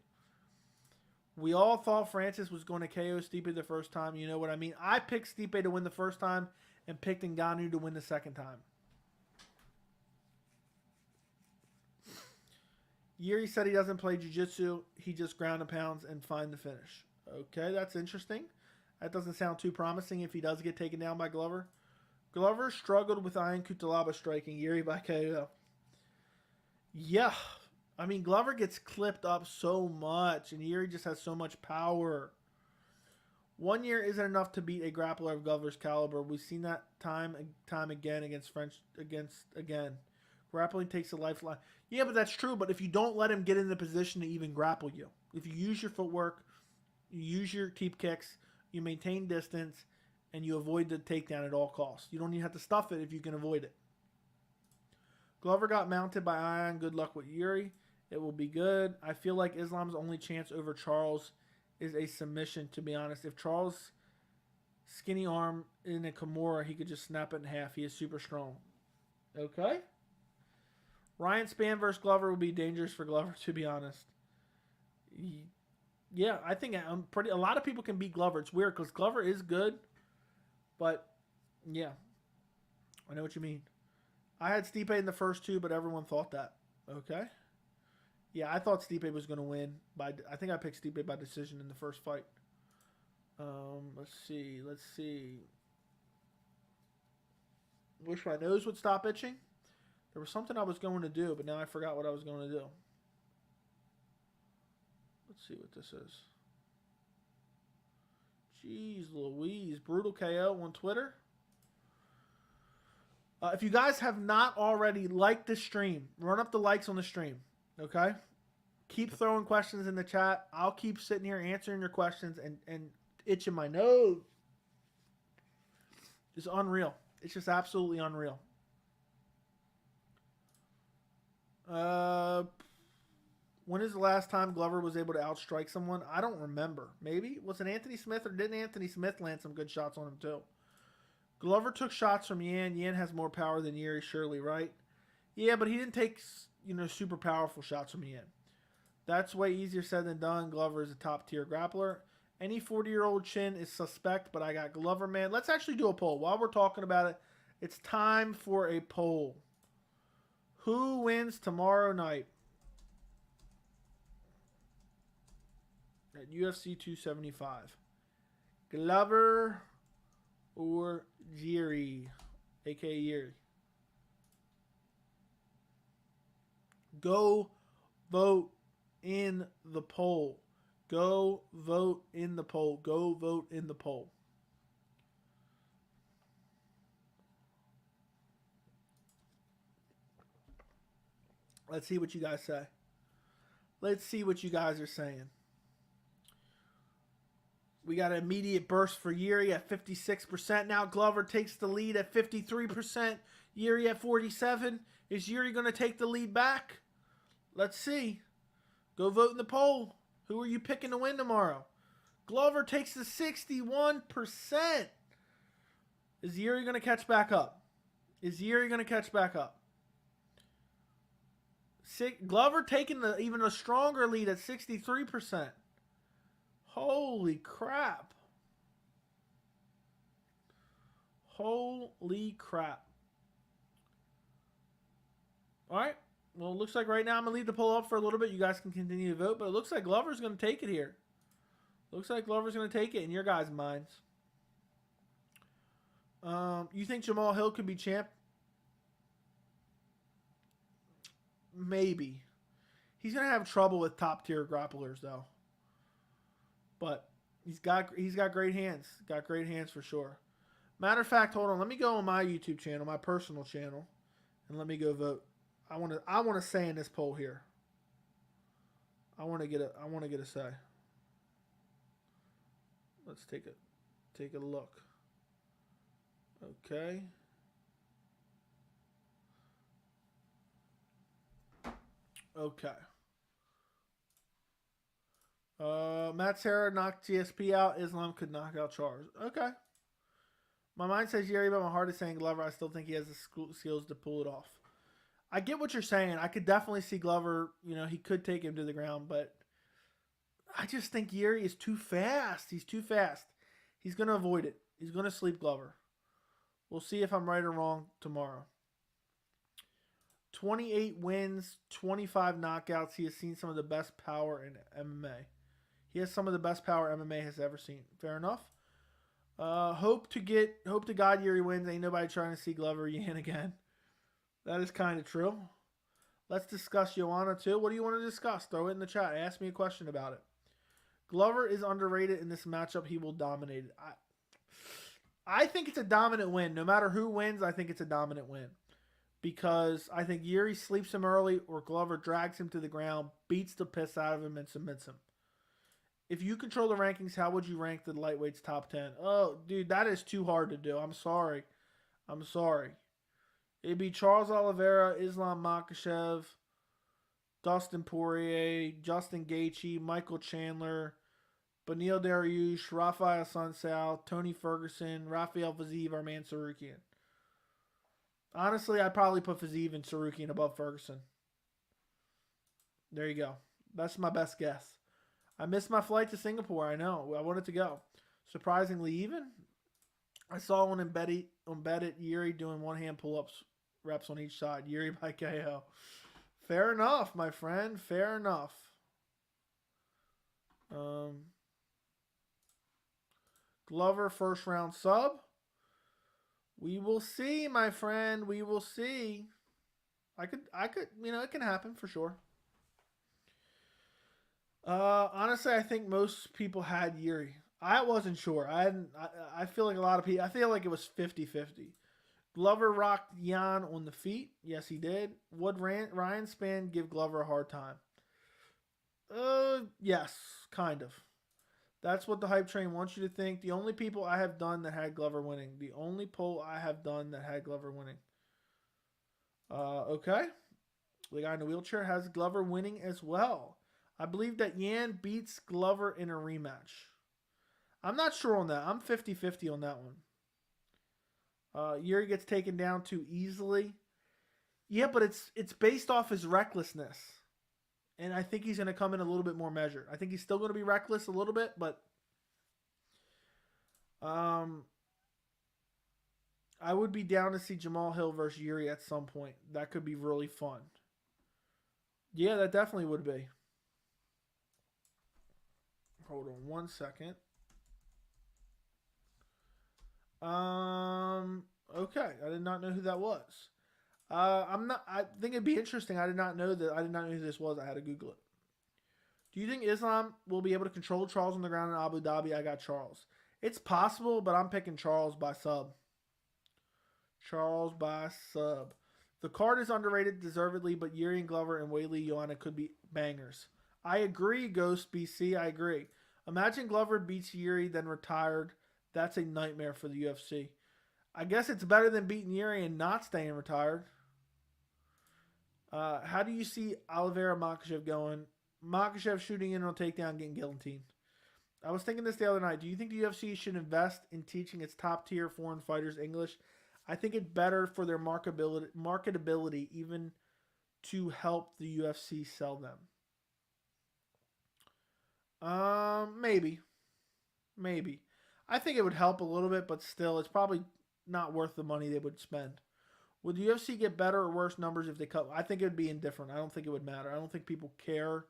We all thought Francis was going to KO Stipe the first time. You know what I mean? I picked Stipe to win the first time and picked Ngannou to win the second time. Jiri said he doesn't play jiu-jitsu. He just ground and pounds and find the finish. Okay, that's interesting. That doesn't sound too promising if he does get taken down by Glover. Glover struggled with Iron Kutalaba striking Jiri by KO. Yeah. I mean, Glover gets clipped up so much, and Jiri just has so much power. 1 year isn't enough to beat a grappler of Glover's caliber. We've seen that time and time again against again. Grappling takes a lifeline. Yeah, but that's true. But if you don't let him get in the position to even grapple you, if you use your footwork, you use your keep kicks, you maintain distance, and you avoid the takedown at all costs. You don't even have to stuff it if you can avoid it. Glover got mounted by Ion. Good luck with Jiri. It will be good. I feel like Islam's only chance over Charles is a submission, to be honest. If Charles' skinny arm in a Kimura, he could just snap it in half. He is super strong. Okay. Ryan Spann versus Glover would be dangerous for Glover, to be honest. Yeah, I think a lot of people can beat Glover. It's weird because Glover is good, but yeah, I know what you mean. I had Stipe in the first two, but everyone thought that. Okay. Yeah, I thought Stipe was going to win. I think I picked Stipe by decision in the first fight. Let's see. Wish my nose would stop itching. There was something I was going to do, but now I forgot what I was going to do. Let's see what this is. Jeez Louise. Brutal KO on Twitter. If you guys have not already liked the stream, run up the likes on the stream. Okay? Keep throwing questions in the chat. I'll keep sitting here answering your questions and itching my nose. It's unreal. It's just absolutely unreal. When is the last time Glover was able to outstrike someone? I don't remember. Maybe? Was it Anthony Smith, or didn't Anthony Smith land some good shots on him too? Glover took shots from Yan. Yan has more power than Jiri, surely, right? Yeah, but he didn't take, super powerful shots from Yan. That's way easier said than done. Glover is a top-tier grappler. Any 40-year-old chin is suspect, but I got Glover, man. Let's actually do a poll. While we're talking about it, it's time for a poll. Who wins tomorrow night at UFC 275? Glover or Jiri, a.k.a. Jiri? Go vote in the poll. Go vote in the poll. Go vote in the poll. Let's see what you guys say. Let's see what you guys are saying. We got an immediate burst for Jiri at 56%. Now Glover takes the lead at 53%. Jiri at 47%. Is Jiri going to take the lead back? Let's see. Go vote in the poll. Who are you picking to win tomorrow? Glover takes the 61%. Is Jiri going to catch back up? Is Jiri going to catch back up? Glover taking even a stronger lead at 63%. Holy crap. Holy crap. All right. Well, it looks like right now I'm going to leave the poll up for a little bit. You guys can continue to vote, but it looks like Glover's going to take it here. Looks like Glover's going to take it in your guys' minds. You think Jamal Hill could be champ? Maybe. He's going to have trouble with top-tier grapplers, though. But he's got great hands. Got great hands for sure. Matter of fact, hold on. Let me go on my YouTube channel, my personal channel, and let me go vote. I want to say in this poll here. I want to get a say. Let's take a look. Okay. Okay. Matt Serra knocked GSP out. Islam could knock out Charles. Okay. My mind says Jiri, but my heart is saying Glover. I still think he has the skills to pull it off. I get what you're saying. I could definitely see Glover. You know, he could take him to the ground, but I just think Jiri is too fast. He's too fast. He's going to avoid it. He's going to sleep Glover. We'll see if I'm right or wrong tomorrow. 28 wins, 25 knockouts. He has seen some of the best power in MMA. He has some of the best power MMA has ever seen. Fair enough. Hope to God Jiri wins. Ain't nobody trying to see Glover Yan again. That is kind of true. Let's discuss Joanna too. What do you want to discuss? Throw it in the chat. Ask me a question about it. Glover is underrated in this matchup. He will dominate it. I think it's a dominant win. No matter who wins, I think it's a dominant win. Because I think Jiri sleeps him early or Glover drags him to the ground, beats the piss out of him, and submits him. If you control the rankings, how would you rank the lightweights top 10? Oh, dude, that is too hard to do. I'm sorry. I'm sorry. It'd be Charles Oliveira, Islam Makhachev, Dustin Poirier, Justin Gaethje, Michael Chandler, Beneil Dariush, Rafael Sunsao, Tony Ferguson, Rafael Fiziev, Arman Tsarukyan. Honestly, I'd probably put Fiziev and Tsarukyan above Ferguson. There you go. That's my best guess. I missed my flight to Singapore. I know. I wanted to go. Surprisingly even. I saw one embedded Jiri doing one-hand pull-ups, reps on each side. Jiri by KO. Fair enough, my friend. Fair enough. Glover first round sub. We will see, my friend. We will see. I could, it can happen for sure. Honestly, I think most people had Jiri. I wasn't sure. I feel like a lot of people. I feel like it was 50-50. Glover rocked Yan on the feet. Yes, he did. Would Ryan Spann give Glover a hard time? Yes, kind of. That's what the hype train wants you to think. The only people I have done that had Glover winning. The only poll I have done that had Glover winning. Okay. The guy in the wheelchair has Glover winning as well. I believe that Yan beats Glover in a rematch. I'm not sure on that. I'm 50-50 on that one. Jiri gets taken down too easily. Yeah, but it's based off his recklessness. And I think he's going to come in a little bit more measured. I think he's still going to be reckless a little bit, but I would be down to see Jamal Hill versus Jiri at some point. That could be really fun. Yeah, that definitely would be. Hold on one second. Okay, I did not know who that was. I think it'd be interesting. I did not know who this was. I had to Google it. Do you think Islam will be able to control Charles on the ground in Abu Dhabi? I got Charles. It's possible, but I'm picking Charles by sub. Charles by sub. The card is underrated deservedly, but Jiri and Glover and Weili Joanna could be bangers. I agree, Ghost BC. I agree. Imagine Glover beats Jiri, then retired. That's a nightmare for the UFC. I guess it's better than beating Jiri and not staying retired. How do you see Oliveira Makhachev going? Makhachev shooting in on takedown, getting guillotined. I was thinking this the other night. Do you think the UFC should invest in teaching its top-tier foreign fighters English? I think it's better for their marketability, even to help the UFC sell them. Maybe. I think it would help a little bit, but still, it's probably not worth the money they would spend. Would the UFC get better or worse numbers if they cut? I think it would be indifferent. I don't think it would matter. I don't think people care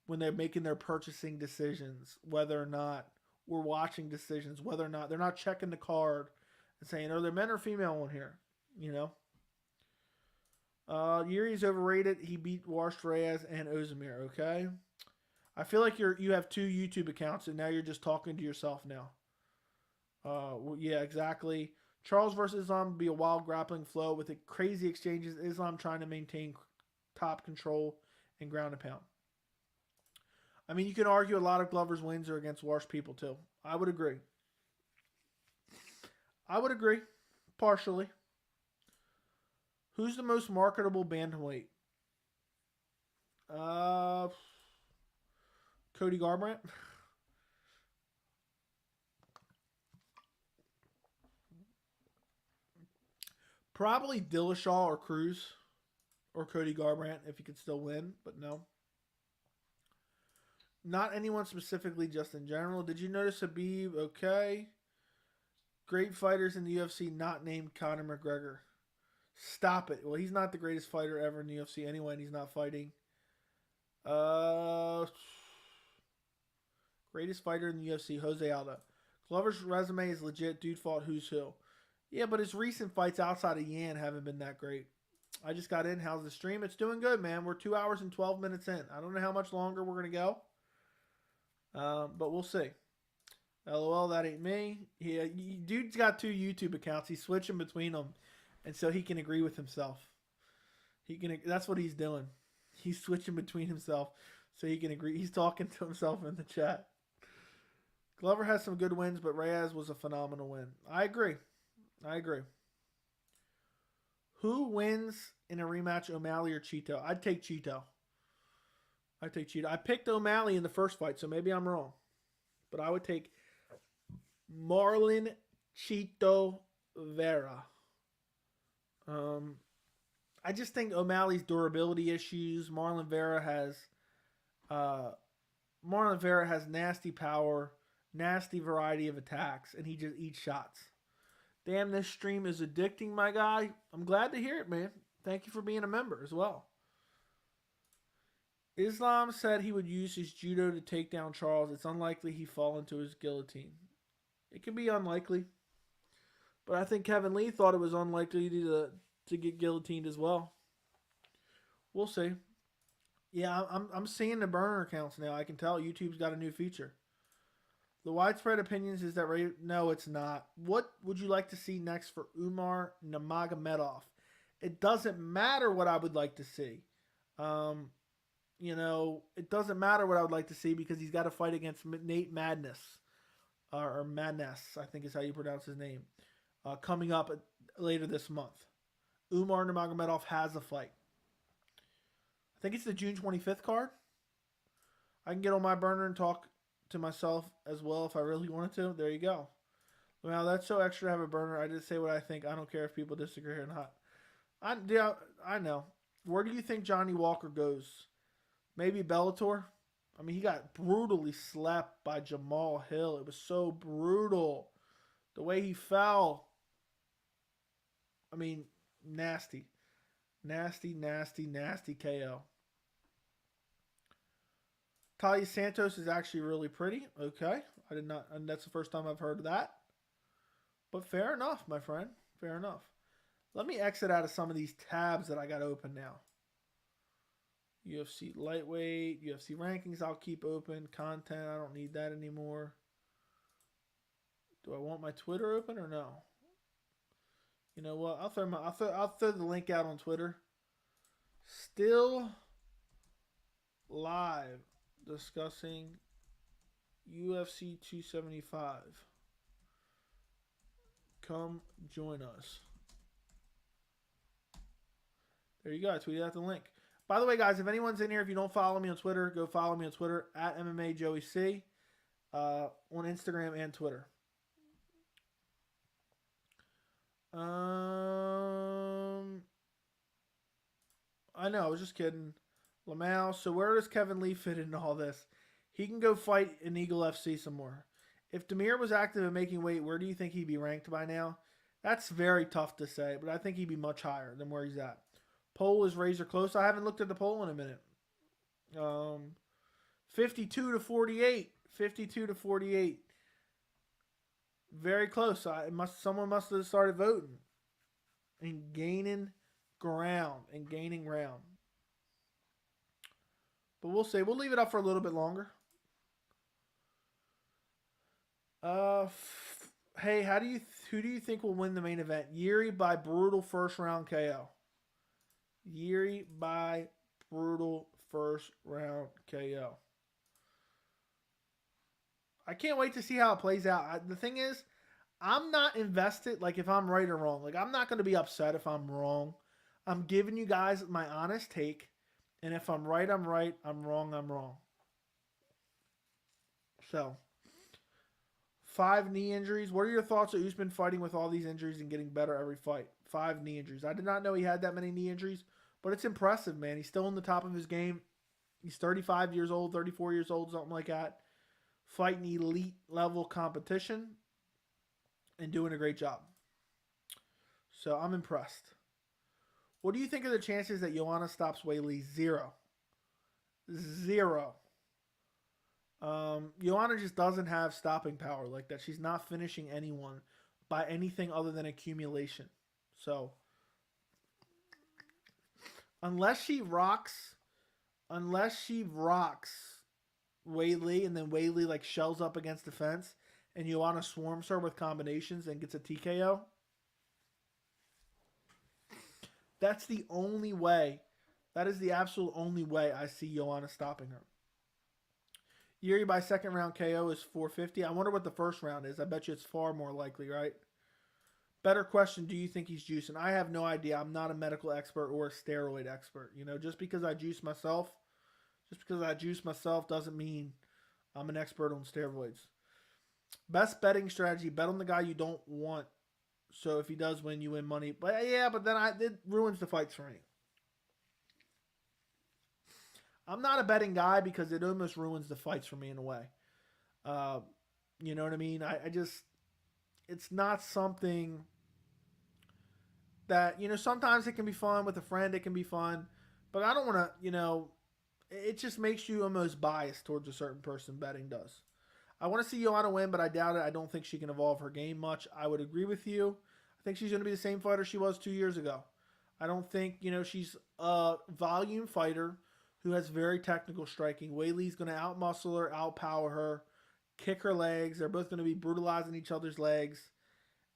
when they're making their purchasing decisions, whether or not we're watching decisions, whether or not they're not checking the card and saying, are there men or female on here? You know? Yuri's overrated. He beat Warshed Reyes and Ozemir, okay? I feel like you have 2 YouTube accounts and now you're just talking to yourself now. Well, yeah, exactly. Charles versus Islam would be a wild grappling flow with crazy exchanges. Islam trying to maintain top control and ground and pound. I mean, you can argue a lot of Glover's wins are against Warshed people too. I would agree. Partially. Who's the most marketable bantamweight? Cody Garbrandt. Probably Dillashaw or Cruz or Cody Garbrandt if he could still win, but no. Not anyone specifically, just in general. Did you notice Habib? Okay. Great fighters in the UFC not named Conor McGregor. Stop it. Well, he's not the greatest fighter ever in the UFC anyway, and he's not fighting. Greatest fighter in the UFC, Jose Aldo. Glover's resume is legit. Dude fought who's who. Yeah, but his recent fights outside of Yan haven't been that great. I just got in. How's the stream? It's doing good, man. We're 2 hours and 12 minutes in. I don't know how much longer we're going to go. But we'll see. LOL, that ain't me. Yeah, dude's got 2 YouTube accounts. He's switching between them. And so he can agree with himself. That's what he's doing. He's switching between himself so he can agree. He's talking to himself in the chat. Glover has some good wins, but Reyes was a phenomenal win. I agree. Who wins in a rematch, O'Malley or Cheeto? I'd take Cheeto. I picked O'Malley in the first fight, so maybe I'm wrong. But I would take Marlon Cheeto Vera. I just think O'Malley's durability issues. Marlon Vera has nasty power, nasty variety of attacks, and he just eats shots. Damn, this stream is addicting, my guy. I'm glad to hear it, man. Thank you for being a member as well. Islam said he would use his judo to take down Charles. It's unlikely he fall into his guillotine. It could be unlikely. But I think Kevin Lee thought it was unlikely to get guillotined as well. We'll see. Yeah, I'm seeing the burner counts now. I can tell YouTube's got a new feature. The widespread opinions is that no, it's not. What would you like to see next for Umar Nurmagomedov? It doesn't matter what I would like to see. It doesn't matter what I would like to see because he's got to fight against Nate Madness. Or Madness, I think is how you pronounce his name. Coming up later this month. Umar Nurmagomedov has a fight. I think it's the June 25th card. I can get on my burner and talk to myself as well if I really wanted to. There you go. Well, that's so extra to have a burner. I just say what I think. I don't care if people disagree or not. I know. Where do you think Johnny Walker goes? Maybe Bellator. I mean, he got brutally slapped by Jamal Hill. It was so brutal. The way he fell. I mean, nasty. Nasty, nasty, nasty KO. Talia Santos is actually really pretty. Okay. I did not, and that's the first time I've heard of that. But fair enough, my friend. Fair enough. Let me exit out of some of these tabs that I got open now. UFC lightweight, UFC rankings I'll keep open. Content, I don't need that anymore. Do I want my Twitter open or no? You know what? I'll throw the link out on Twitter. Still live discussing UFC 275. Come join us. There you go. I tweeted out the link. By the way, guys, if anyone's in here, if you don't follow me on Twitter, go follow me on Twitter at MMA Joey C on Instagram and Twitter. I know, I was just kidding. Lamau, so where does Kevin Lee fit into all this? He can go fight in Eagle FC some more. If Demir was active in making weight, where do you think he'd be ranked by now? That's very tough to say, but I think he'd be much higher than where he's at. Poll is razor close. I haven't looked at the poll in a minute. 52 to 48. 52 to 48. Very close. Someone must have started voting and gaining ground and gaining ground. But we'll see. We'll leave it up for a little bit longer. Hey, who do you think will win the main event? Jiri by brutal first round KO. Jiri by brutal first round KO. I can't wait to see how it plays out. The thing is, I'm not invested, like, if I'm right or wrong. Like, I'm not going to be upset if I'm wrong. I'm giving you guys my honest take. And if I'm right, I'm right. I'm wrong, I'm wrong. So, 5 knee injuries. What are your thoughts of Usman fighting with all these injuries and getting better every fight? 5 knee injuries. I did not know he had that many knee injuries. But it's impressive, man. He's still in the top of his game. He's 35 years old, 34 years old, something like that. Fighting elite level competition and doing a great job. So I'm impressed. What do you think of the chances that Joanna stops Weili? 0. 0. Joanna just doesn't have stopping power like that. She's not finishing anyone by anything other than accumulation. So unless she rocks Weili and then Weili like shells up against the fence and Joanna swarms her with combinations and gets a TKO, that's the only way. That is the absolute only way I see Joanna stopping her. Jiri by second round KO is 450. I wonder what the first round is. I bet you it's far more likely, right? Better question, do you think he's juicing? I have no idea. I'm not a medical expert or a steroid expert. You know, just because I juice myself doesn't mean I'm an expert on steroids. Best betting strategy, bet on the guy you don't want. So if he does win, you win money. But yeah, but then it ruins the fights for me. I'm not a betting guy because it almost ruins the fights for me in a way. You know what I mean? I just, it's not something that, you know, sometimes it can be fun with a friend. It can be fun. But I don't want to, you know, it just makes you almost biased towards a certain person betting does. I want to see Joanna win, but I doubt it. I don't think she can evolve her game much. I would agree with you. I think she's going to be the same fighter she was 2 years ago. I don't think, you know, she's a volume fighter who has very technical striking. Weili's going to outmuscle her, outpower her, kick her legs. They're both going to be brutalizing each other's legs.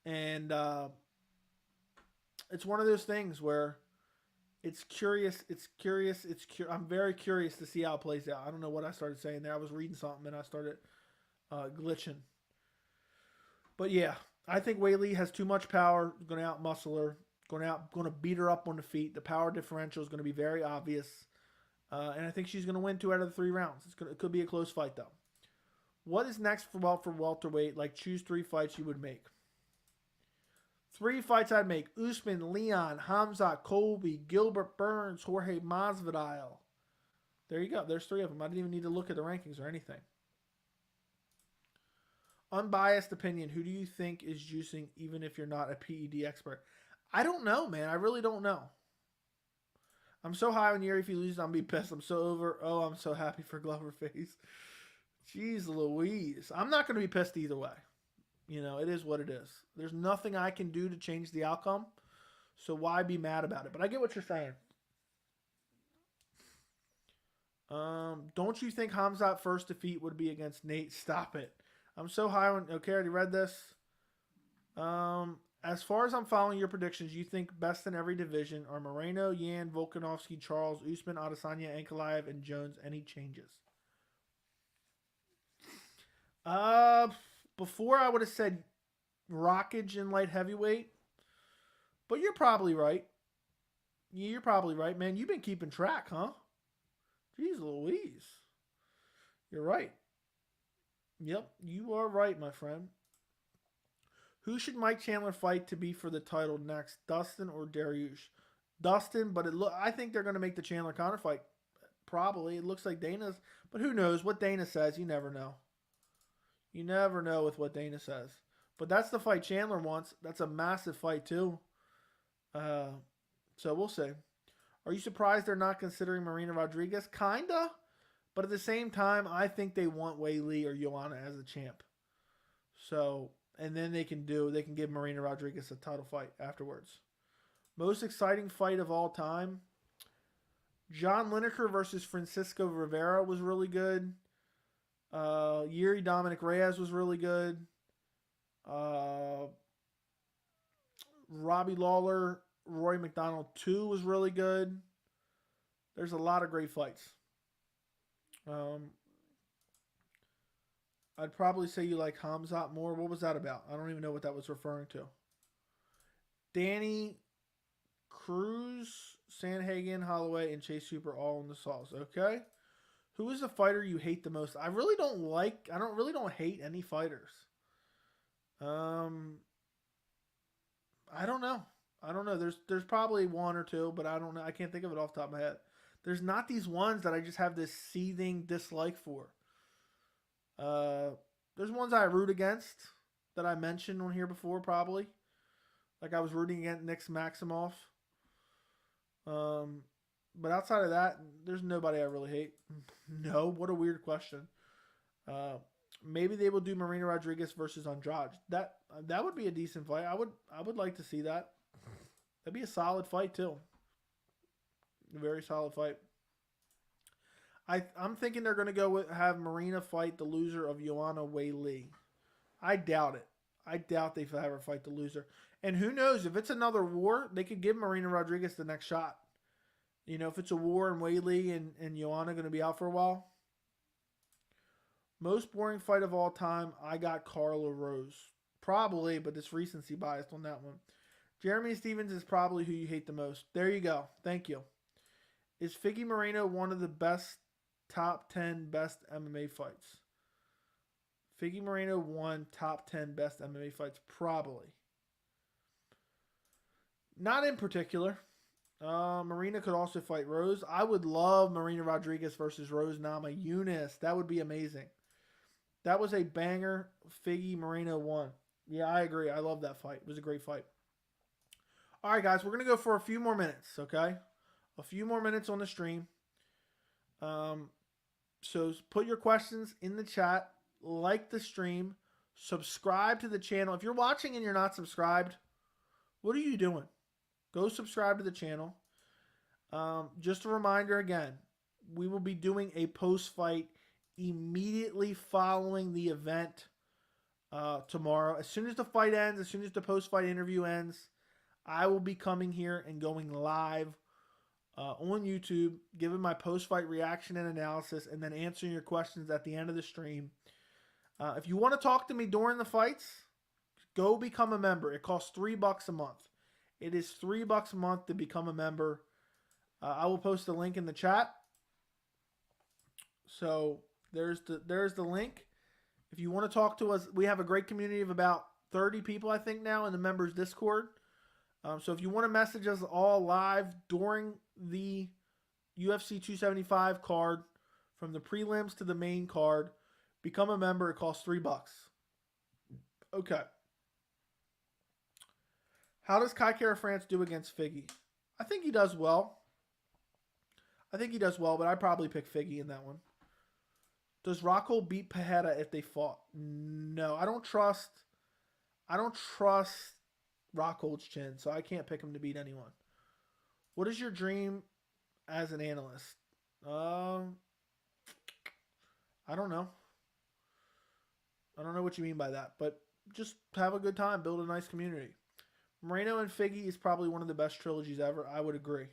And it's one of those things where it's curious. I'm very curious to see how it plays out. I don't know what I started saying there. I was reading something and I started glitching. But yeah, I think Weili has too much power. Going to outmuscle her. Going to beat her up on the feet. The power differential is going to be very obvious. And I think she's going to win 2 out of the 3 rounds. It could be a close fight though. What is next for welterweight? Like, choose 3 fights you would make. 3 fights I'd make: Usman, Leon, Hamzat, Colby, Gilbert Burns, Jorge Masvidal. There you go. There's 3 of them. I didn't even need to look at the rankings or anything. Unbiased opinion. Who do you think is juicing even if you're not a PED expert? I don't know, man. I really don't know. I'm so high on Jiri. If he loses, I'm going to be pissed. I'm so over. Oh, I'm so happy for Glover face. Jeez Louise. I'm not going to be pissed either way. You know, it is what it is. There's nothing I can do to change the outcome. So why be mad about it? But I get what you're saying. Don't you think Khamzat's first defeat would be against Nate? Stop it. I'm so high on... Okay, I already read this. As far as I'm following your predictions, you think best in every division are Moreno, Yan, Volkanovski, Charles, Usman, Adesanya, Ankalaev, and Jones. Any changes? Before I would have said Rockage in light heavyweight, but you're probably right. You're probably right, man. You've been keeping track, huh? Jeez Louise. You're right. Yep, you are right, my friend. Who should Mike Chandler fight to be for the title next? Dustin or Dariush? Dustin, but I think they're going to make the Chandler Conor fight. Probably. It looks like Dana's, but who knows? What Dana says, you never know. You never know with what Dana says. But that's the fight Chandler wants. That's a massive fight, too. So we'll see. Are you surprised they're not considering Marina Rodriguez? Kinda. But at the same time, I think they want Wei Li or Joanna as a champ. So, and then they can give Marina Rodriguez a title fight afterwards. Most exciting fight of all time. John Lineker versus Francisco Rivera was really good. Yuri Dominic Reyes was really good. Robbie Lawler, Roy McDonald 2 was really good. There's a lot of great fights. I'd probably say you like Khamzat more. What was that about? I don't even know what that was referring to. Danny Cruz, Sandhagen, Holloway, and Chase Hooper all in the sauce. Okay. Who is the fighter you hate the most? I really don't hate any fighters. I don't know. There's probably 1 or 2, but I don't know. I can't think of it off the top of my head. There's not these ones that I just have this seething dislike for. There's ones I root against that I mentioned on here before, probably. Like I was rooting against Nick Maximoff. But outside of that, there's nobody I really hate. No, what a weird question. Maybe they will do Marina Rodriguez versus Andrade. That would be a decent fight. I would like to see that. That'd be a solid fight too. A very solid fight. I'm thinking they're going to have Marina fight the loser of Joanna Wei Li. I doubt it. I doubt they have her fight the loser. And who knows, if it's another war, they could give Marina Rodriguez the next shot. You know, if it's a war and Wei Li and Joanna going to be out for a while. Most boring fight of all time, I got Carla Rose. Probably, but it's recency biased on that one. Jeremy Stevens is probably who you hate the most. There you go. Thank you. Is Figgy Moreno one of the best top 10 best MMA fights? Figgy Moreno won top 10 best MMA fights. Probably. Not in particular. Marina could also fight Rose. I would love Marina Rodriguez versus Rose Namajunas. That would be amazing. That was a banger. Figgy Moreno won. Yeah, I agree. I love that fight. It was a great fight. All right, guys. We're going to go for a few more minutes, okay? A few more minutes on the stream. So put your questions in the chat. Like the stream. Subscribe to the channel. If you're watching and you're not subscribed, what are you doing? Go subscribe to the channel. Just a reminder again, we will be doing a post-fight immediately following the event tomorrow. As soon as the fight ends, as soon as the post-fight interview ends, I will be coming here and going live on YouTube, giving my post-fight reaction and analysis, and then answering your questions at the end of the stream. If you want to talk to me during the fights, go become a member. It costs $3 a month. It is $3 a month to become a member. I will post a link in the chat. So there's the link. If you want to talk to us, we have a great community of about 30 people, I think, now in the members Discord. So if you want to message us all live during the UFC 275 card from the prelims to the main card. Become a member. It costs $3. Okay. How does Kai Kara France do against Figgy? I think he does well. But I'd probably pick Figgy in that one. Does Rockhold beat Pereira if they fought? No, I don't trust Rockhold's chin, so I can't pick him to beat anyone. What is your dream as an analyst? I don't know. I don't know what you mean by that, but just have a good time, build a nice community. Moreno and Figgy is probably one of the best trilogies ever. I would agree.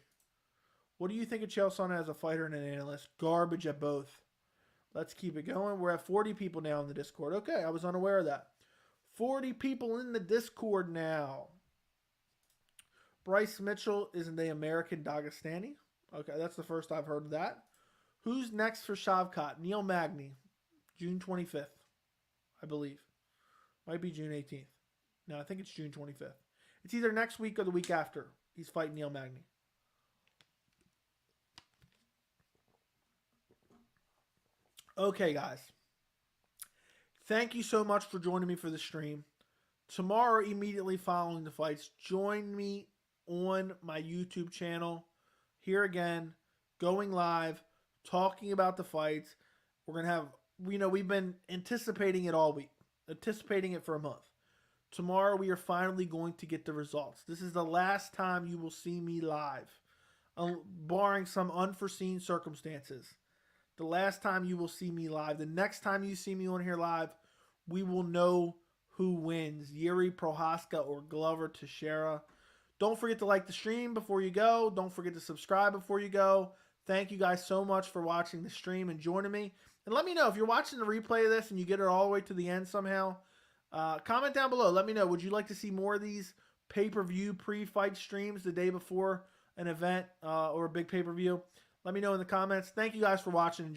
What do you think of Chael Sonnen as a fighter and an analyst? Garbage at both. Let's keep it going. We're at 40 people now in the Discord. Okay, I was unaware of that. 40 people in the Discord now. Bryce Mitchell is the American Dagestani. Okay, that's the first I've heard of that. Who's next for Shavkat? Neil Magny. June 25th, I believe. Might be June 18th. No, I think it's June 25th. It's either next week or the week after. He's fighting Neil Magny. Okay, guys. Thank you so much for joining me for the stream. Tomorrow, immediately following the fights, join me on my YouTube channel. Here again, going live, talking about the fights. We're going to have, we've been anticipating it all week. Anticipating it for a month. Tomorrow, we are finally going to get the results. This is the last time you will see me live, barring some unforeseen circumstances. The last time you will see me live. The next time you see me on here live, we will know who wins, Jiri Prochazka or Glover Teixeira. Don't forget to like the stream before you go. Don't forget to subscribe before you go. Thank you guys so much for watching the stream and joining me. And let me know if you're watching the replay of this and you get it all the way to the end somehow. Comment down below. Let me know. Would you like to see more of these pay-per-view pre-fight streams the day before an event or a big pay-per-view? Let me know in the comments. Thank you guys for watching. Enjoy.